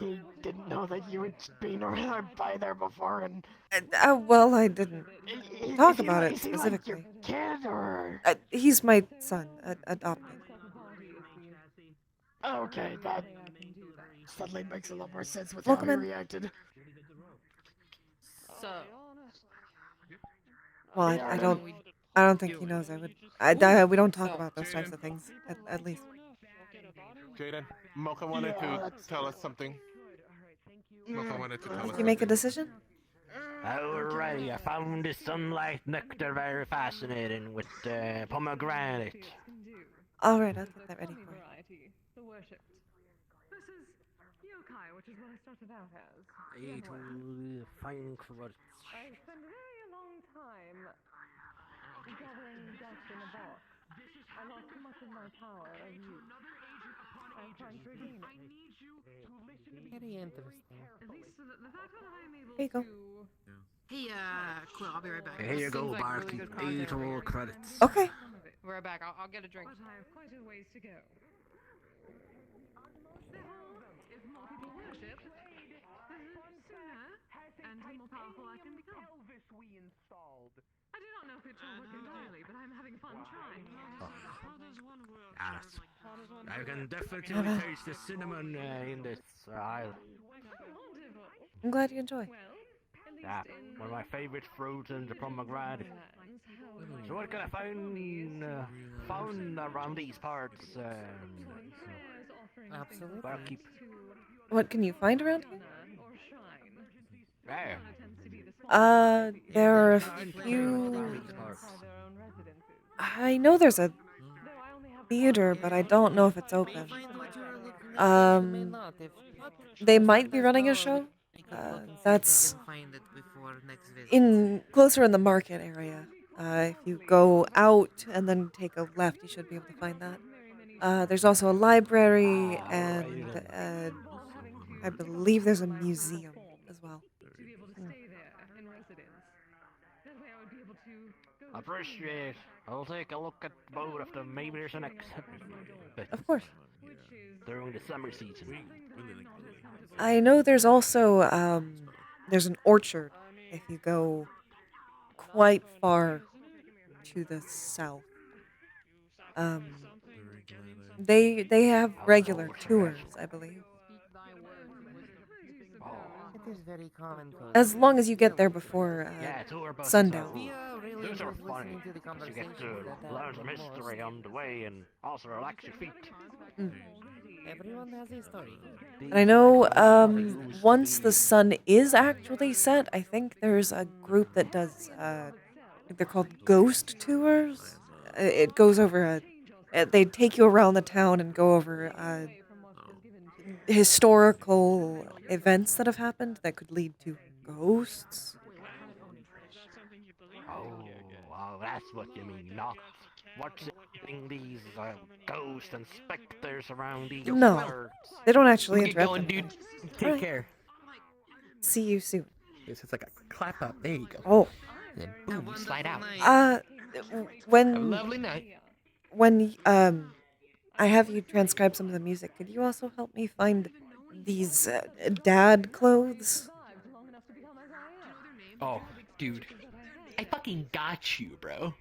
He didn't know that you had been by there before, and Well, I didn't talk about it is he specifically. like your kid or? He's my son, adopted. Okay, that suddenly makes a lot more sense with Welcome how he in. reacted. So, Well, I don't think he knows. We don't talk about those types of things, at least. Jaden, Mocha wanted to tell us something. Mocha wanted to tell us Did you make a something. decision? Alrighty, I found this sunlight nectar very fascinating with pomegranate. All right, I'll get that ready for you. variety. The worshipped. This is yokai, which is what I started out as. It will find what. I spent a very long time gathering dust in a box. I lost too much of my power of youth. I'm trying to regain it. Very interesting. At least the fact that I'm able Here you go. to... Hey, Quill, I'll be right back. Here you go, Seems like really barkeep. good content 8 right all here. credits. Okay. We're back. I'll get a drink. But I have quite a ways to go. Therefore, if more people worship, the sooner and the more powerful I can become. I do not know if it will work entirely, but I'm having fun trying. How does one work? Yes. How does one I work? can definitely taste the cinnamon in this aisle. Wonderful. I'm glad you enjoy. Well, at least Yeah, in one of my favorite fruits is the pomegranate. lands, how So what can I found around these parts? Absolutely. Barkeep. What can you find around here? or shrine. Yeah. There are a few. I know there's a theater, but I don't know if it's open. They might be running a show. That's closer in the market area. If you go out and then take a left, you should be able to find that. There's also a library, and I believe there's a museum as well. To be able to stay there in residence. That way I would be able to go Appreciate. I'll take a look at both of them. Maybe there's an exhibit. Of course. During the summer season. I know there's also there's an orchard if you go quite far to the south. They have regular tours, I believe. It is very common. As long as you get there before sundown. Those are funny. You get to learn some history on the way and also relax your feet. Everyone has a story. And I know once the sun is actually set, I think there's a group that does they're called ghost tours. it goes over they take you around the town and go over historical events that have happened that could lead to ghosts. Oh, that's what you mean, not watching these ghosts and specters around these No, parts. they don't actually Let me get interrupt going, them. dude. Take Alright. care. See you soon. It's like a clap up. There you go. Oh. And boom, you slide out. When Have a lovely night. When I have you transcribe some of the music, could you also help me find these dad clothes? Oh, dude. I fucking got you, bro.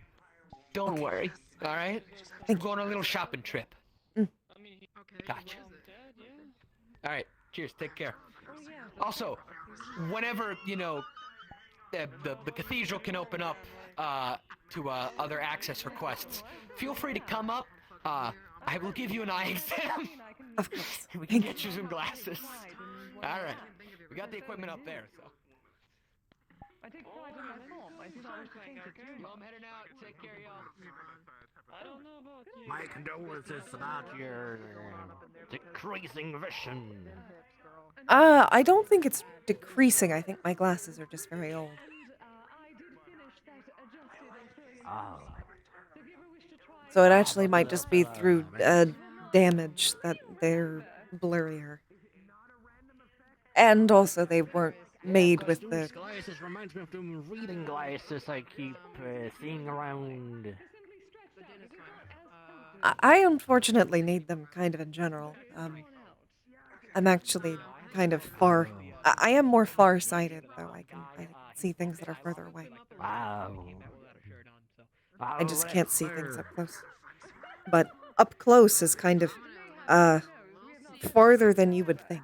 Don't worry, alright? We're going on a little shopping trip. Gotcha. Alright, cheers, take care. Also, whenever, you know, the cathedral can open up to other access requests, feel free to come up. I will give you an eye exam. Of course. We can get you some glasses. Alright. We got the equipment up there, so. I take pride in my form. I did always change it too. I'm heading out. Take care, y'all. I don't know about you. My condolences about your decreasing vision. I don't think it's decreasing. I think my glasses are just very old. Oh. So it actually might just be through damage that they're blurrier. And also they weren't made with the... Glasses reminds me of the reading glasses I keep seeing around. I unfortunately need them kind of in general. I'm actually kind of far... I am more far-sighted, though. I can see things that are further away. Wow. I just can't see things up close. But up close is kind of farther than you would think.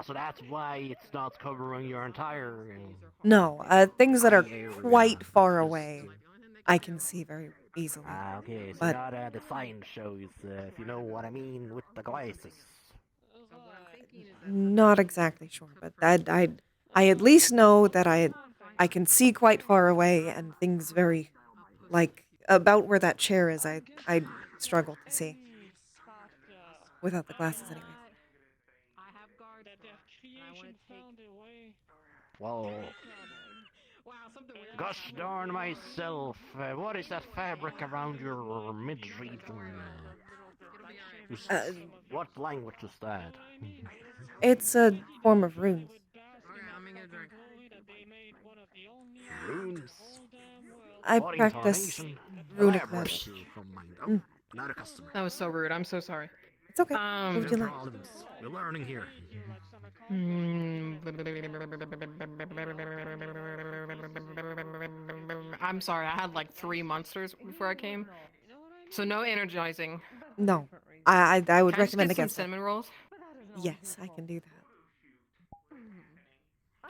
So that's why it's not covering your entire... No, things that are quite far away, I can see very easily. Okay, so but not the sign shows, if you know what I mean, with the glasses. not exactly sure, but I at least know that I can see quite far away, and things very, like, about where that chair is, I struggle to see. Without the glasses, anyway. Well, gosh darn myself, what is that fabric around your mid-region? What language is that? It's a form of runes. Runes? I What practice intonation? runic Elaborate. magic. Not a customer. That was so rude. I'm so sorry. It's okay. No What would you like? problems. We're learning here. I'm sorry. I had like 3 monsters before I came, so no energizing. No, I would Can I just recommend get some against it. cinnamon rolls? Yes, I can do that.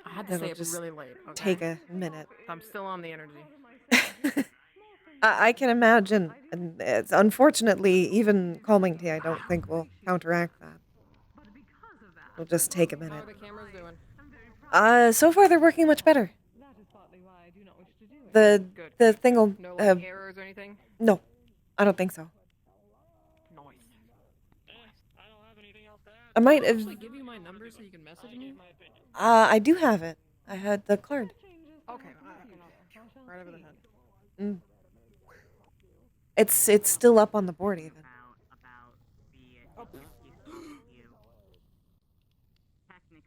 I had to It'll say it just really late. Okay? take a minute. I'm still on the energy. I can imagine, and it's unfortunately even calming tea I don't think will counteract that. It'll just take a How are minute. the cameras doing? So far they're working much better. The thing will No like errors or anything? no, I don't think so. I might have. Actually give you my number so you can message me. I do have it. I had the card. Okay. Right over the head. Mm. It's still up on the board even.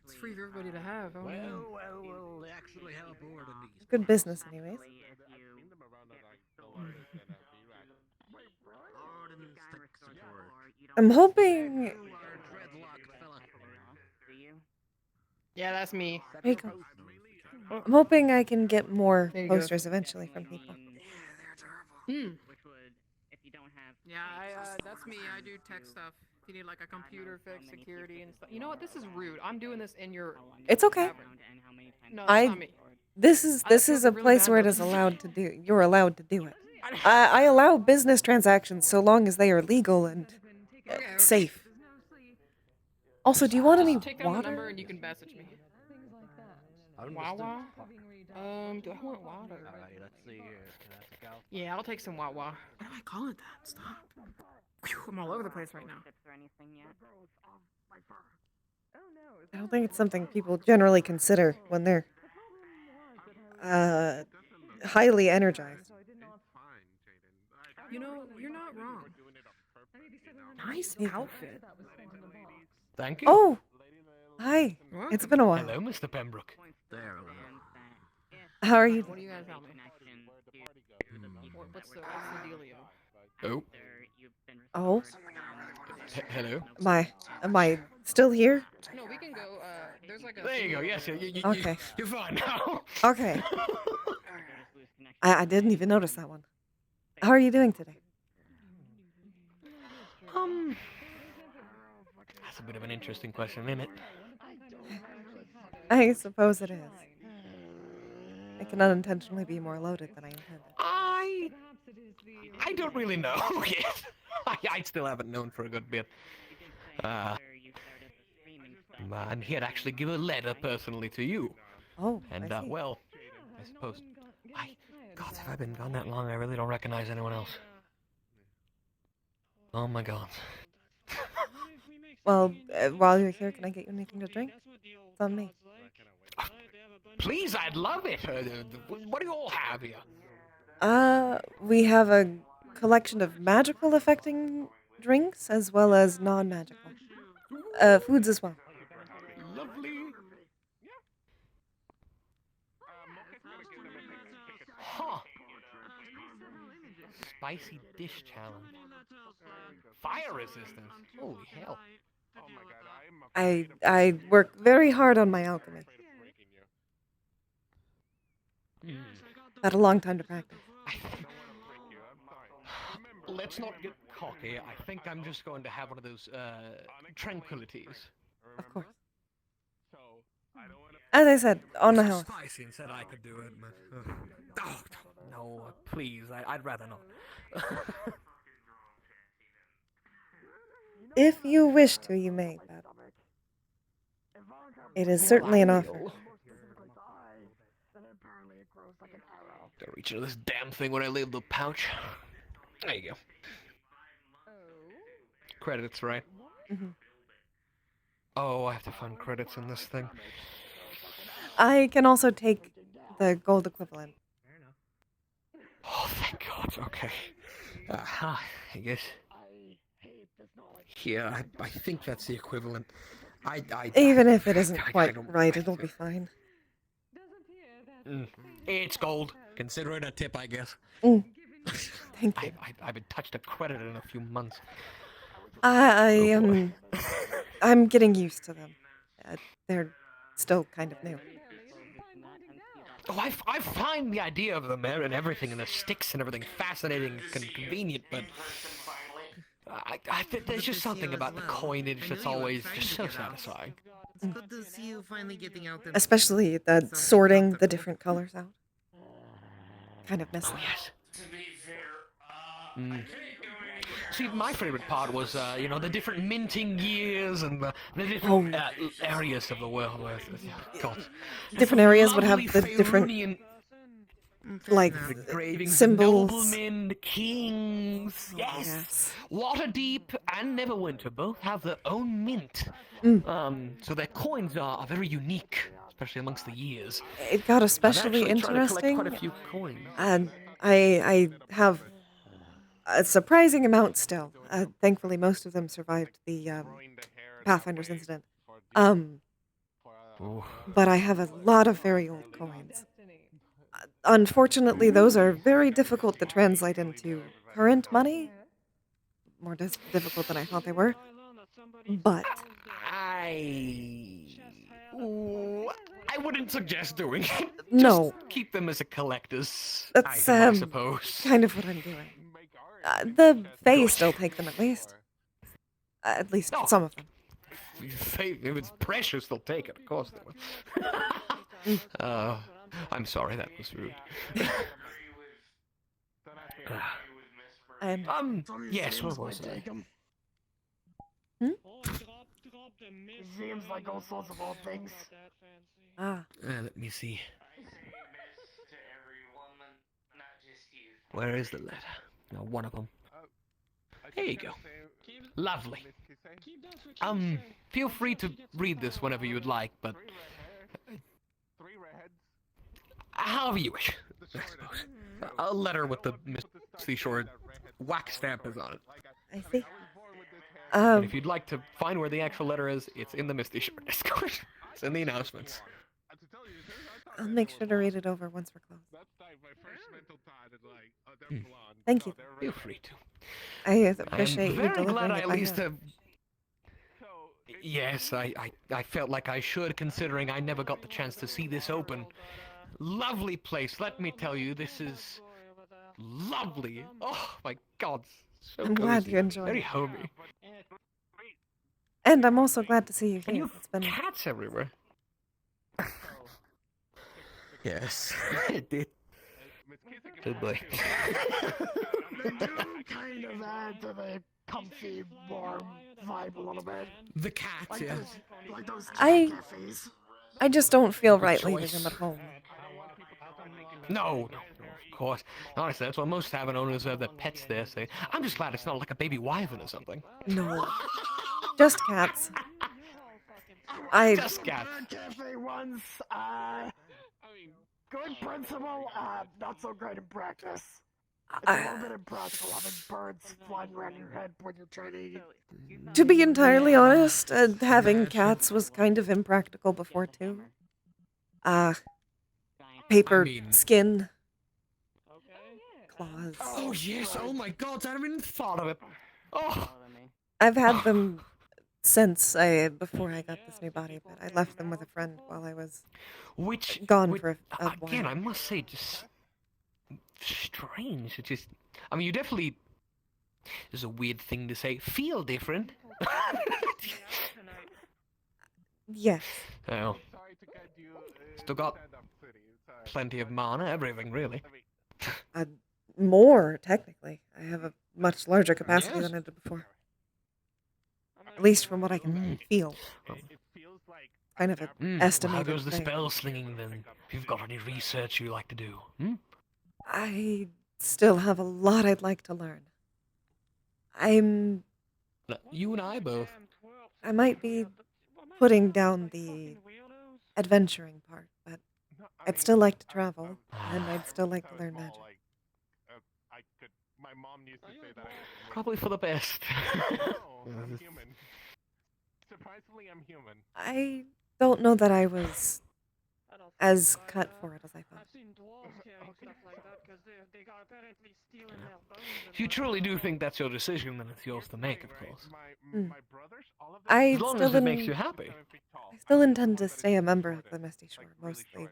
It's free for everybody to have. Oh, no. Well, they actually have a board in these. Good business, anyways. I'm hoping. Yeah, that's me. There you go. I'm hoping I can get more There you go. posters eventually from people. Hmm. Yeah, that's me. I do tech stuff. If you need like a computer fix, security, and stuff. You know what? This is rude. I'm doing this in your. It's okay. No, that's not me. This is a really place bad where it about is this. allowed to do. You're allowed to do it. I allow business transactions so long as they are legal and safe. Also, do you want any Just take down the number water? and you can message me. Wow, wow. Do I want water? Alrighty, let's see here. Can I pick out? Yeah, I'll take some Wawa. Why do I call it that? Stop. Whew, I'm all over the place right now. I don't think it's something people generally consider when they're highly energized. You know, you're not wrong. Nice outfit. Thank you. Oh, hi. It's been a while. Hello, Mr. Pembroke. There. How are you? What do you guys tell me? What's the dealio? Oh. Oh, Hello. am I still here? No, we can go. There's like a. There you go. Yes, Okay. You're fine now. Okay. I didn't even notice that one. How are you doing today? That's a bit of an interesting question, isn't it? I suppose it is. It can unintentionally be more loaded than I intended. I don't really know yet. I still haven't known for a good bit. And he'd actually give a letter personally to you. Oh, And, I see. well, I suppose... God, have I been gone that long? I really don't recognize anyone else. Oh my god. Well, while you're here, can I get you anything to drink? It's on me. Please, I'd love it. What do you all have here? We have a collection of magical affecting drinks as well as non-magical. Foods as well. Lovely. Huh. Spicy dish challenge. Fire resistance. Holy hell. I work very hard on my alchemy. Had a long time to practice. Let's not get cocky. I think I'm just going to have one of those tranquilities. Of course. As I said, on the house. Spicy and said I could do it, but oh, no, please, I'd rather not. If you wish to, you may, but it is certainly an offer. Gotta reach into this damn thing when I leave the pouch. There you go. Credits, right? Mm-hmm. Oh, I have to find credits in this thing. I can also take the gold equivalent. Oh, thank God. Okay. I guess. Yeah, I think that's the equivalent. Even if it isn't quite right, it'll be fine. It's gold. Consider it a tip, I guess. Thank you. I haven't touched a credit in a few months. I'm getting used to them. They're still kind of new. Oh, I find the idea of them and everything and the sticks and everything fascinating and convenient, but I think there's just something about the coinage that's always just so satisfying. It's good to see you finally getting out there. Especially the sorting the different colors out. Kind of messy. Oh, yes. See, my favorite part was, the different minting years and the different areas of the world. Where, God. Different areas would have the different, like, symbols. Noblemen, kings, yes. Waterdeep and Neverwinter both have their own mint. So their coins are very unique, especially amongst the years. It got especially interesting. Quite a few coins. And I have a surprising amount still. Thankfully, most of them survived the Pathfinder's incident. But I have a lot of very old coins. Unfortunately, those are very difficult to translate into current money. More difficult than I thought they were. But I wouldn't suggest doing it. No. Just keep them as a collector's that's item, I suppose. kind of what I'm doing. The Fae still take them at least. At least some of them. If it's precious, they'll take it. Of course they will. I'm sorry, that was rude. Yes, what was I? Seems like all sorts of old things. Ah. Let me see. Where is the letter? No, one of them. Here you go. Lovely. Feel free to read this whenever you would like, but however you wish, I suppose. A letter with the Misty Shore wax stamp is on it. I see. And if you'd like to find where the actual letter is, it's in the Misty Shore Discord. It's in the announcements. I'll make sure to read it over once we're close. Thank you. Feel free to. I appreciate you very delivering glad I it at by least hand. Yes, I felt like I should, considering I never got the chance to see this open. Lovely place, let me tell you, this is lovely. Oh my god, so I'm glad cozy. you enjoyed Very it. homey. And I'm also glad to see you And here. you It's been cats everywhere. Yes, it did. Good boy. They do kind of add to the comfy, warm vibe a little bit. The cat, Like yeah. like those cat I cafes. I just don't feel right choice. leaving them at home. No, of course. Honestly, that's what most tavern owners who have their pets there say. I'm just glad it's not like a baby wyvern or something. No. Just cats. I Just cats. Cafe once, good principle, not so great in practice. It's a little bit impractical having birds flying around your head when you're trying to eat. To be entirely honest, having cats was kind of impractical before too. Paper, skin, claws. Oh yes, oh my god, I haven't even thought of it. Oh. I've had them since before I got this new body, but I left them with a friend while I was gone for a while. Again, I must say, just strange. It just, I mean, you definitely. This is a weird thing to say. Feel different. Yes. Well, still got plenty of mana, everything really. More, technically. I have a much larger capacity Yes. than I did before. At least from what I can feel. Kind of an How estimated goes the thing. spell slinging then? If you've got any research you like to do, I still have a lot I'd like to learn. You and I both. I might be putting down the adventuring part, but I'd still like to travel, and I'd still like to learn magic. Probably for the best. I'm human. Surprisingly, I'm human. I don't know that I was as cut for it as I thought. If you truly do think that's your decision, then it's yours to make, of course. I As long still as it makes you in- happy. I still intend to stay a member of the Misty Shore, mostly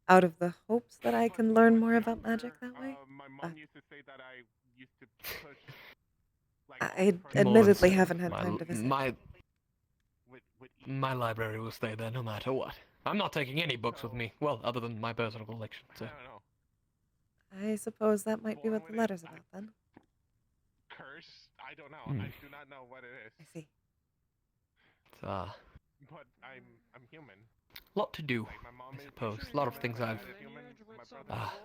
out of the hopes that I can learn more about magic that way. But I admittedly haven't had time to visit. My library will stay there no matter what. I'm not taking any books with me. Well, other than my personal collection. So. I suppose that might be what the letter's about then. Curse? I don't know. I do not know what it is. I see. But I'm human. Lot to do, I suppose. A lot of things I've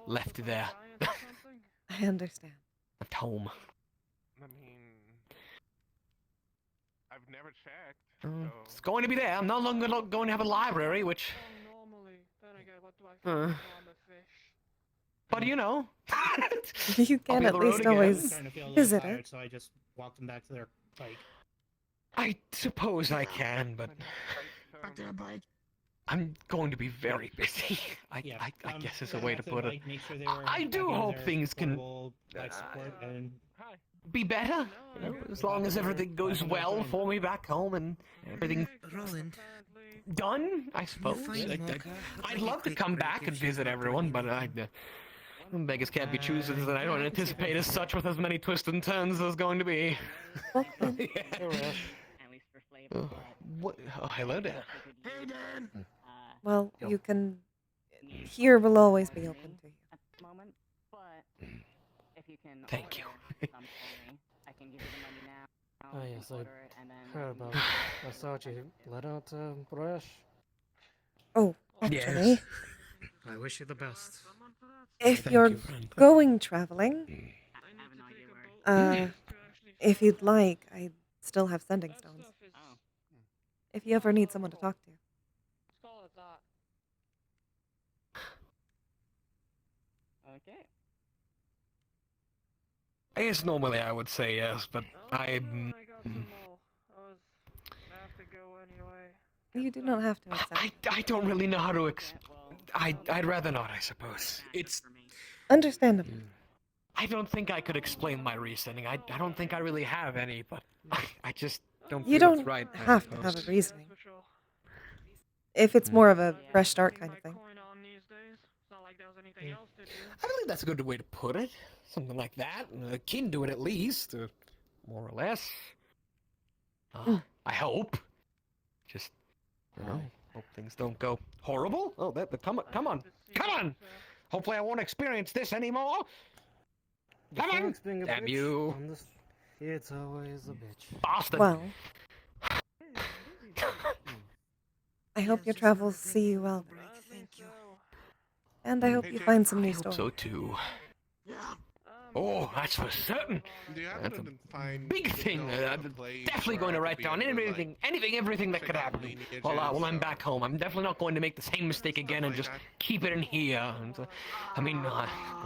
left there. I understand. Left home. I mean, I've never checked. It's going to be there. I'm no longer going to have a library, which. But you know. You can at least always visit tired, it. so I just walked them back to their bike. I suppose I can, but. Back to the bike. I'm going to be very busy. I guess is a way to put it. I do hope things can be better. You know, as long as everything goes well for me back home and everything done, I suppose. I'd love to come back and visit everyone, but beggars can't be choosers, and I don't anticipate as such with as many twists and turns as going to be. What? Oh, hello there. Hey, Dan. Well, you can. Here will always be open to you. Thank you. Oh yes, I heard about. I thought you let out Brush. Oh, actually. I wish you the best. If Thank you're you, friend. going traveling, if you'd like, I still have sending stones. If you ever need someone to talk to. Okay. I guess normally I would say yes, but I. You do not have to accept. I don't really know how to I'd rather not, I suppose. It's. Understandable. I don't think I could explain my reasoning. I don't think I really have any, but I just don't You feel don't it's right. I have to have a suppose. reasoning. If it's more of a fresh start kind of thing. I believe that's a good way to put it. Something like that. Akin to it at least. More or less. I hope. Just, hope things don't go horrible. Oh, come on. Hopefully I won't experience this anymore. Come on. Damn you. It's always a bitch. Boston. Well, I hope your travels see you well. Thank you. And I hope you find some new I hope stories. so too. Oh, that's for certain. That's a big thing. I'm definitely going to write down everything that could happen while I'm back home. I'm definitely not going to make the same mistake again and just keep it in here. And,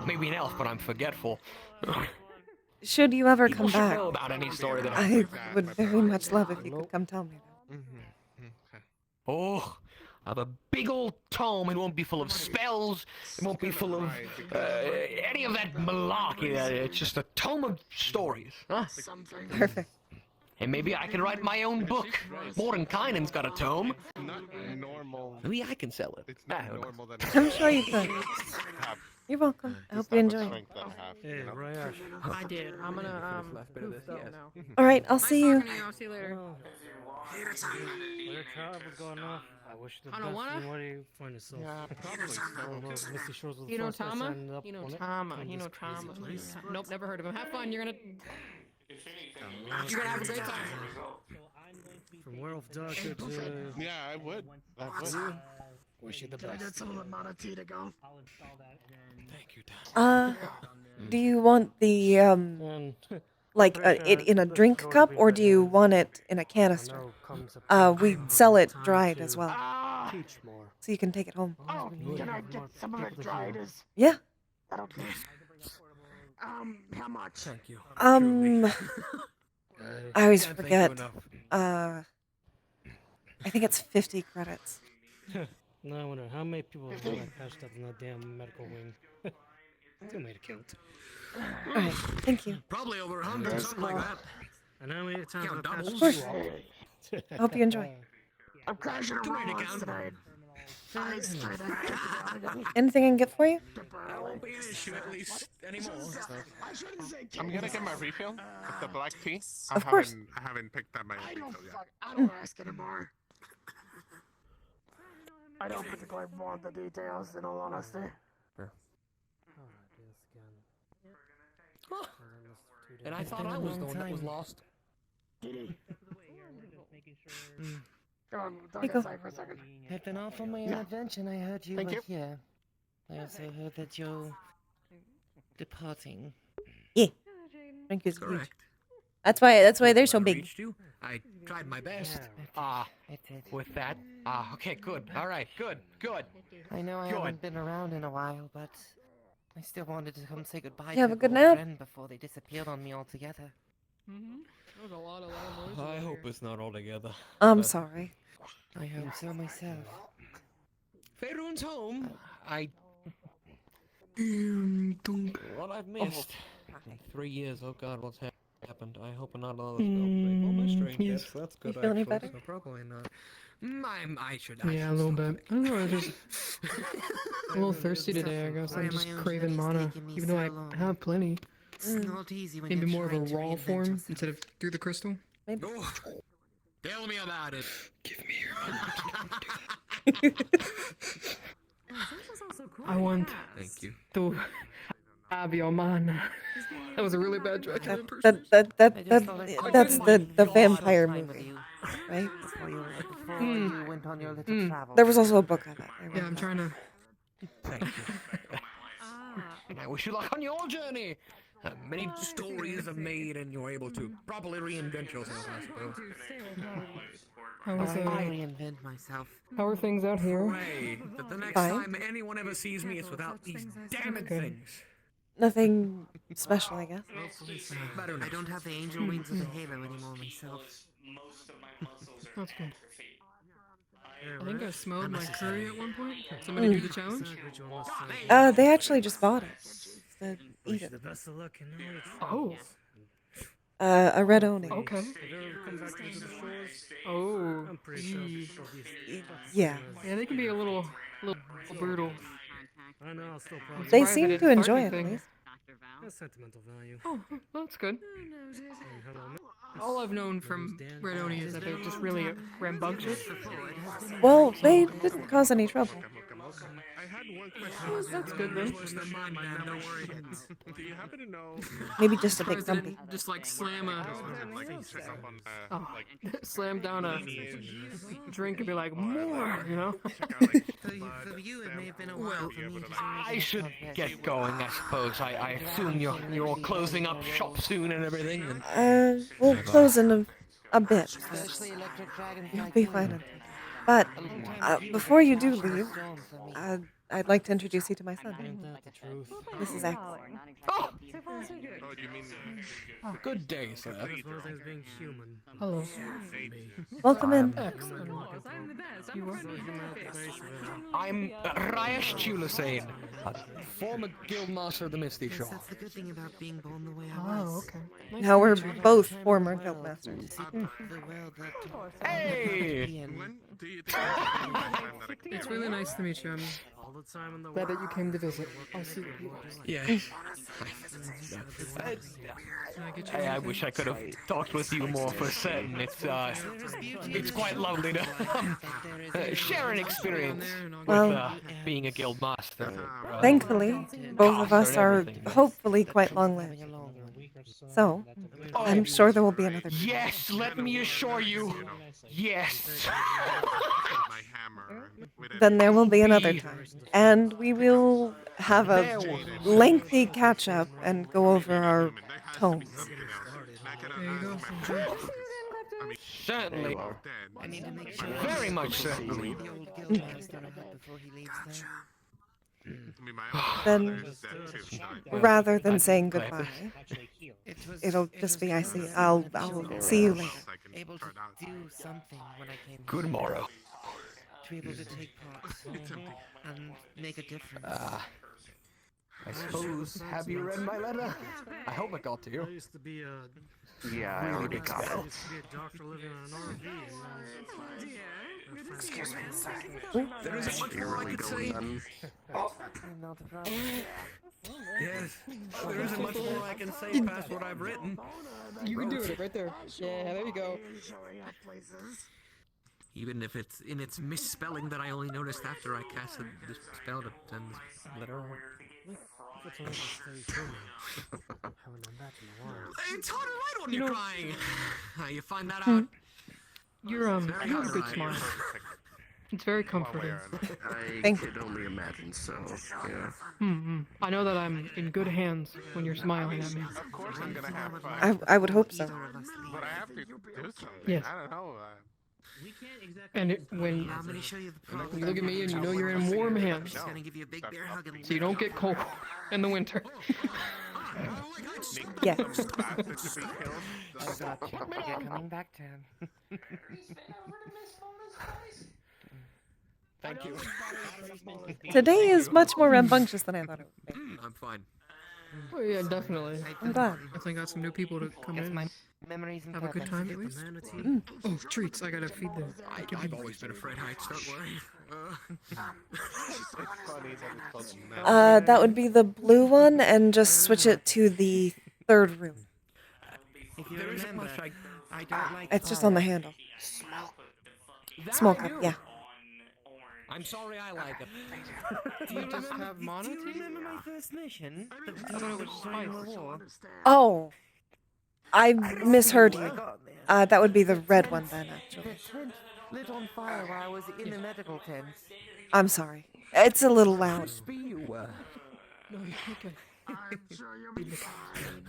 maybe an elf, but I'm forgetful. Should you ever People come should back, know about any story that I would very much love if you could come tell me that. Oh, I have a big old tome. It won't be full of spells. It won't be full of any of that malarkey. It's just a tome of stories. Huh? Perfect. And maybe I can write my own book. Mordenkainen's got a tome. Not normal. Maybe I can sell it. It's not normal that I'm sure you could. You're welcome. I hope you enjoy. Hey, Ryash. I did. I'm gonna poof though now. All right, I'll see you. Talking to you. I'll see you later. Your travel's going off. I wish you the I best. don't wanna. And what do you find yourself? Yeah, probably so. Misty Shores was the You know first I Tama? signed up You know on it. Tama. Found You know this crazy Tama. place. Nope, never heard of him. Have fun. You're gonna have a great time. From Werewolf Doctor to... Yeah, I would. Wish you the best. That's all amount of tea to go. Thank you, Dad. Do you want the like it in a drink cup, or do you want it in a canister? We sell it dried as well, Teach more. so you can take it home. Oh, can I get some of it dried? Yeah. That'll do. How much? Thank you. I always forget. I think it's 50 credits. No, I wonder how many people have got patched up in that damn medical wing. Too many to count. All right, thank you. Probably over 100, something like that. And how many times Count have I patched doubles. you up? I hope you enjoy. I'm crashing a Too many to roll count. tonight. Anything I can get for you? That won't be an issue at least anymore. I shouldn't say I'm gonna get my refill. The black tea. Of course. I haven't picked up my refill yet. I don't ask anymore. I don't particularly want the details, in all honesty. And I thought I was the one that was lost. Diddy. Hey, go. For a second. I've been off on my own adventure and I heard you Thank were you. here. I also heard that you're departing. Yeah. Thank you. Correct. That's why they're so big. Reached you. I tried my best. I did. With that. Okay, good. All right, good. I know I Good. haven't been around in a while, but I still wanted to come say goodbye You to have a a good old nap? friend before they disappeared on me altogether. That was a lot of noise. I hope it's not all together. I'm sorry. I hope so myself. Faerun's home. What I've missed. 3 years. Oh God, what's happened? I hope not another spell. Oh, my strength. yes. That's good. You feel any actually, better? so probably not. I should. Yeah, a little bit. I don't know. I just a little thirsty today. I guess I'm just craving mana, even though I have plenty. It's not easy when Maybe you're more of a trying to raw reinvent form yourself. instead of through the crystal. Maybe. Oh, tell me about it. Give me your I want Thank you. to have your mana. That was a really bad joke. That's the vampire movie, right? Before you went on your little travel. There was also a book of it. I read Yeah, I'm that. trying to. Thank you. and I wish you luck on your journey. Many stories are made, and you're able to properly reinvent yourself, I suppose. How is I it? reinvent myself. How are things out here? Pray that the next Fine. time anyone ever sees me, it's without these damned Good. things. Nothing special, I guess. I don't have the angel wings of the halo anymore myself. That's good. I think I smelled my curry at one point. Somebody do the challenge? They actually just bought it. To eat it. Oh. A red oni. Okay. Oh. Yeah. Yeah, they can be a little brutal. I know, still probably. They seem to enjoy it, at least. That's sentimental value. Oh, that's good. All I've known from Red Oni is that they're just really rambunctious. Well, they didn't cause any trouble. I had one question. Oh, that's good then. Do you happen to know? Maybe just a bit President grumpy. just like slam a check up on slam down a drink and be like, more, you know? For you, it may have been a while for me to I should get going, I suppose. I assume you're all closing up shop soon and everything. And... We'll close in a bit. Especially electric dragons You'll like be you. fine. But before you do leave, I'd like to introduce you to my son. This is X. Oh! You mean Good day, sir. Being human. Hello. Welcome in. Excellent. You are? I'm Rayesh Chulasane, former guildmaster of the Misty Shore. That's the good thing about being born the way I was. Oh, okay. Nice Now to we're meet you. both former guildmasters. Hey! It's really nice to meet you. I'm All the time in the glad that you came to visit. I'll see you. Yeah. I wish I could have talked with you more for certain. It's quite lovely to share an experience Well, with being a guild master. Thankfully, both of us are hopefully quite long-lived. So, I'm sure there will be another. Yes, let me assure you. Yes. Then there will be another time. And we will have a lengthy catch-up and go over our tomes. There you go. Enjoy. Certainly. I need to make sure. Very much certainly. The old guildmaster I had before he leaves there. Then, rather than saying goodbye, it'll just be I'll see you later. Able to do something when I came. Good morrow. To be able to take part and make a difference. I suppose. Have you read my letter? I hope it got to you. I used to be a Yeah, I already got it. a doctor living on an RV. Excuse me, sir. There isn't much more I could say. Yes, there isn't much more I can say past what I've written. You can do it right there. Yeah, there you go. Even if it's in its misspelling that I only noticed after I casted the spell to send this letter on. It's hard to write when you're crying. You find that out? You have a good smile. It's very comforting. I could only imagine, so, yeah. I know that I'm in good hands when you're smiling at me. Of course I'm gonna have fun. I would hope so. But I have to do something. Yes. I don't know. And when you look at me and you know you're in warm hands, Just gonna give you a big bear hug and so you don't get cold in the winter. Yeah. I got you. You're coming back to him. Thank you. Today is much more rambunctious than I thought it would be. I'm fine. Oh yeah, definitely. I'm glad. I think I got some new people to come in. My memories and Have a good time at least. Oh, treats! I gotta feed them. I've always been afraid of heights. Don't worry. That would be the blue one, and just switch it to the third room. If you remember, I don't like It's just on the handle. Small cup, yeah. I'm sorry I like it. Do you just have mono Do you remember my first mission? I thought it was spice. Oh, I misheard you. That would be the red one then, actually. The tent lit on fire while I was in the medical tent. I'm sorry. It's a little loud. Crispy, you were. No, you're okay. I'm sure you'll be fine.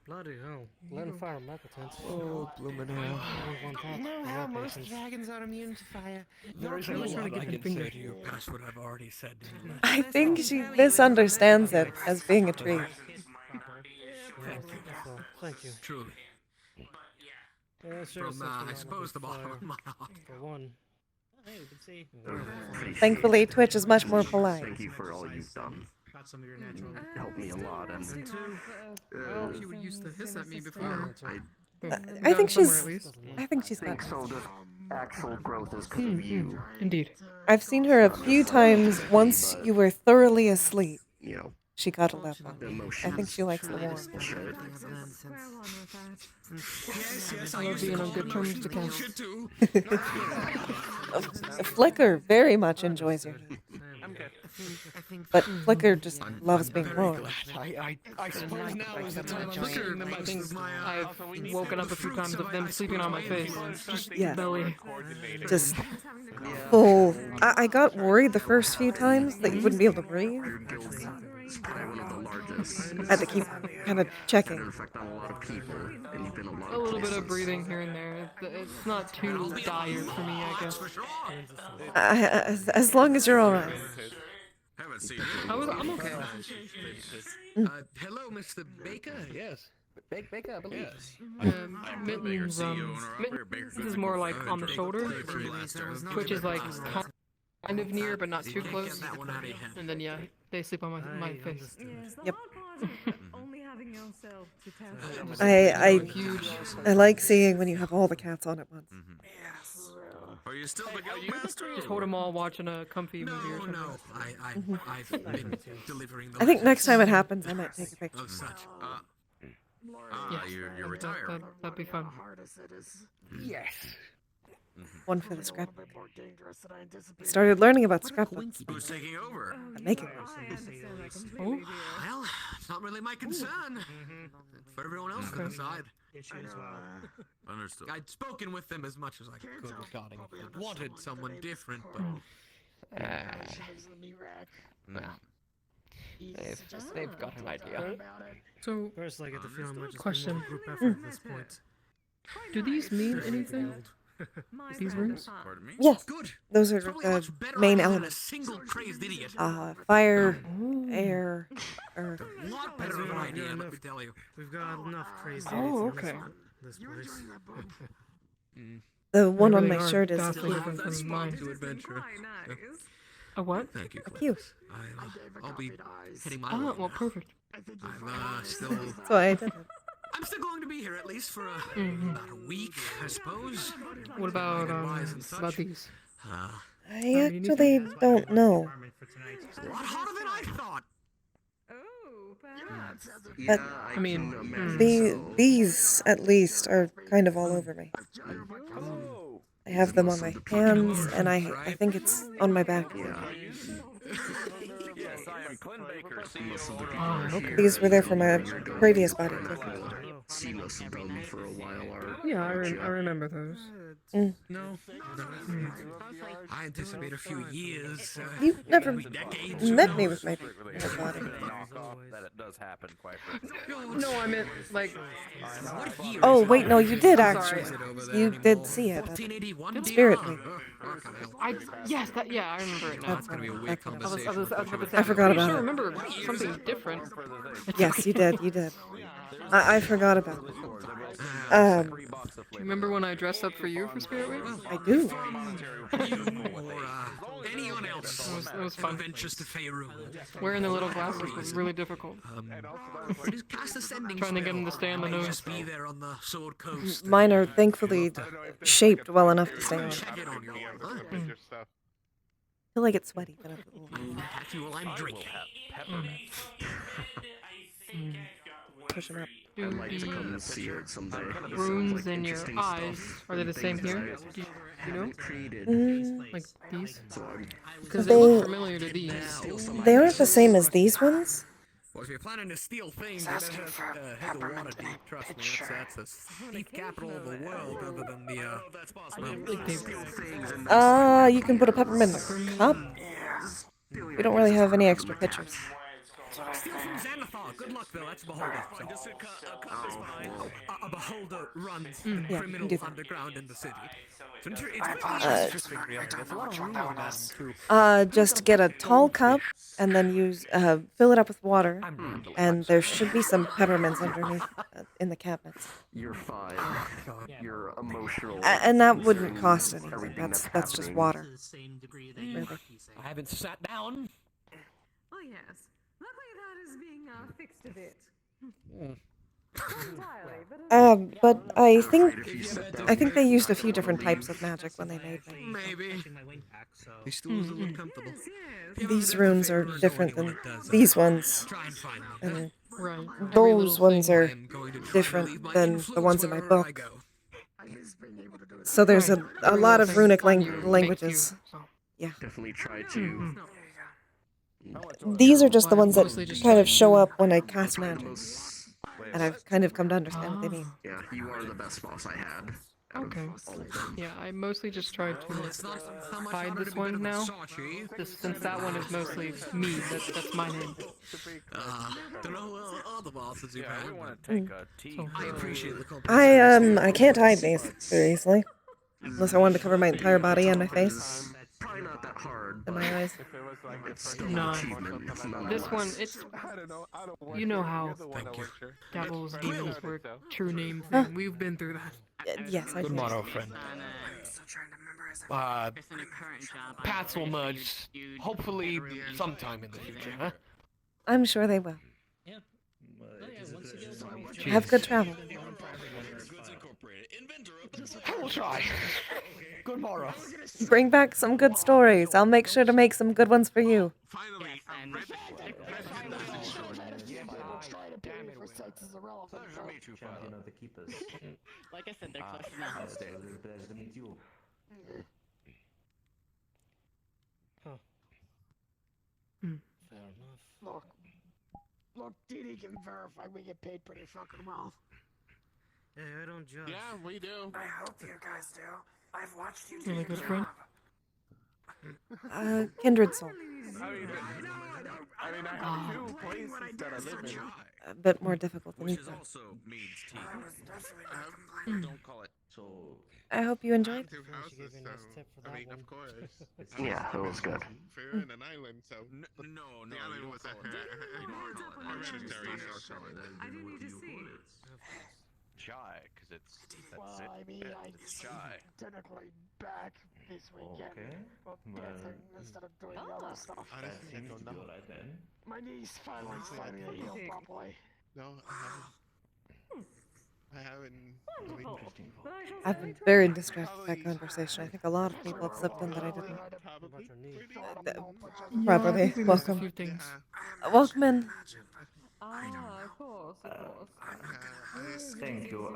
Bloody hell. Learn fire impotence. Oh, bloomin' hell. You know how most dragons are immune to fire. There isn't a lot I can say to you past what I've already said to you. I think she misunderstands it as being a tree. Thank you. Thank you. Truly. Yeah, sure. From, I suppose, the bottom of my heart. For one. Hey, we can see. Thankfully, Twitch is much more polite. Thank you for all you've done. Got some of your natural. Helped me a lot, and Well, you used to hiss at me before. I think she's. Somewhere, at least. I think she's think got. so. The actual growth is because of you. Indeed. I've seen her a few times. Once you were thoroughly asleep, You know, she cuddled up on the me. emotions. I think she likes the warmth. I love being on good terms with the cat. Flicker very much enjoys your heat. But Flicker just loves being warm. I suppose now is the time Just to I think I've woken up a few times of them sleeping on my face. Just Yeah. belly. Just full. I got worried the first few times that you wouldn't be able to breathe. It's probably one of the largest. I had to keep kind of checking. Effect on a lot of people, and you've been a lot A little bit of breathing here and there. It's not too dire for me, I guess. As long as you're all right. I'm okay. Hello, Mr. Baker. Yes. Baker, I believe. Yes. Mittens, Mittens is more like on the shoulder. Twitch is like kind of near, but not too close. And then yeah, they sleep on my face. Yep. Only having yourself to test. I like seeing when you have all the cats on at once. Are you still the guild master? Just hold them all watching a comfy movie or something. No, I've been delivering the I think next time it happens, I might take a picture. of such. Yes, You're retired. that'd be fun. Yes. One for the scrapbook. I started learning about scrapbooks. Who's taking over? I'm making one. Oh, Well, it's not really my concern. For everyone else to decide. Understood. I'd spoken with them as much as I could regarding if they wanted someone different, but They've got an idea. so First, I get the feeling we're just Question. doing a group effort at this point. do these mean anything? These rooms? Pardon me? Yes, Good. those are the main Than a elements. single crazed idiot. Fire, air, earth. A lot better of an idea, let me tell you. We've got enough crazy Oh, idiots okay. in this place. The one on really my are shirt is vastly the different from mine. To adventure. A what? Thank you, a Cliff. cue. I'll be heading my Ah, way. well, perfect. I'm still. That's why I did it. I'm still going to be here at least for about a week, I suppose. What about Goodbyes and such. about these? I actually don't know. A lot hotter than I thought. But I mean, these at least are kind of all over me. I have them on my hands, and I think it's on my back. Yes, I am Clint Baker, CEO okay. These were there for my previous body too. Seen us done for a while. Yeah, I remember those. No. I anticipate a few years. You've never maybe decades. met me with my previous body. That it does happen quite No, I meant like. Oh wait, no, you did actually. Sorry. You did see it. 1481 Spirit Week. Yeah, I remember it now. That's gonna be a weird I was conversation. about to say, I forgot I'm about sure it. I remember something different. Yes, you did. You did. I forgot about it. Do you remember when I dressed up for you for Spirit Week? I do. Or anyone else. It was fun. Ventures to Faerun. Wearing the little glasses was really difficult. Just cast a sending Trying to get him to stay on the nose. Just be there on the Sword Coast. Mine are thankfully shaped well enough to stay on. Check it on your own. I feel like it's sweaty. But While I'm drinking. push them up. Do I'd like to come and the see it someday. runes in your eyes, are they the same here? Do you know? Like these? Because they look familiar to these. They aren't the same as these ones. Well, if you're planning to steal things, you better head the water deep. Trust me, that's the steep capital of the world, other than the, You can put a peppermint in a cup. We don't really have any extra pitchers. Steal from Xanathar. Good luck, though. That's Beholder. So. Just a a Beholder runs the Yeah, you can criminal do that. underground in the city. It's There's a lot of rumor about him too. Just get a tall cup and then use fill it up with water, and there should be some peppermints underneath in the cabinets. You're fine. You're emotional. And that wouldn't cost anything. Everything That's just happening. water. To the same degree that Really. I haven't sat down. Oh yes. Luckily that is being fixed a bit. Hmm. But I think they used a few different types of magic when they made them. Maybe. He still is a little comfortable. These runes are different than these ones, Try and find them. and Right. those ones are different than the ones in my book. So there's a lot of runic languages. Yeah. Definitely try to. These are just the ones that Mostly just kind of trying show to- up when I cast magic. And I've kind of come to understand what they mean. Yeah, you are the best boss I had. Okay. Yeah, I mostly just tried to hide this one now. Just since that one is mostly me, that's my name. Don't know all the bosses you've had. I appreciate the compliment. I can't hide these very easily. Unless I wanted to cover my entire body and my face. Probably not that hard. And my eyes. No. This one, it's... You know how Devil's Demons were true names, and we've been through that. Yes, I Good do. morrow, friend. Paths will merge, hopefully sometime in the future, huh? I'm sure they will. Yeah. Have good travel. I will try. Good morrow. Bring back some good stories. I'll make sure to make some good ones for you. Like I said, they're close enough. Pleasure to meet you. Fair enough. Look, Didi can verify we get paid pretty fucking well. Hey, I don't judge. Yeah, we do. I hope you guys do. I've watched you Really do good your friend. job. Kindred soul. I mean, I have two places that I live in. A bit more difficult than you thought. Don't call it. So. I hope you enjoyed. I mean, of course. Yeah, it was good. We're in an island, so No, the island was hereditary. I do need to see. Shy, because it's. Well, I mean, I shy. technically back this weekend. Okay. Dancing instead of doing the other stuff. Honestly, I don't know. My knees finally starting to heal properly. No, I haven't. I've been very distracted by that conversation. I think a lot of people have slipped in that I didn't. Properly. I think we missed a Welcome. few things. Welcome in. Of course, of course. Thank you.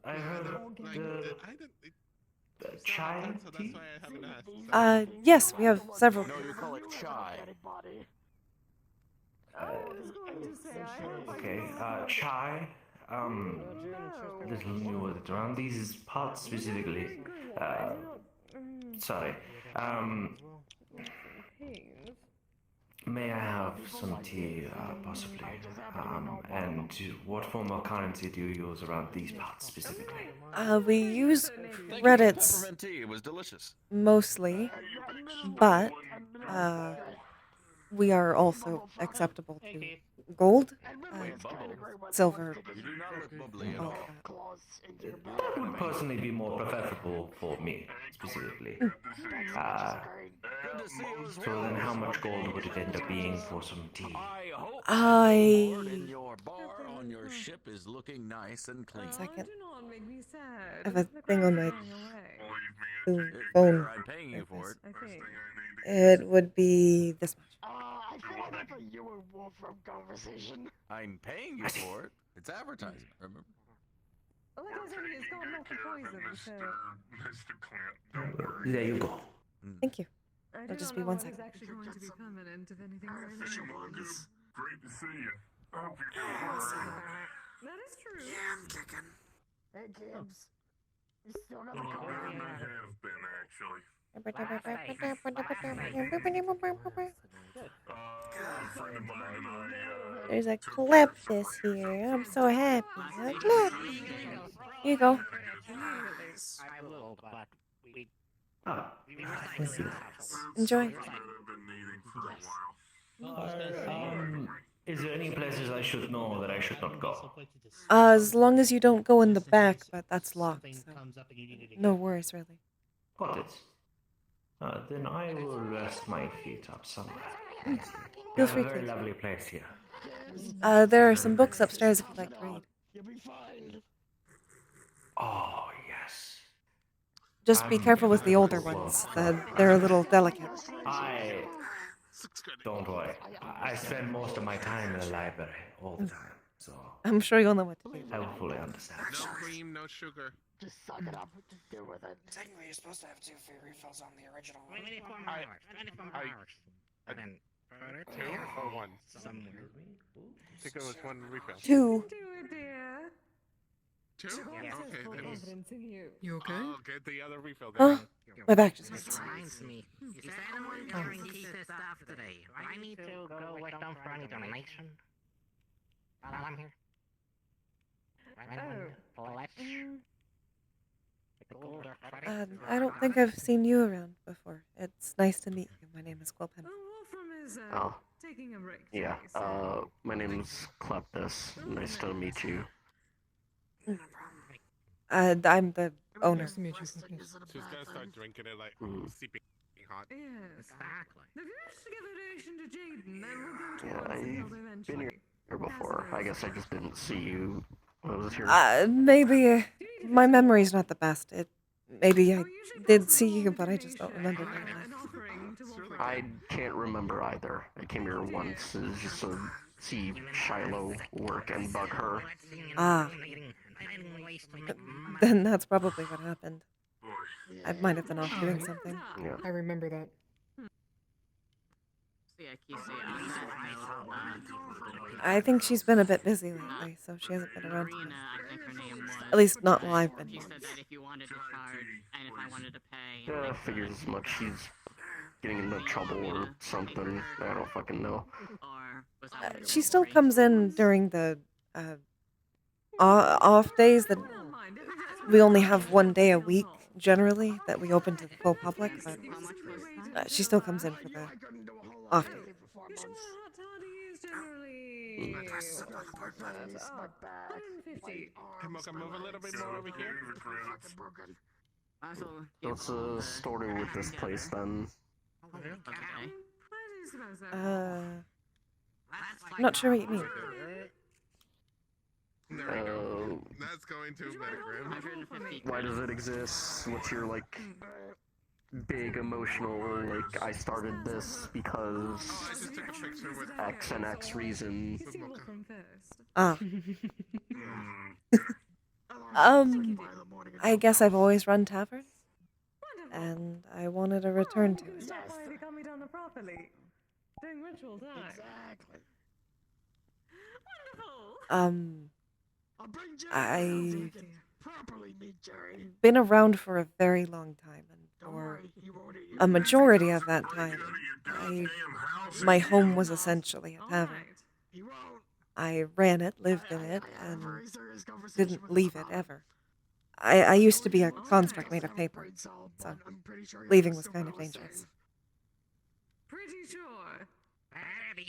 I heard the chai tea. Yes, we have several. No, you call it chai. Okay, chai. Little newer around these parts specifically. Sorry. May I have some tea, possibly? And what form of currency do you use around these parts specifically? We use Thank you. credits Peppermint tea. It was delicious. mostly, but we are also acceptable to gold, silver. You do not look bubbly at all all. That would personally be more preferable for me, specifically. So then how much gold would it end up being for some tea? Your bar on your ship is looking nice and clean. Second. Do not make me sad. I have a thing on my phone. I'm paying you for it. I think. It would be this much. I feel like that's a you and Wolfram conversation. I'm paying you for it. It's advertising, remember? Like I said, it's got lots of poison, so... There you go. Thank you. I It'll do just not be know one what is second. actually going to be permanent, if anything really is. Great to see you. I hope you're doing alright. That is true. Yeah, I'm kicking. Hey, Gibbs. You still never called me. I have been, actually. There's a Kleptis here. I'm so happy. A Kleptis. Here you go. Enjoy. Is there any places I should know that I should not go? As long as you don't go in the back, but that's locked. So no worries, really. Got it. Then I will rest my feet up somewhere. Feel You have free a very to. lovely place here. There are some books upstairs if you'd like to read. Oh, yes. Just be careful with the older ones. They're a little delicate. Don't worry. I spend most of my time in the library all the time, so I'm sure you'll know what to do. I will fully understand. No cream, no sugar. Just suck it up. Just deal with it. Technically, you're supposed to have 2 free refills on the original one. I didn't. 2 or 1? I think it was 1 refill. 2. 2? Okay, then. You okay? I'll get the other refill Oh, then. my back just This hurts. reminds me. You said someone carrying key stuff today. Do I need to go with them for any donation? While I'm here. I don't think I've seen you around before. It's nice to meet you. My name is Quill. Oh. Taking a break. Yeah, my name's Kleptis. Nice to meet you. I'm the owner. She's gonna start drinking it like steeping hot. Yes. Exactly. If you wish to give a donation to Jaden, then we'll go Yeah, towards the I've guild been eventually. here before. I guess I just didn't see you when I was here. Maybe my memory's not the best. Maybe I did see you, but I just don't remember very well. I can't remember either. I came here once just to see Shiloh work and bug her. Ah. Then that's probably what happened. I might have been off doing something. Yeah. I remember that. I think she's been a bit busy lately, so she hasn't been around. At least not while I've been here. Yeah, I figured as much. She's getting into trouble or something. I don't fucking know. She still comes in during the off days that we only have 1 day a week generally that we open to the full public, but she still comes in for the off day. Hey, Mocha, move a little bit more over here. What's the story with this place then? I'm not sure what you mean. That's going too better, Grim. Why does it exist? What's your big emotional I started this because X and X reason? Ah. I guess I've always run taverns, and I wanted to return to it. I've been around for a very long time, and for a majority of that time, my home was essentially a tavern. I ran it, lived in it, and didn't leave it ever. I used to be a construct made of paper, so leaving was kind of dangerous.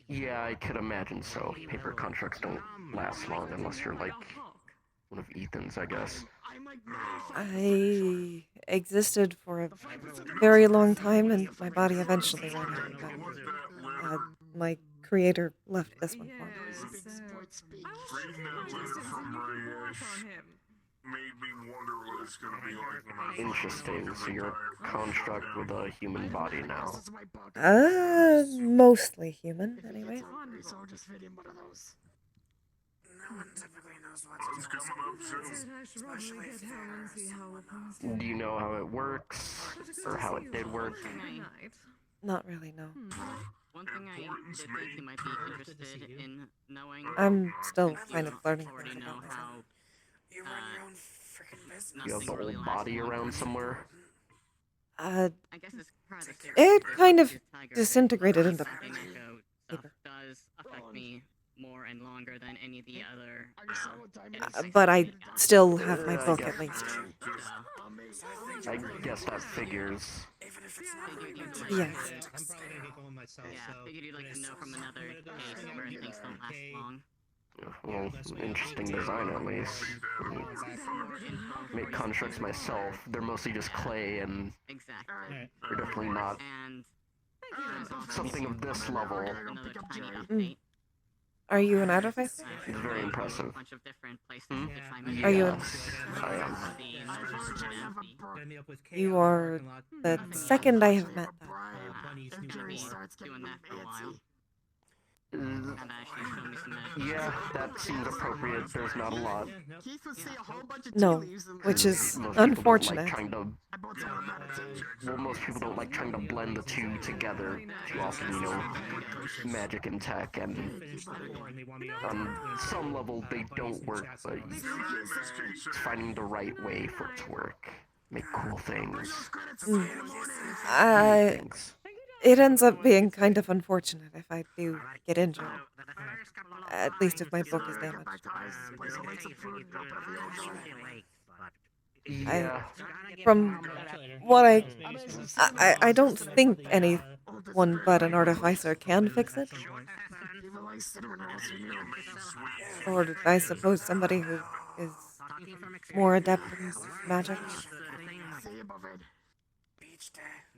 Yeah, I could imagine so. Paper contracts don't last long unless you're one of Ethan's, I guess. I existed for a very long time, and my body eventually ran out. But my creator left this one for me. Interesting. So you're a construct with a human body now. Mostly human, anyway. Do you know how it works? Or how it did work? Not really, no. One thing I did think you might be interested in knowing. I'm still kind of learning things know about myself. how. You have the whole body around somewhere? I guess it's part of the series. It There's kind of obviously Tiger, disintegrated but into the Mako stuff paper. does affect me more and longer than any of the other. But I still have my book at least. I guess that figures. Yes. I'm probably gonna get going myself. Yeah, figured you'd like to know from another case where things don't last long. Well, interesting design at least. Make constructs myself. They're mostly just clay, and they're definitely not something of this level. Are you an artificer? It's very impressive. Are you? Yes, I am. You are the second I have met. Doing that for a while. Yeah, that seems appropriate. There's not a lot. No, which is unfortunate. Well, most people don't like trying to blend the two together too often, you know, magic and tech, and on some level they don't work, but it's finding the right way for it to work. Make cool things. It ends up being kind of unfortunate if I do get injured. At least if my book is damaged. From what I don't think anyone but an artificer can fix it. Or I suppose somebody who is more adept in magic.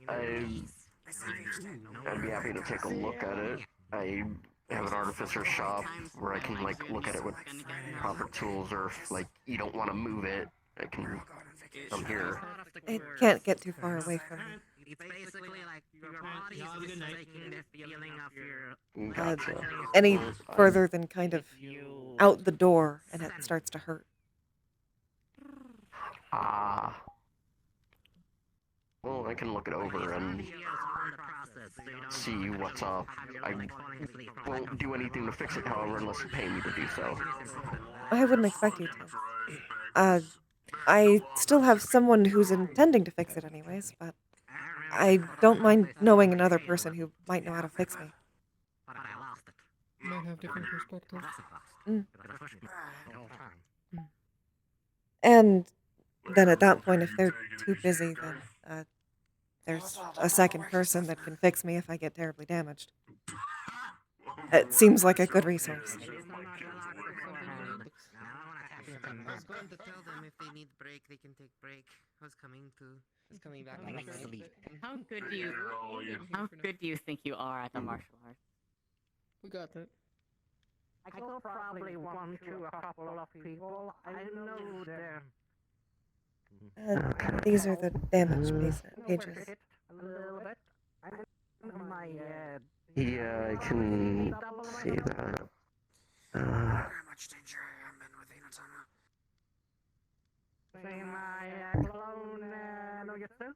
I'd be happy to take a look at it. I have an artificer shop where I can like look at it with proper tools, or if like you don't want to move it, I can come here. It can't get too far away from me. Gotcha. Any further than kind of out the door, and it starts to hurt. Well, I can look it over and see what's up. I won't do anything to fix it, however, unless you pay me to do so. I wouldn't expect you to. I still have someone who's intending to fix it anyways, but I don't mind knowing another person who might know how to fix me. Might have different perspectives. And then at that point, if they're too busy, then there's a second person that can fix me if I get terribly damaged. It seems like a good resource. I was going to tell them if they need break, they can take break. I was coming back. How good do you think you are at the martial arts? We got that. I could probably one to a couple of people. I know them. These are the damage pages. A little bit. My Yeah, I can see that. Very much danger I am in with Inatama. Say my clone no Yatsu?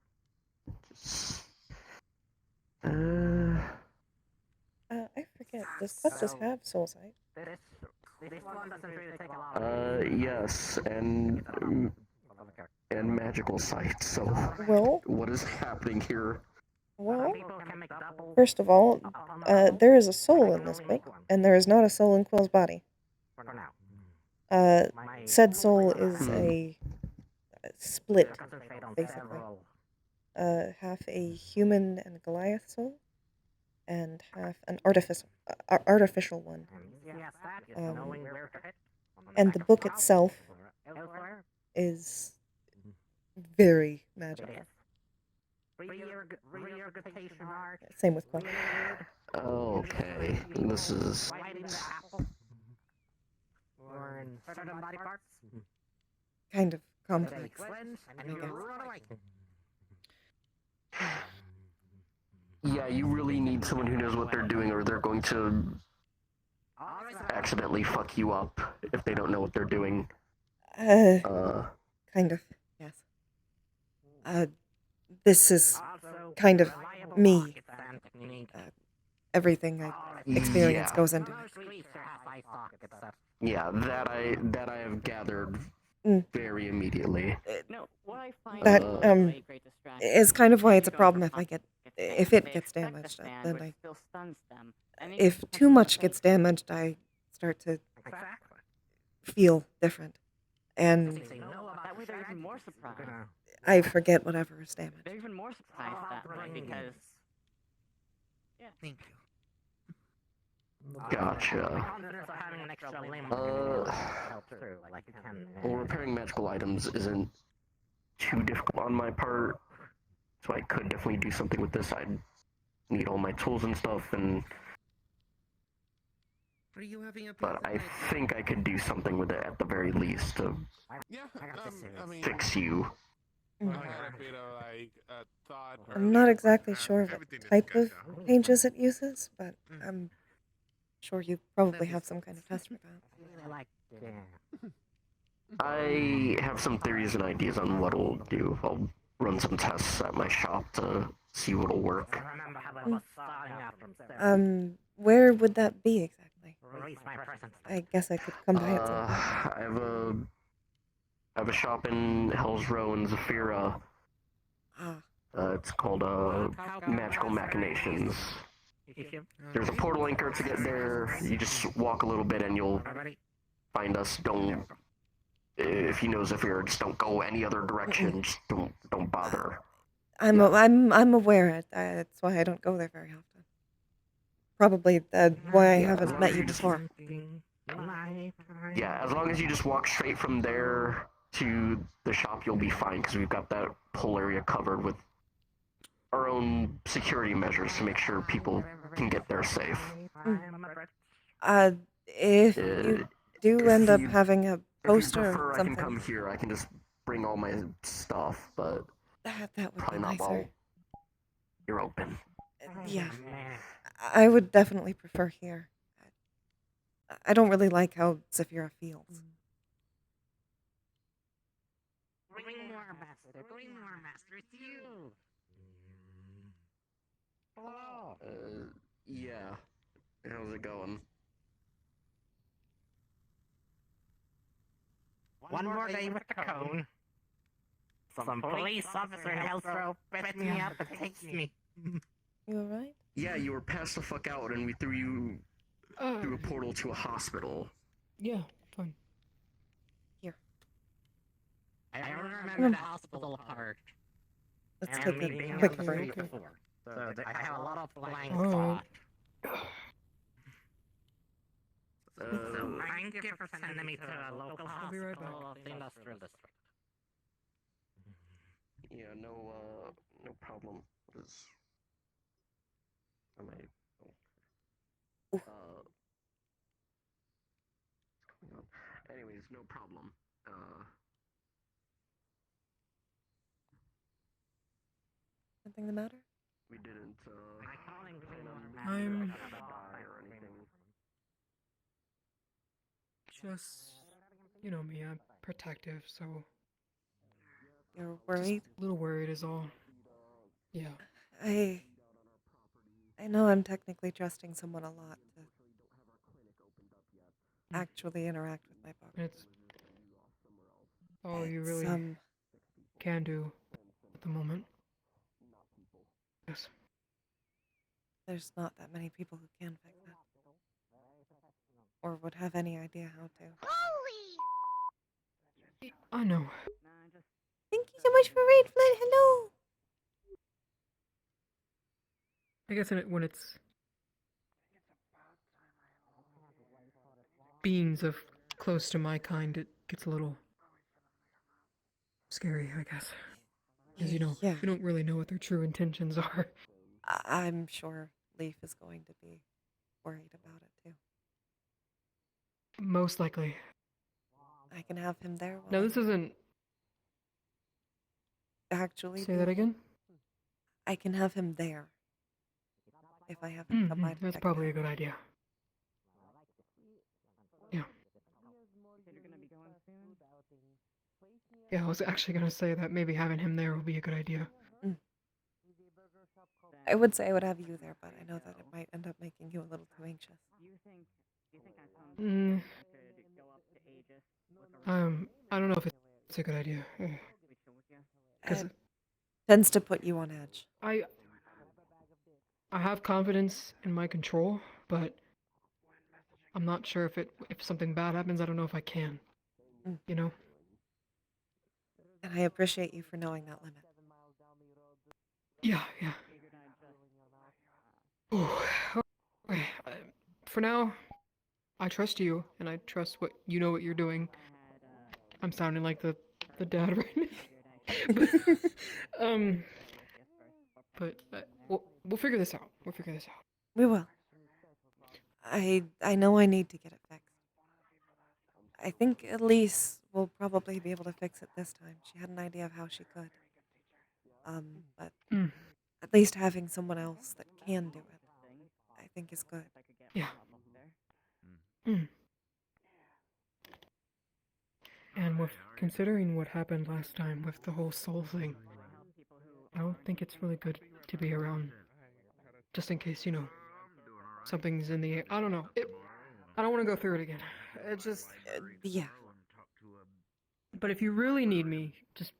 I forget. Does Pup have soul sight? This one doesn't really take a lot. Yes, and magical sight. So, well, what is happening here? Well, first of all, there is a soul in this book, and there is not a soul in Quill's body. Said soul is a split, basically. Half a human and Goliath soul, and half an artificial one. And the book itself is very magical. Same with Quill. Okay, this is... kind of complex. Yeah, you really need someone who knows what they're doing, or they're going to accidentally fuck you up if they don't know what they're doing. Kind of, yes. This is kind of me. Everything I experience goes into it. Yeah, that I have gathered very immediately. No, what I find That really great distraction is kind of why it's a problem if it gets damaged. Then if too much gets damaged, I start to feel different, and That way they're even more surprised. I forget whatever is damaged. They're even more surprised that way because. Yeah. Thank you. Gotcha. Well, repairing magical items isn't too difficult on my part, so I could definitely do something with this. I'd need all my tools and stuff, but I think I could do something with it at the very least to fix you. I'm not exactly sure what type of pages it uses, but I'm sure you probably have some kind of test for that. I have some theories and ideas on what it'll do. I'll run some tests at my shop to see what'll work. Where would that be exactly? I guess I could come by at some point. I have a shop in Hell's Row in Zafira. It's called Magical Machinations. There's a portal anchor to get there. You just walk a little bit and you'll find us. If you know Zafira, just don't go any other direction. Just don't bother. I'm aware. That's why I don't go there very often. Probably why I haven't met you before. Yeah, as long as you just walk straight from there to the shop, you'll be fine, because we've got that whole area covered with our own security measures to make sure people can get there safe. If you do end up having a poster if you prefer, or I something, can come here. I can just bring all my stuff, but that would probably be not nicer. while you're open. Yeah, I would definitely prefer here. I don't really like how Zafira feels. Bring more, master. Bring more, master. It's you. Hello. Yeah. How's it going? One more day with the cone. Some police officer in Hellsrow picks me up and takes me. You alright? Yeah, you were passed the fuck out, and we threw you through a portal to a hospital. Yeah, fine. I remember the hospital part. Let's and take me a being quick on the break. street before. So I have a lot of blind Alright. spot. So thank you for sending me to a local I'll be right back. hospital of the industrial district. Yeah, no problem. What is... Am I... Oh. What's going on? Anyways, no problem. Something the matter? We didn't, I'm die or anything. just, you know me, I'm protective, so You're worried? a little worried is all. Yeah. I know I'm technically trusting someone a lot to actually interact with my book. It's all you It's, really can do at the moment. Yes. There's not that many people who can fix that. Or would have any idea how to. I know. Thank you so much for Raid Flint. Hello. I guess when it's beings of close to my kind, it gets a little scary, I guess. Because you don't really know what their true intentions are. I'm sure Leaf is going to be worried about it too. Most likely. I can have him there. No, this isn't. Actually, Say that again? I can have him there. If I have him come by to That's check probably it a good idea. Yeah. Yeah, I was actually going to say that maybe having him there would be a good idea. I would say I would have you there, but I know that it might end up making you a little too anxious. I don't know if it's a good idea. 'Cause tends to put you on edge. I have confidence in my control, but I'm not sure if something bad happens, I don't know if I can. Mm. You know? And I appreciate you for knowing that limit. Yeah. Ooh, okay. For now, I trust you, and I trust what you know what you're doing. I'm sounding like the dad right now. But we'll figure this out. We will. I know I need to get it fixed. I think Elise will probably be able to fix it this time. She had an idea of how she could. But at least having someone else that can do it, I think is good. Yeah. And with considering what happened last time with the whole soul thing, I don't think it's really good to be around. Just in case, something's in the air. I don't know. I don't want to go through it again. It's just... yeah. But if you really need me, just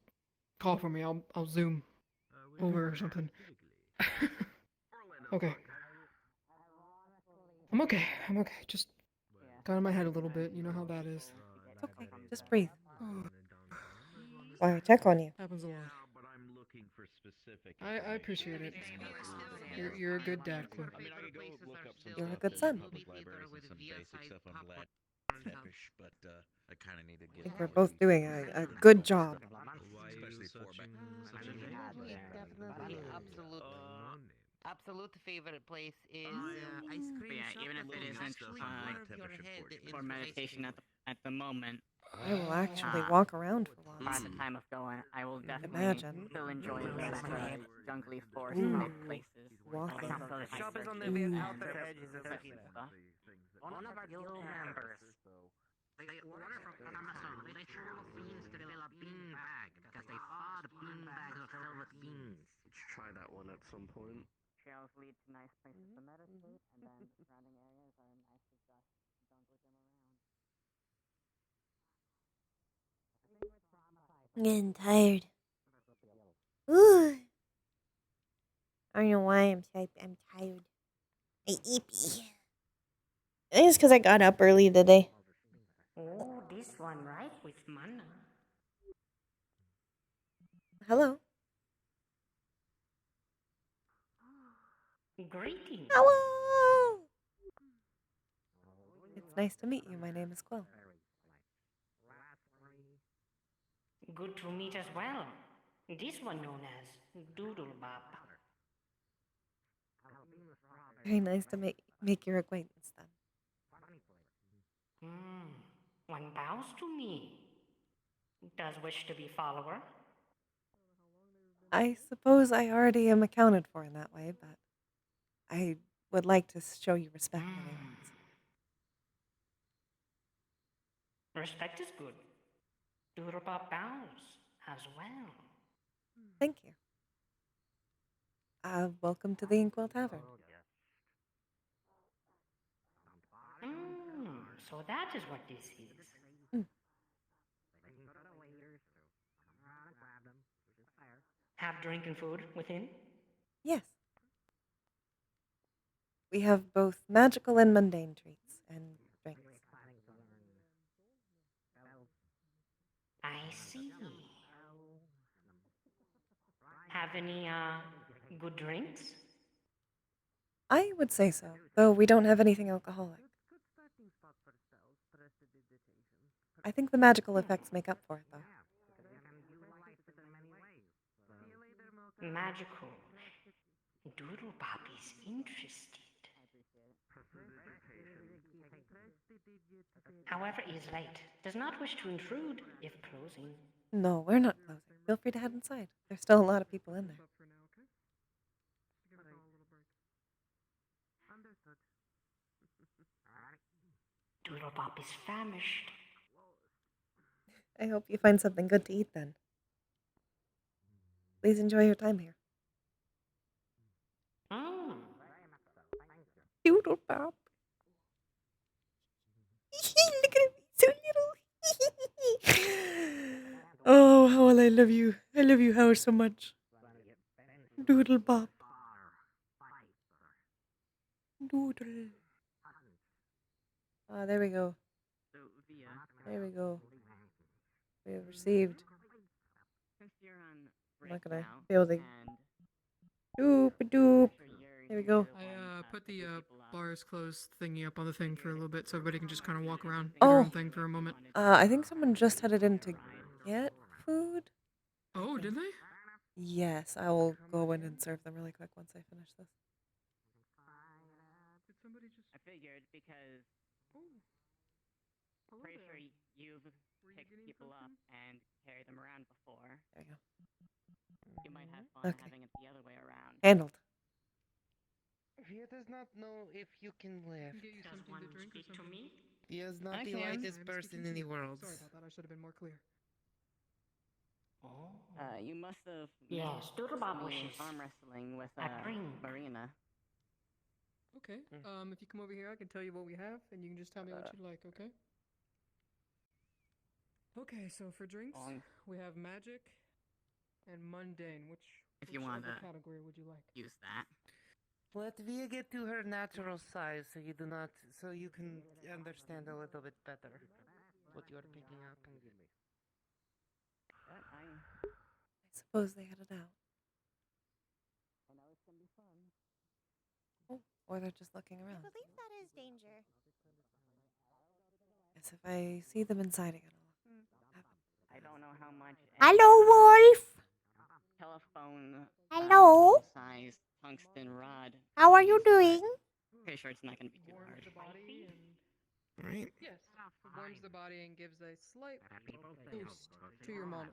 call for me. I'll Zoom over or something. Okay. I'm okay. Just got in my head a little bit. You know how that is. It's okay. Just breathe. Why I check on you. Happens a lot. I appreciate it. You're a good dad, Quill. You're a good son. I kind of need to I get. think we're both doing a good job. Absolute favorite place is even if it isn't for meditation at the moment. I will actually walk around for once. By the time of going, I will definitely Imagine. still enjoy the jungly forest type places. Walking. Shop is on the way out the edges of stuff. One of our guild members. They ordered from Amazon. They told fiends to fill a bean bag because they thought the bean bags were filled with beans. Let's try that one at some point. Trails lead to nice places to meditate, and then the surrounding areas are nice to just jungle gym around. I'm getting tired. Ooh. I don't know why I'm tired. I eepy. I think it's because I got up early today. Oh, this one, right? With mana. Hello. Greetings. Hello. It's nice to meet you. My name is Quill. Good to meet as well. This one known as Doodlebop. Very nice to make your acquaintance then. One bows to me. Does wish to be follower? I suppose I already am accounted for in that way, but I would like to show you respect anyways. Respect is good. Doodlebop bows as well. Thank you. Welcome to the Quill Tavern. So that is what this is. Have drink and food within? Yes. We have both magical and mundane treats and drinks. I see. Have any, good drinks? I would say so, though we don't have anything alcoholic. I think the magical effects make up for it, though. Magical. Doodlebop is interested. However, he is late. Does not wish to intrude if closing. No, we're not closing. Feel free to head inside. There's still a lot of people in there. Doodlebop is famished. I hope you find something good to eat then. Please enjoy your time here. Doodlebop. Look at him, so little. Oh, how will I love you. I love you, Howard, so much. Doodle bop. Doodle. Ah, there we go. There we go. We have received. I'm not gonna building. Doop doop. There we go. I put the bars closed thingy up on the thing for a little bit so everybody can just kind of walk around, do their own thing for a moment. I think someone just headed in to get food. Oh, did they? Yes, I will go in and serve them really quick once I finish this. Did somebody just? I figured because pretty sure you've picked people up and carried them around before. There you go. You might have fun Okay. having it the other way around. Handled. He does not know if you can lift. Get you something to drink or something? He is not I the can. lightest I'm person speaking in to the you. world. Sorry about that. I should have been more clear. You must have Yes, Doodlebop me wishes arm wrestling with a drink. Marina. Okay. If you come over here, I can tell you what we have, and you can just tell me what you like. Okay. Okay. So for drinks, we have magic and mundane. Which If you want whichever to category would you like? use that. Let Via get to her natural size so you do not, so you can understand a little bit better what you are picking up. I suppose they headed out. I know it's gonna be fun. Oh, or they're just looking around. I believe that is danger. Yes, if I see them inside again, I don't know how much. Hello, Wolf. Telephone. Hello. Size tungsten rod. How are you doing? Pretty sure it's not gonna be too hard. Right? Yes. It warms the body and gives a slight boost to your mana.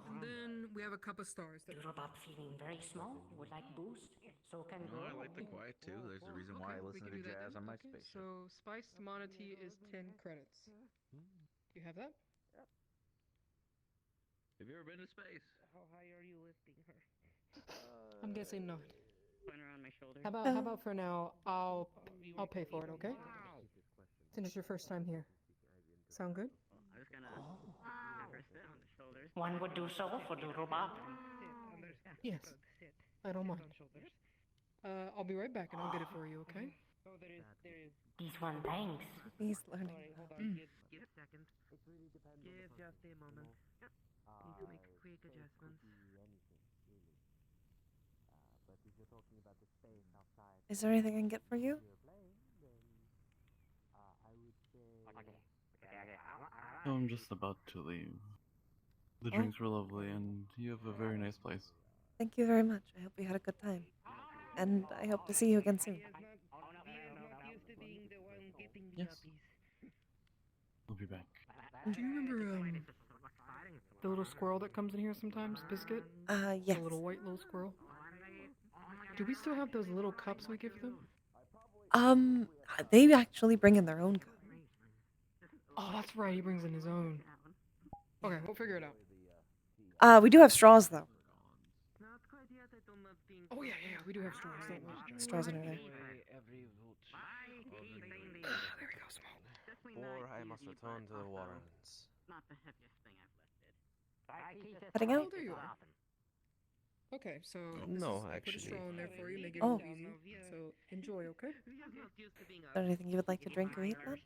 And then we have a cup of stars. Doodlebop feeling very small, would like boost, so can go. I like the quiet too. There's a reason why I we listen can to do that jazz then. on my Okay, spaceship. so spiced mana tea is 10 credits. Do you have that? Have you ever been to space? How high are you lifting her? I'm guessing not. Putting her on my shoulder. How about for now? I'll pay for it. Okay. Since it's your first time here. Sound good? I was gonna have her sit on the shoulders. One would do so for Doodlebop. Yes. I don't mind. I'll be right back and I'll get it for you. Okay. This one, thanks. He's learning. Give seconds. It really depends. Give just a moment. Need to make quick adjustments. Is there anything I can get for you? I'm just about to leave. The drinks were lovely, and you have a very nice place. Thank you very much. I hope you had a good time. And I hope to see you again soon. Yes. I'll be back. Do you remember the little squirrel that comes in here sometimes, Biscuit? Yes. The little white little squirrel. Do we still have those little cups we give them? They actually bring in their own cup. Oh, that's right. He brings in his own. Okay, we'll figure it out. We do have straws though. Oh yeah, we do have straws. Don't we? Straws in there. There we go, Smoke. Or I must return to the Warrens. Not the heaviest thing I've lifted. Heading out? Oh, there you are. Okay, so No, I put a actually. straw in there for you, make it Oh. easy. So enjoy, okay? Is there anything you would like to drink or eat then?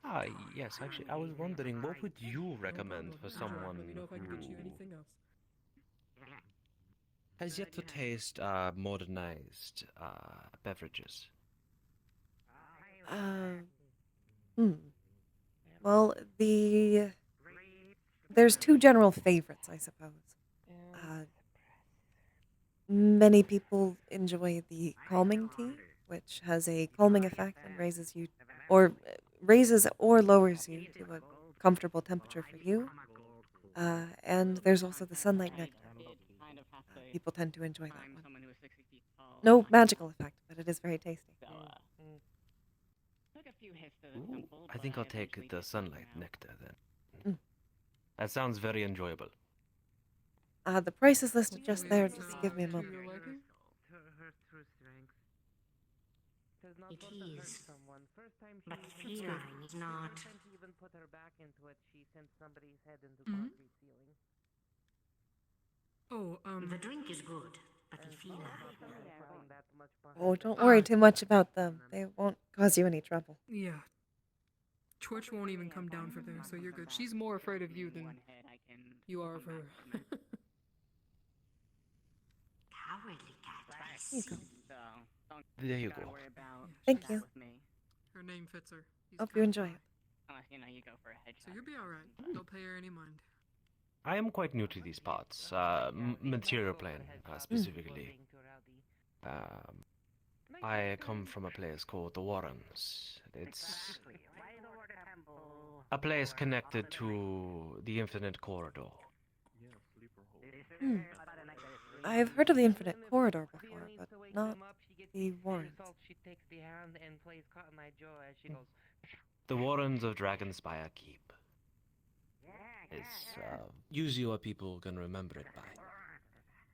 Ah, yes, actually, I was wondering, what would you recommend for someone Let me know if I can get you who anything else. has yet to taste modernized beverages? Well, there's two general favorites, I suppose. Many people enjoy the calming tea, which has a calming effect and raises or lowers you to a comfortable temperature for you. And there's also the sunlight nectar. People tend to enjoy that one. No magical effect, but it is very tasty. Ooh, I think I'll take the sunlight nectar then. That sounds very enjoyable. The price is listed just there. Just give me a moment. It is. But feline is not. Even put her back into it, she sent somebody's head into Mhm. concrete ceiling. Oh, The drink is good, but the feeling. Oh, don't worry too much about them. They won't cause you any trouble. Yeah. Twitch won't even come down from there, so you're good. She's more afraid of you than you are of her. Cowardly cat. Here you go. There you go. Thank you. Her name fits her. He's Hope you enjoy it. Unless, you know, you go for a headshot. So you'll be alright. Don't pay her any mind. I am quite new to these parts, material plane specifically. I come from a place called the Warrens. It's a place connected to the Infinite Corridor. Hmm. I've heard of the Infinite Corridor before, but not the Warrens. The Warrens of Dragonspire Keep. It's usually what people can remember it by.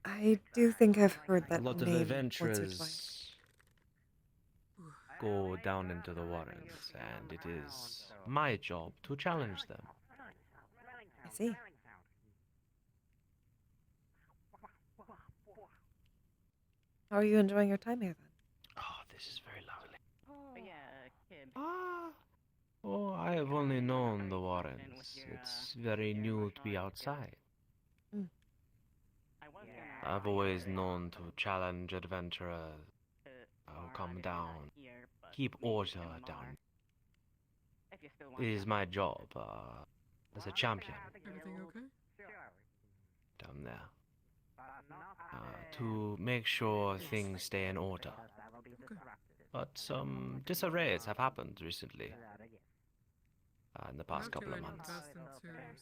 I do think I've heard that A lot of name once or adventurers twice. go down into the Warrens, and it is my job to challenge them. I see. How are you enjoying your time here, then? Oh, this is very lovely. Oh, yeah, kid. Oh, I have only known the Warrens. It's very new to be outside. Mm. I've always known to challenge adventurers who come down, keep order down. It is my job as a champion Everything okay? down there to make sure things stay in order. Okay. But some disarrays have happened recently. In the past couple of months.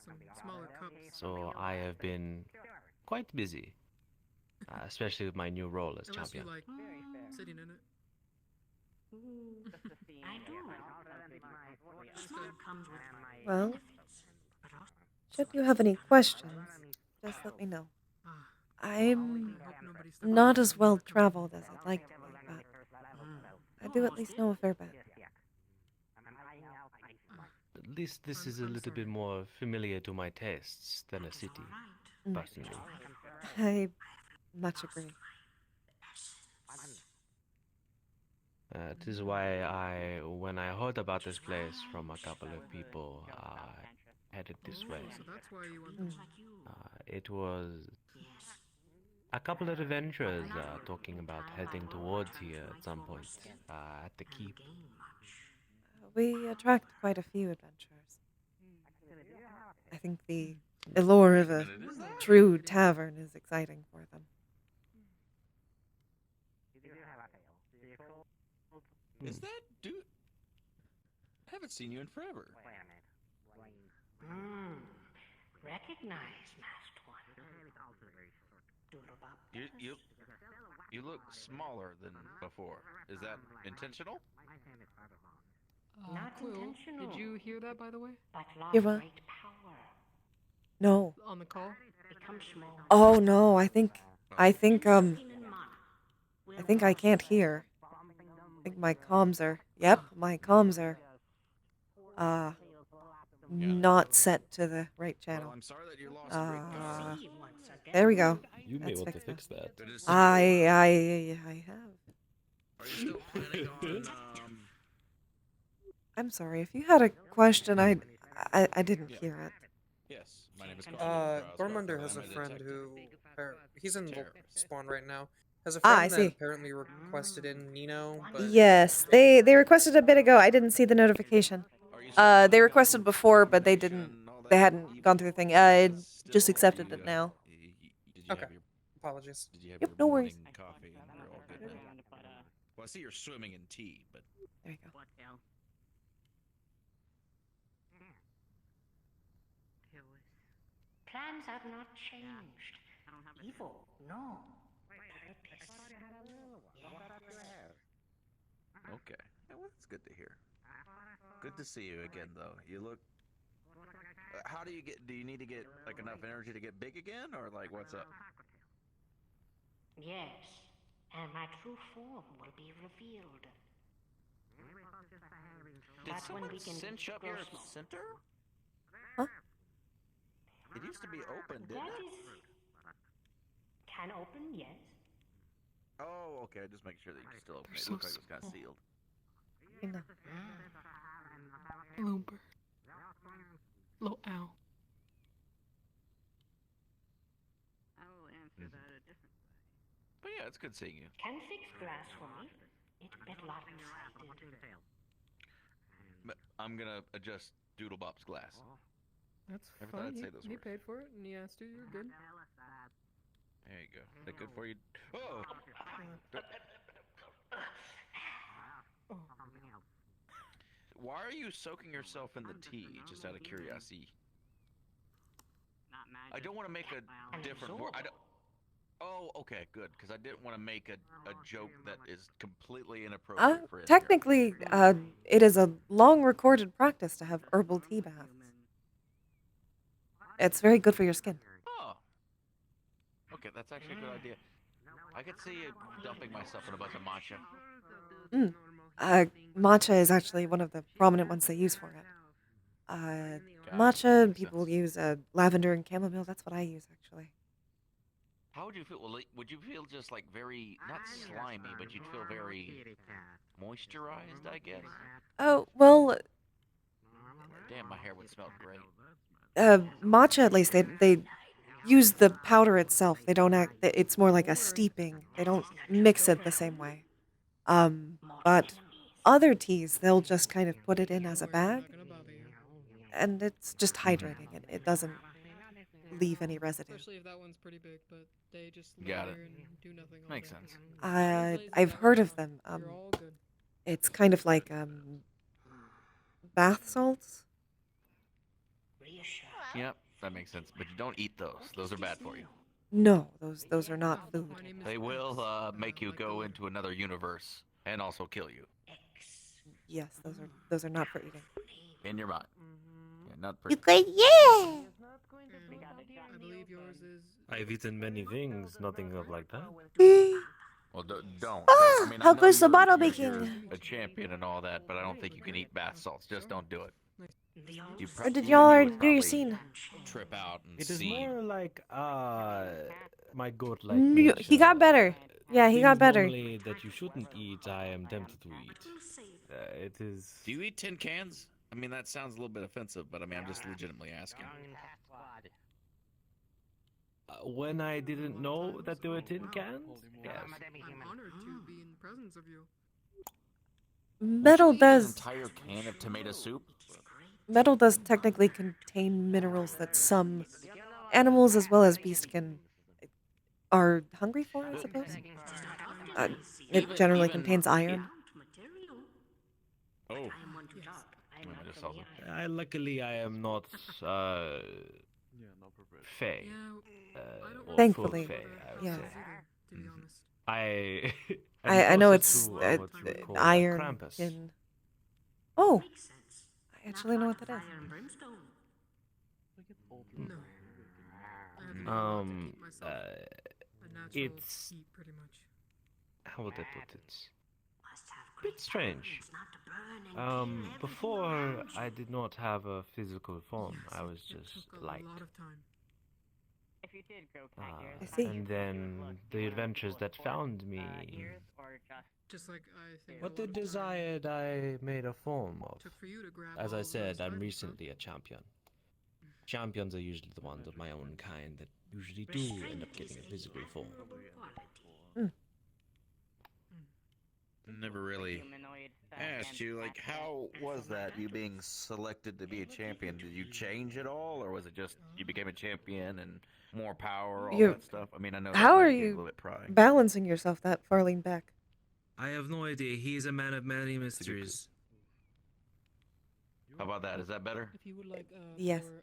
Some smaller cups. So I have been quite busy, especially with my new role as Unless champion. you like sitting in it. I do. Smoke comes with Well, benefits. But also should you have any questions, just let me know. I'm not as well traveled as I'd like to be, but I do at least know a fair bit. At least this is a little bit more familiar to my tastes than a city, personally. I much agree. It is why when I heard about this place from a couple of people, headed this way. So that's why you want It was a couple of adventurers talking about heading towards here at some point at the keep. We attract quite a few adventurers. I think the allure of a true tavern is exciting for them. Is that dude? I haven't seen you in forever. Recognize, masked one. You look smaller than before. Is that intentional? Not Quill, intentional. did you hear that, by the way? But lost Give a- great power. No. On the call? Become small. Oh no, I think I can't hear. I think my comms are my comms are not set to the right channel. Well, I'm sorry that you lost great power. There we go. You may That's want to fixed fix now. that. I have. Are you still planning on I'm sorry. If you had a question, I didn't hear it. Yes, my name is Gormunder has a friend who, he's in spawn right now. Has a I friend that see. apparently requested in Nino, but Yes, they requested a bit ago. I didn't see the notification. They requested before, but they hadn't gone through the thing. I just accepted it now. Okay. Apologies. Did you have Yep, your no worries. morning coffee and you're all good now? Well, I see you're swimming in tea, but There you go. Plans have not changed. Evil, no. Okay. Well, that's good to hear. Good to see you again, though. You look. How do you get? Do you need to get like enough energy to get big again, or like what's up? Yes, and my true form will be revealed. Did But when someone we can cinch up grow your small. center? Huh? It used to be open, didn't That it? is can open, yes. Oh, okay. Just make sure that you can still open it. It so looked like it was kind of sealed. I know. Hello, bird. Little owl. I will answer that a different way. But yeah, it's good seeing you. Can fix glass for me. It's a bit lopsided. But I'm gonna adjust Doodlebop's glass. That's Never thought fine. I'd say those He words. paid for it and he asked you. You're good. There you go. Is that good for you? Oh! Oh. Why are you soaking yourself in the tea? Just out of curiosity. Not magic. I don't want to make a different word. I don't. Oh, okay, good. Because I didn't want to make a joke that is completely inappropriate for in here. Technically, it is a long recorded practice to have herbal tea baths. It's very good for your skin. Oh. Okay, that's actually a good idea. I could see you dumping myself in a bunch of matcha. Matcha is actually one of the prominent ones they use for it. Matcha, people use lavender and chamomile. That's what I use, actually. How would you feel? Well, would you feel just like very, not slimy, but you'd feel very moisturized, I guess? Oh, well, Damn, my hair would smell great. matcha, at least, they use the powder itself. They don't it's more like a steeping. They don't mix it the same way. But other teas, they'll just kind of put it in as a bag. And it's just hydrating it. It doesn't leave any residue. Especially if that one's pretty big, but they just lay Got it. there and do nothing all Makes day. sense. I've heard of them. You're all good. It's kind of like bath salts. Yep, that makes sense. But you don't eat those. Those are bad for you. No, those are not food. They will make you go into another universe and also kill you. Yes, those are not for eating. In your mind. Yeah, not for. You could, yeah. I believe yours is. I've eaten many things, nothing of like that. Well, don't. Ah, I mean, how I know goes the bottle you're baking? a champion and all that, but I don't think you can eat bath salts. Just don't do it. Or did y'all do your scene? Trip out and It is see. more like, my goat-like He nature. got better. Yeah, he got Things better. normally that you shouldn't eat, I am tempted to eat. It is... Do you eat tin cans? I mean, that sounds a little bit offensive, but I mean, I'm just legitimately asking. When I didn't know that they were tin cans? Yes. I'm honored to be in presence of you. Metal An does entire can of tomato soup? metal does technically contain minerals that some animals as well as beasts are hungry for, I suppose. It generally contains iron. Oh. Luckily, I am not, Fey. Or Thankfully, full Fey, I would yeah. say. To be honest. I know closer it's to, what you would call, iron Krampus. in. Oh, I actually know what that is. No. I have to keep myself a natural it's heat, pretty much. how would I put it? Bit strange. Before I did not have a physical form. I was just light. A lot of time. If you did grow cat ears, I see. And then the adventures that found me. ears or Just like I think. What they desired, I made a form of. Took for you to grab As all I of said, those I'm items, recently a champion. Champions are usually the ones of my own kind that usually do end up getting a physical form. Never really humanoid asked you, like, How was that, you being selected to be a champion? Did you change at all, or was it just you became a champion and more power, all that stuff? I mean, I know How that are might be a you little bit prying. balancing yourself that far lean back? I have no idea. He is a man of many mysteries. How about that? Is that better? If you would like, Yes. for,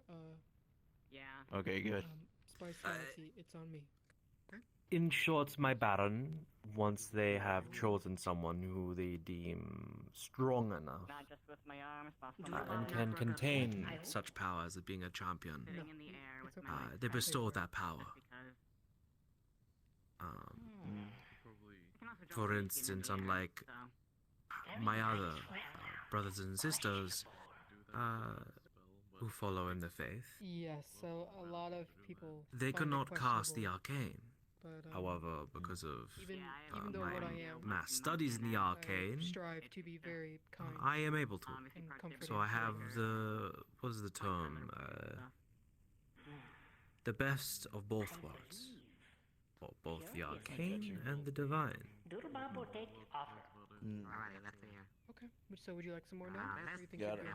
yeah. Okay, good. spice tea, it's on me. In short, my baron, once they have chosen someone who they deem strong enough Not just with my arms, but And can contain such power as being a champion. sitting in the air with my legs They spread bestow that power. just because. For instance, unlike my other brothers and sisters who follow in the faith, Yes, so a lot of people. they could find it not cast the questionable, arcane. However, because of even though my what I am, mass studies in the arcane, strive to be very kind. I am able to. and comforting. So I have the what's the term? The best of both worlds, or both the arcane and the divine. Okay. So would you like some more now? Or you think Got you're it. good?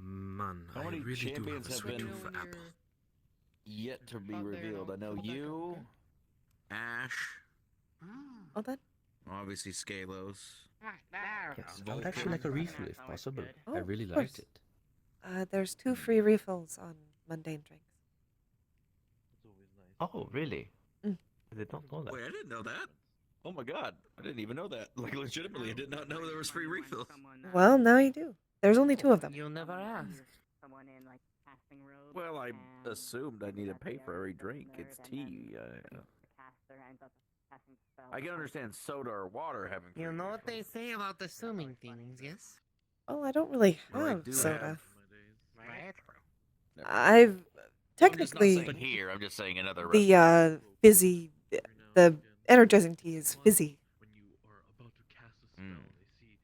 Man, How I many really do have champions a have sweet been tooth for apple. yet to be Out there and revealed? I know I'll back up, you, Ash, Well then. obviously Scalos. Yes, I would actually like a refill if possible. Oh, I really of liked course. it. There's 2 free refills on mundane drinks. Oh, really? Mm. I did not know that. Wait, I didn't know that. Oh my god, I didn't even know that. Like, legitimately, I did not know there was free refills. Well, now you do. There's only 2 of them. You'll never ask. Well, I assumed I need to pay for every drink. It's tea. I can understand soda or water having. You know what they say about assuming things, yes? Oh, I don't really Well, I have do soda. have. I've I'm just not technically saying here. I'm just saying in other the fizzy, the energizing tea is fizzy,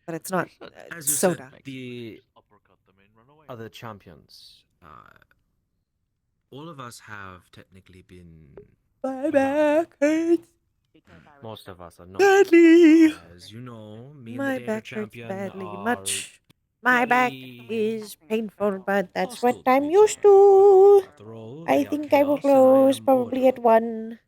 but it's not As you soda. said, the other champions, all of us have technically been. My back hurts Most of us are not. badly. As you know, me and My the Data back hurts Champion badly are much. My back very is painful, but that's hostile what to I'm each used other. to. After all, I they are think I will chaos and I close am probably order. at 1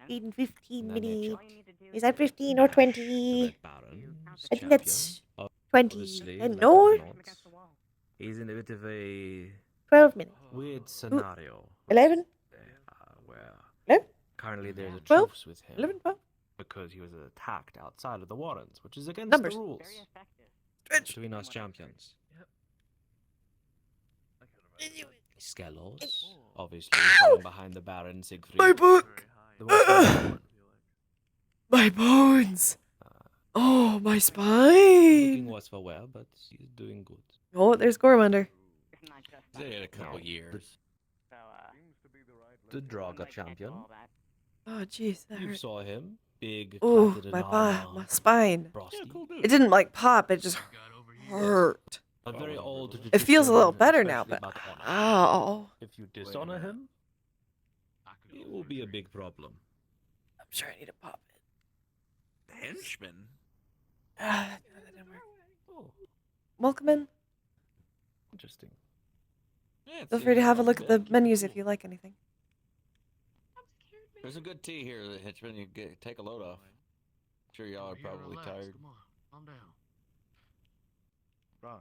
in 15 And then they minutes. took Is that 15 or Ash, the 20? Red Baron's I think that's champion. 20. Obviously, And like no, everyone else, he's in a bit of a 12 minutes. weird scenario 11? where 11? currently there's a 12? truce with him 11, 12? because he was attacked outside of the Warrens, which is against Numbers. the rules between us champions. Skelos, obviously, falling behind the Baron Siegfried. My book! The most important one. My bones! Oh, my Looking spine! worse for wear, but he's doing good. Oh, there's Gormander. They had a couple years. The Draga champion. Oh, jeez, that You hurt. saw him. Big, Oh, coated in my armor. spine. Frosty. It didn't like pop, it just hurt. A very old It feels a little tradition, better now, especially but about honor. ow. If you dishonor him, it will be a big problem. I'm sure I need to pop it. Henchman? Ah, that didn't work. Oh, Welcome in. interesting. Yeah, Feel free to have a look at the menus if you like anything. There's a good tea here, Henchman. You take a load off. I'm sure y'all are probably tired. Come on, calm down. Right.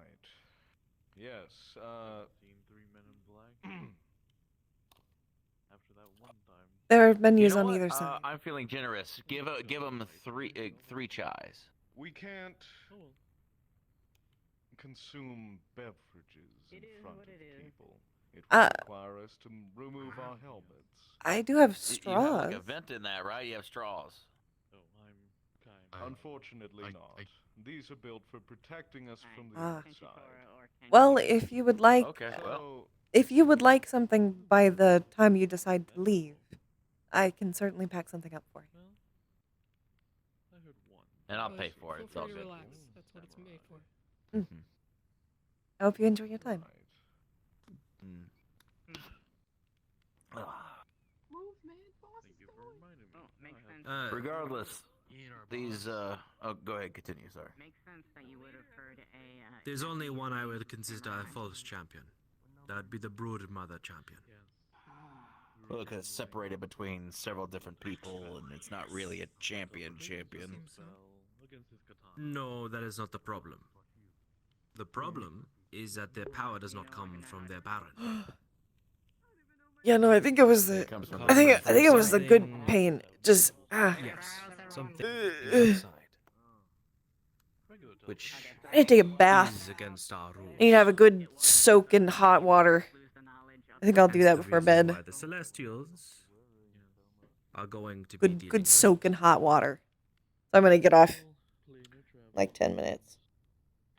Yes. Seen 3 Men in Black. After that one time. There are menus You know on what? either side. I'm feeling generous. Give them three chais. We can't consume beverages in front of people. It will require us to remove our helmets. I do have You have straws. like a vent in that, right? You have straws. Oh, I'm kind. Unfortunately not. These are built for protecting us from the Ah. outside. Well, if you would like, Okay, well. if you would like something by the time you decide to leave, I can certainly pack something up for you. I heard one. And I'll pay for it. Feel It's all free to good. relax. That's what it's made for. I hope you enjoy your time. Mm. Move, man. Boss Thank is you for going. reminding me. Oh, makes sense. Regardless, these oh, go ahead, continue. Sorry. Makes sense that you would have heard a. There's only one I would consider a false champion. That'd be the Brood Mother champion. Well, because it's separated between several different people, and it's not really a champion. No, that is not the problem. The problem is that their power does not come from their Baron. Yeah, no, I think it was the. I think it was the good pain. Just Yes, something outside. Which I need to take a bath. is against our rules. I need to have a good soak in hot water. I think I'll do that before Reason bed. why the Celestials are going to be Good soak in hot water. So I'm gonna get off like 10 minutes.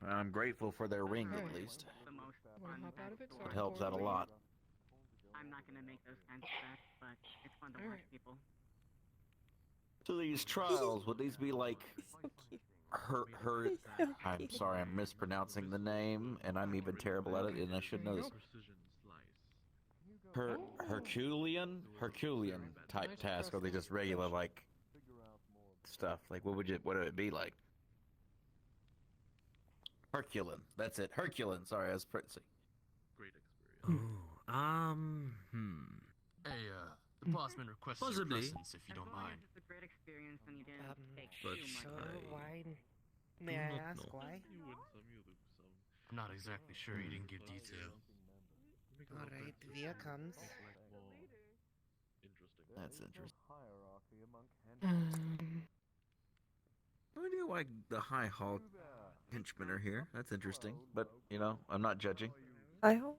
I'm grateful for their ring, at least. Wanna hop out of it so I It can helps pour out a over lot. I'm not gonna make those kinds of bets, but it's fun to watch people. So these trials, would these be like her I'm sorry, I'm mispronouncing the name, and I'm even terrible at it, and I should know this. Herculean type task, or are they just regular like stuff? Like what would it be like? Herculean. That's it. Herculean. Sorry, I was pretty. Great experience. Hey, the bossman requests your Possibly. presence if you don't mind. It's a great experience when you didn't take But too much. Why? do May I not ask know. why? I'm not exactly sure he didn't give detail. Alright, Via comes. That's interesting. Um, I do like the high hall henchmen are here. That's interesting, but I'm not judging. High hall?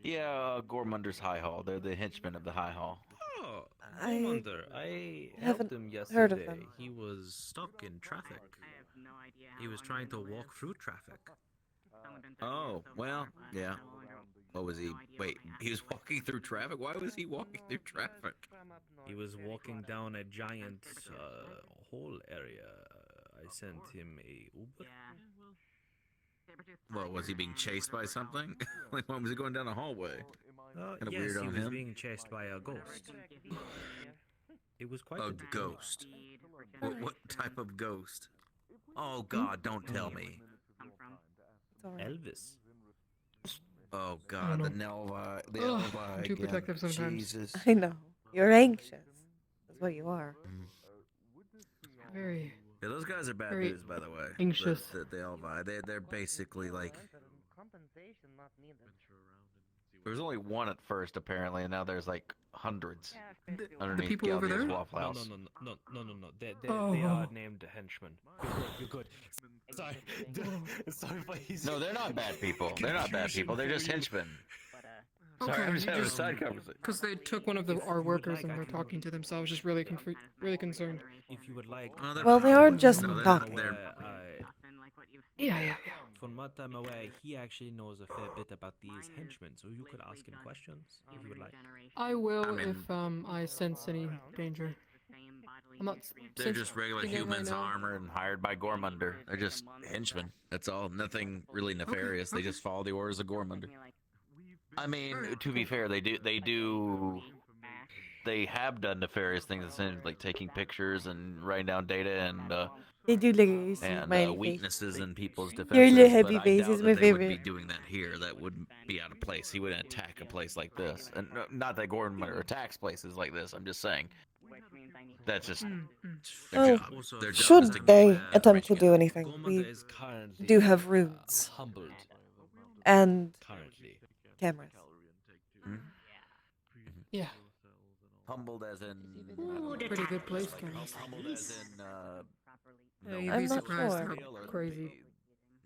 Yeah, Gormunder's high hall. They're the henchmen of the high hall. Oh, I no wonder. I haven't helped him heard of yesterday. them. He was stuck in traffic. I have no idea. He was trying to walk through traffic. Oh, well, yeah. What was he? Wait, he was walking through traffic? Why was he walking through traffic? He was walking down a giant hole area. I sent him a Uber. Well, was he being chased by something? Like, why was he going down a hallway? Kinda Yes, weird he on was him. being chased by a ghost. It was quite A interesting. ghost. What type of ghost? Oh God, don't tell me. Elvis. Oh God, the Nelvi, the Ugh, Elvi I'm too again. protective sometimes. Jesus. I know. You're anxious. That's what you are. Very. Yeah, those guys are bad Very news, by the way. anxious. The Elvi, they're basically like. There was only one at first, apparently, and now there's like hundreds underneath people over Galdia's there? Waffle House. No. They Oh. are named henchmen. You're good. Sorry. Sorry, please. No, they're not bad people. They're not bad people. They're just henchmen. Sorry, I'm just having a side conversation. Because they took one of our workers and they're talking to them, so I was just really concerned. If you would like. Well, they are just No, they're talking. Yeah. From what I'm aware, he actually knows a fair bit about these henchmen, so you could ask him questions if you would like. I will I mean- if I sense any danger. I'm not. They're just regular sensing it right humans now. armored and hired by Gormunder. They're just henchmen. That's all. Nothing really nefarious. They just follow the orders of Gormunder. I mean, to be fair, they have done nefarious things, essentially, like taking pictures and writing down data and They do look at you, smiley face. weaknesses in people's Your defenses. little happy but I face doubt is that my they would be favorite. doing that here. That wouldn't be out of place. He wouldn't attack a place like this, and not that Gormunder attacks places like this. I'm just saying. That's just their Well, job. Their job should is to they attempt to do anything, we do have rooms Humbled. and Currently. cameras. Yeah. Humbled as in Pretty good place, Cameras. Humbled as in You'd I'm be not surprised sure. how crazy.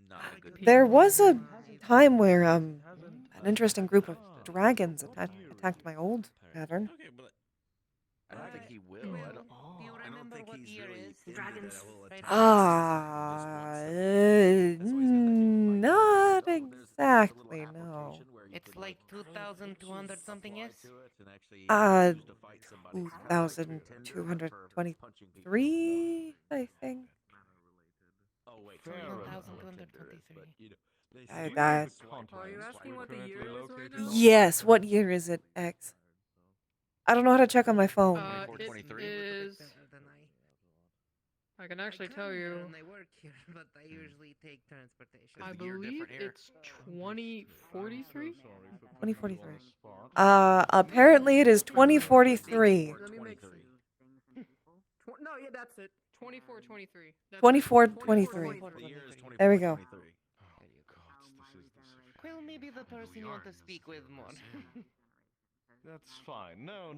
not a good There was a time where an interesting group of dragons attacked my old tavern. Okay, but I don't think he will. I don't think he's really into that whole attack. Not exactly, no. It's like 2,200 something, yes? 2,223, I think. Oh wait, 1,223. Are you asking what the year is right now? Yes, what year is it, X? I don't know how to check on my phone. It is. I can actually tell you. And I work here, but I usually take transportation. I believe it's 2043. 2043. Apparently it is 2043. Let me make. No, yeah, that's it. 2423. 2423. There we go. Quill may be the person you want to speak with more. That's fine. No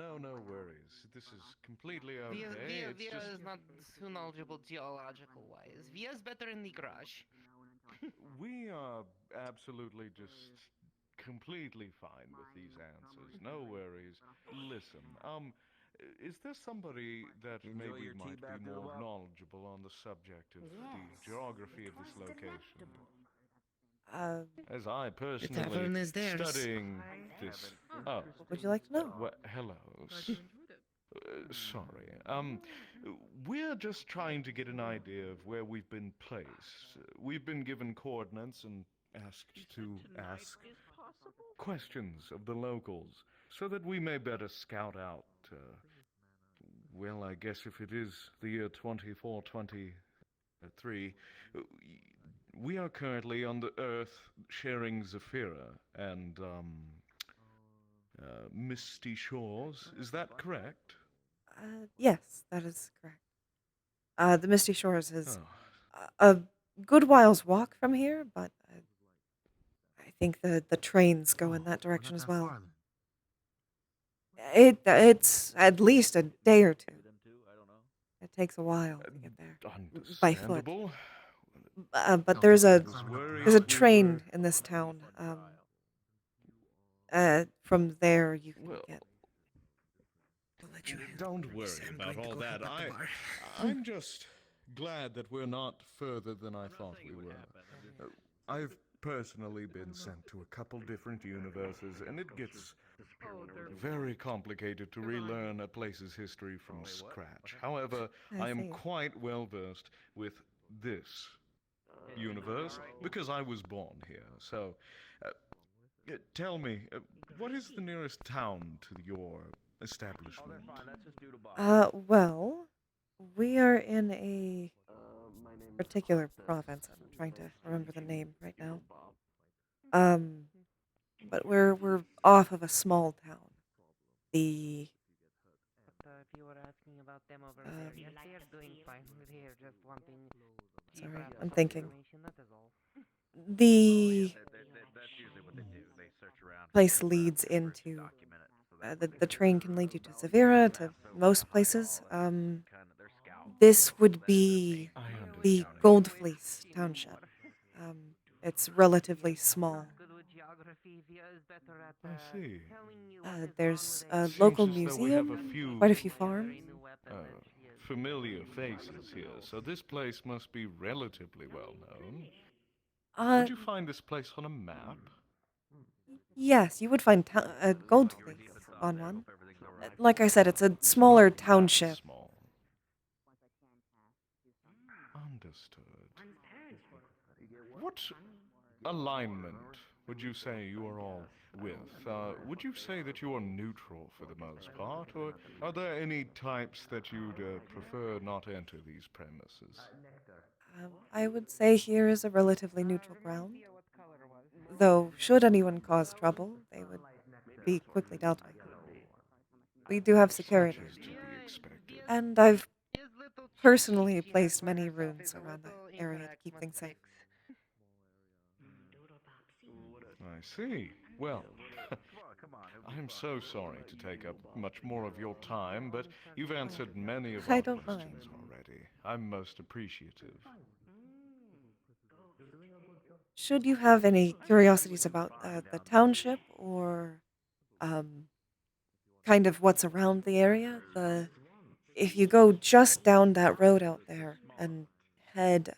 worries. This is completely okay. It's Via just... is not too knowledgeable geological wise. Via's better in the garage. We are absolutely just completely fine with these answers. No worries. Listen, is there somebody that maybe might be more knowledgeable on the subject of the geography of this location? As I tavern personally is theirs. studying this. Oh, What would you like to know? hello. Sorry. We're just trying to get an idea of where we've been placed. We've been given coordinates and asked to ask questions of the locals so that we may better scout out. Well, I guess if it is the year 2423, we are currently on the Earth sharing Zephyra and Misty Shores. Is that correct? Yes, that is correct. The Misty Shores is Oh. a good while's walk from here, but I think the trains go in that direction as well. It's at least a day or two. It takes a while to get there by foot. Understandable. But there's a Worried train in this town. From there you can get. Don't worry about all that. I'm just glad that we're not further than I thought we were. I've personally been sent to a couple different universes, and it gets very complicated to relearn a place's history from scratch. However, I am quite well versed with this universe because I was born here. So, tell me, what is the nearest town to your establishment? Well, we are in a particular province. I'm trying to remember the name right now. But we're off of a small town. The If you were asking about them over there, yes, they are doing fine. We're here just wanting. sorry, I'm thinking. That is all. The That's usually what they do. They search around. place leads into the train can lead you to Zavira, to most places. This would be the Gold Fleece Township. It's relatively small. I see. There's a local museum, quite a few farms. Familiar faces here, so this place must be relatively well known. Would you find this place on a map? Yes, you would find a Gold Fleece on one. Like I said, it's a smaller township. Understood. What alignment would you say you are all with? Would you say that you are neutral for the most part, or are there any types that you'd prefer not enter these premises? I would say here is a relatively neutral ground. Though, should anyone cause trouble, they would be quickly dealt with. We do have security. And I've personally placed many runes around the area to keep things safe. I see. Well, I'm so sorry to take up much more of your time, but you've answered many of our questions already. I'm most appreciative. Should you have any curiosities about the township or kind of what's around the area, if you go just down that road out there and head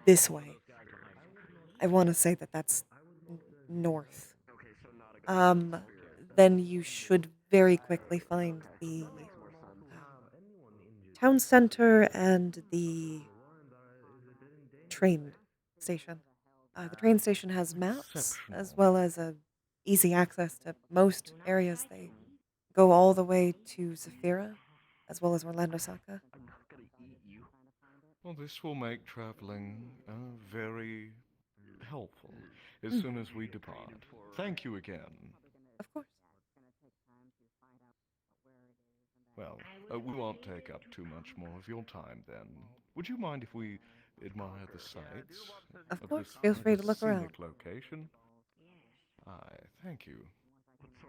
this way, I want to say that that's north. Then you should very quickly find the town center and the train station. The train station has maps as well as easy access to most areas. They go all the way to Zephyra as well as Orlando Saka. Well, this will make traveling very helpful as Mm. soon as we depart. Thank you again. Of course. Well, we won't take up too much more of your time then. Would you mind if we admire the sights Of this course, feel free to look scenic around. location? Thank you.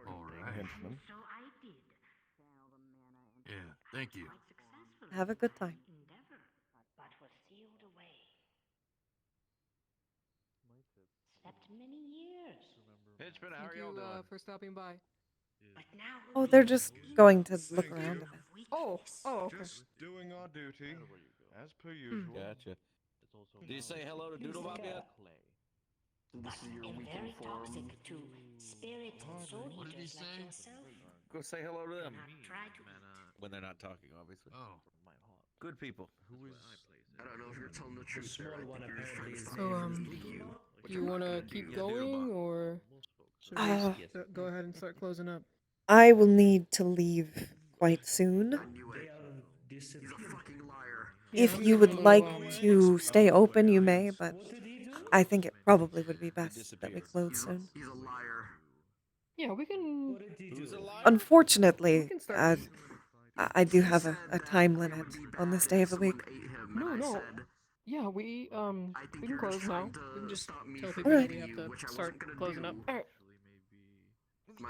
All right. Henchman. Yeah, thank you. Have a good time. But was sealed away. Slept many years. Henchman, how Thank are y'all you doing? for stopping by. But now Oh, they're just going to look around a bit. Oh, okay. Just doing our duty, as per usual. Gotcha. Did you say hello to Doodlebop yet? This is your and weakened very form. toxic to spirit and soul eaters like yourself. Go say hello to them. Try to When they're not talking, obviously. Oh. Good people. I don't know if you're telling the truth there. I think you're just trying to So, you. you wanna keep going, or should we Uh, go ahead and start closing up? I will need to leave quite soon. He's a fucking liar. If you would like to stay open, you may, but I think it probably would be best that we close soon. He's a liar. Yeah, we can. Unfortunately, I do have a time limit on this day of the week. No. Yeah, we can close now. We can just tell people Alright. that we have to start closing up. Alright.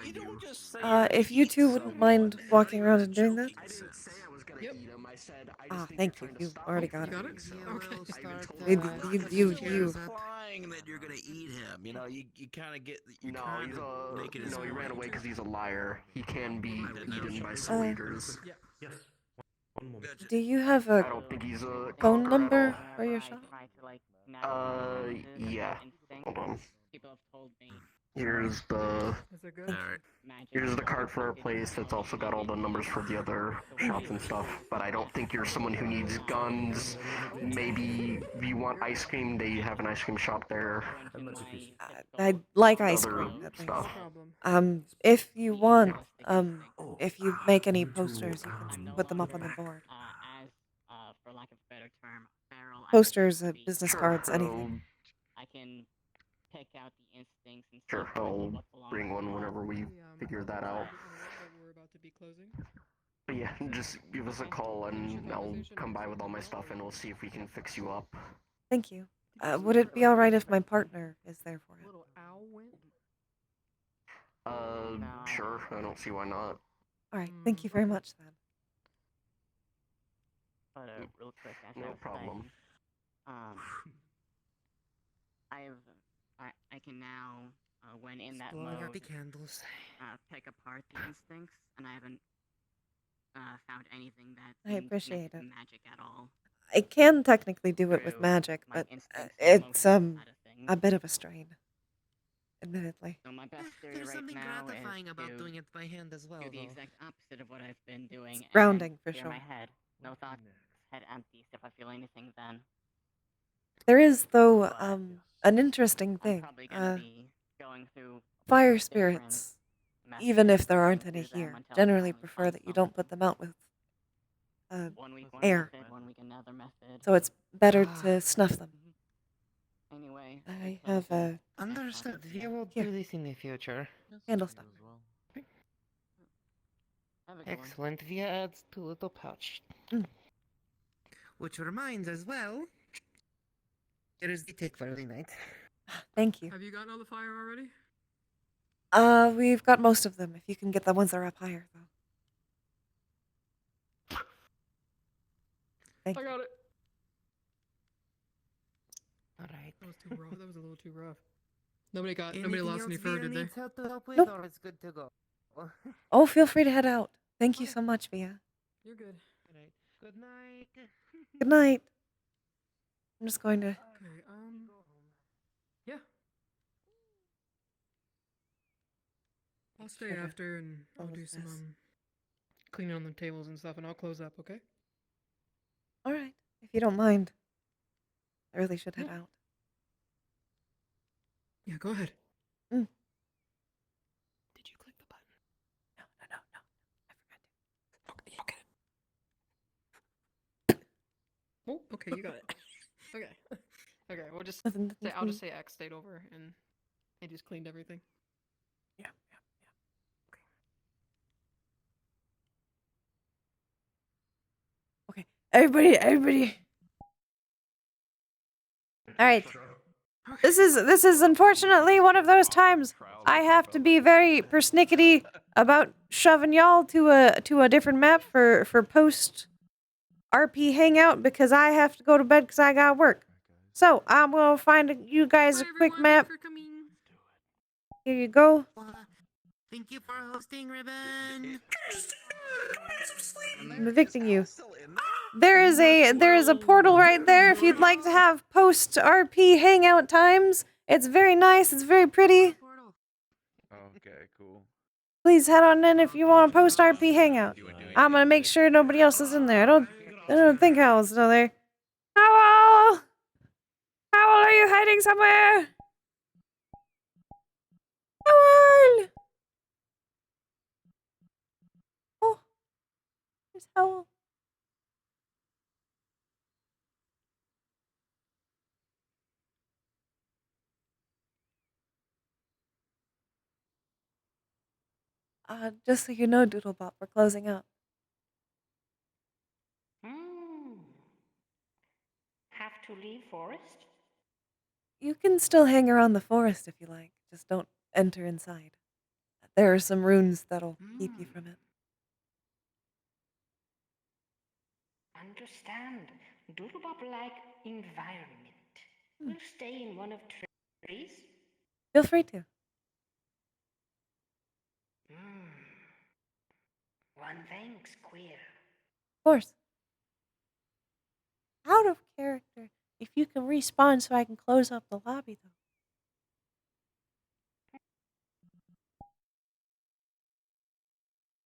You don't just say If you two wouldn't mind walking around and doing that. I didn't say I was gonna eat him. I said I just Ah, think thank you're you. trying to You stop already me. got it. You got it? You. Implying that you're gonna eat him. You know, you kind of get. No, kinda he's a making his no. He ran point. away because he's a liar. He can be eaten by soul eaters. Yes. One moment. Do you have I a don't think he's a phone conqueror number at for your shop? Yeah. Hold on. People have told me Here's the Is it good? here's the card for our place. It's also got all the numbers for the other shops and stuff. But I don't think you're someone who needs guns. Maybe you want ice cream. They have an ice cream shop there. I'd like ice Other cream at least. stuff. If you want, if you make any posters, you can put them up on the board. as for lack of a better term, feral. Posters, business cards, Sure, anything. I can pick out the instincts and Sure, stuff. I'll bring one whenever we figure that out. We're about to be closing. But yeah, just give us a call and I'll come by with all my stuff and we'll see if we can fix you up. Thank you. Would it be alright if my partner is there for it? Little owl went. Sure, I don't see why not. Alright, thank you very much then. But real quick, as I No was problem. saying, I can now, when in that Blowing out mode, the candles. pick apart the instincts, and I haven't found anything that I seems appreciate connected it. to magic at all. I can technically do it with magic, but it's a bit of a strain. Admittedly. So my best theory There's right something now gratifying is about to doing it by hand as well, do the though. exact opposite of what I've been doing. and grounding, for clear sure. my head. No thoughts, head empty. So if I feel anything, then There is, though, an interesting thing. probably gonna be going through Fire different spirits, even if there aren't any here, generally prefer that you don't put them out with 1 week one air. method, 1 week another method. So it's better to snuff them. Anyway, I have a Understood. We will do this in the future. candle stuff. have a good one. Excellent. Via adds to little pouch. Which reminds as well, there is the tick for the night. Thank you. Have you gotten all the fire already? We've got most of them. If you can get the ones that are up higher, though. Thank I you. got it. Alright. That was too rough. That was a little too rough. Nobody lost any fur, did they? Needs help to help with, Nope. or it's good to go? Oh, feel free to head out. Thank you so much, Via. You're good. Good night. Good night. I'm just going to. Okay, yeah. I'll stay Sure. after and I'll do some cleaning on the tables and stuff, and I'll close up. Okay. All right, if you don't mind. I really should head Yeah. out. Yeah, go ahead. Mm. Did you click the button? No. I forgot to. Oh, okay, you got it. Okay. Okay, we'll just Nothing. I'll just say X stayed over and it just cleaned everything. Yeah. Okay. Everybody. All right. This is unfortunately one of those times I have to be very persnickety about shoving y'all to a different map for post RP hangout because I have to go to bed because I got work. So I'm gonna find you guys a quick map. Here you go. Thank you for hosting, Ribbon. I'm evicting you. There is a portal right there if you'd like to have post RP hangout times. It's very nice. It's very pretty. Okay, cool. Please head on in if you want a post RP hangout. I'm gonna make sure nobody else is in there. I don't think Howl's still there. Howl! Howl, are you hiding somewhere? Howl! Oh, there's Howl. Just so you know, Doodlebop, we're closing up. Have to leave forest? You can still hang around the forest if you like. Just don't enter inside. There are some runes that'll keep you from it. Understand. Doodlebop-like environment. Will stay in one of trees? Feel free to. One thanks, Quill. Of course. Out of character. If you can respawn so I can close up the lobby, though.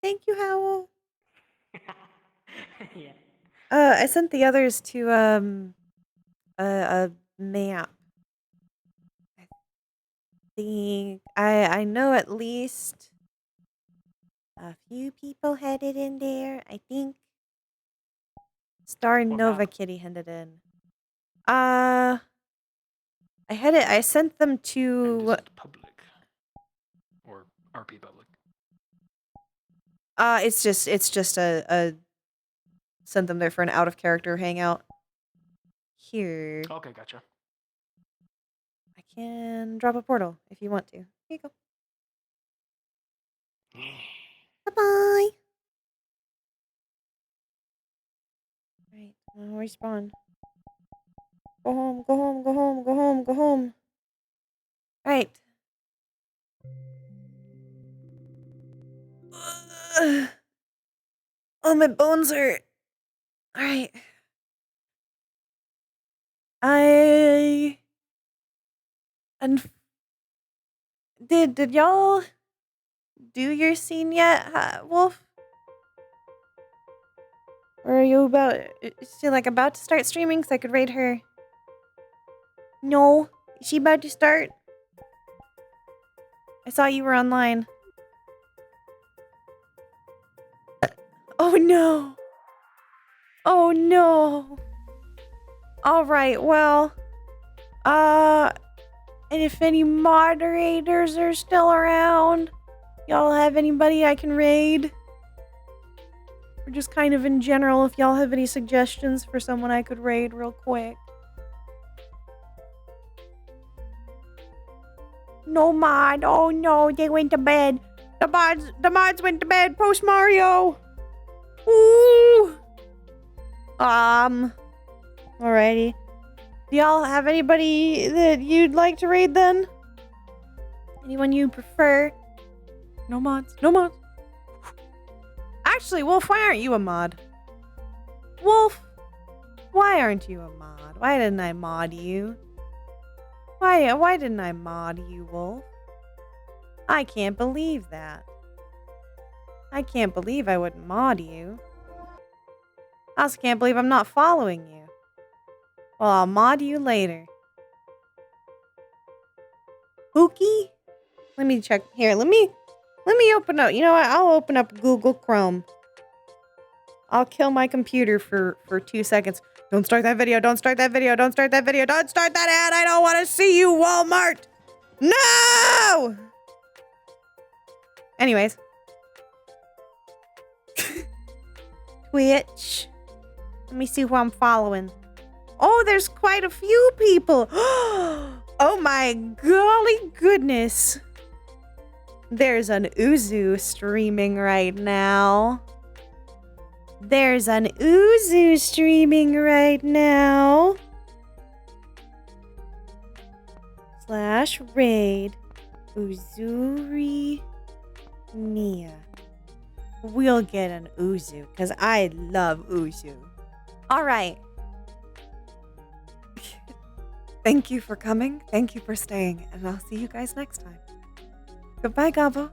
Thank you, Howl. Yeah. I sent the others to a map. I know at least a few people headed in there. I think Star Nova Kitty headed in. I sent them to Public or RP public. it's just a sent them there for an out of character hangout. Here. Okay, gotcha. I can drop a portal if you want to. Here you go. Bye-bye. Right, I'll respawn. Go home, go home, go home, go home, go home. Right. Oh, my bones hurt. Alright. And did y'all do your scene yet, Wolf? Or are you about to start streaming so I could raid her? No. Is she about to start? I saw you were online. Oh no. Oh no. Alright, well. And if any moderators are still around, y'all have anybody I can raid? Or just kind of in general, if y'all have any suggestions for someone I could raid real quick. No mod. Oh no, they went to bed. The mods went to bed post Mario. Ooh. Alrighty. Do y'all have anybody that you'd like to raid then? Anyone you prefer? No mods. No mods. Actually, Wolf, why aren't you a mod? Wolf, why aren't you a mod? Why didn't I mod you? Why didn't I mod you, Wolf? I can't believe that. I can't believe I wouldn't mod you. I also can't believe I'm not following you. Well, I'll mod you later. Pookie? Let me check here. Let me open up. You know what? I'll open up Google Chrome. I'll kill my computer for 2 seconds. Don't start that video. Don't start that video. Don't start that video. Don't start that ad. I don't want to see you, Walmart. No! Anyways. Twitch. Let me see who I'm following. Oh, there's quite a few people. Oh my golly goodness. There's an Uzu streaming right now. There's an Uzu streaming right now. /raid Uzuri Nia. We'll get an Uzu, because I love Uzu. Alright. Thank you for coming. Thank you for staying. And I'll see you guys next time. Goodbye, Gabo.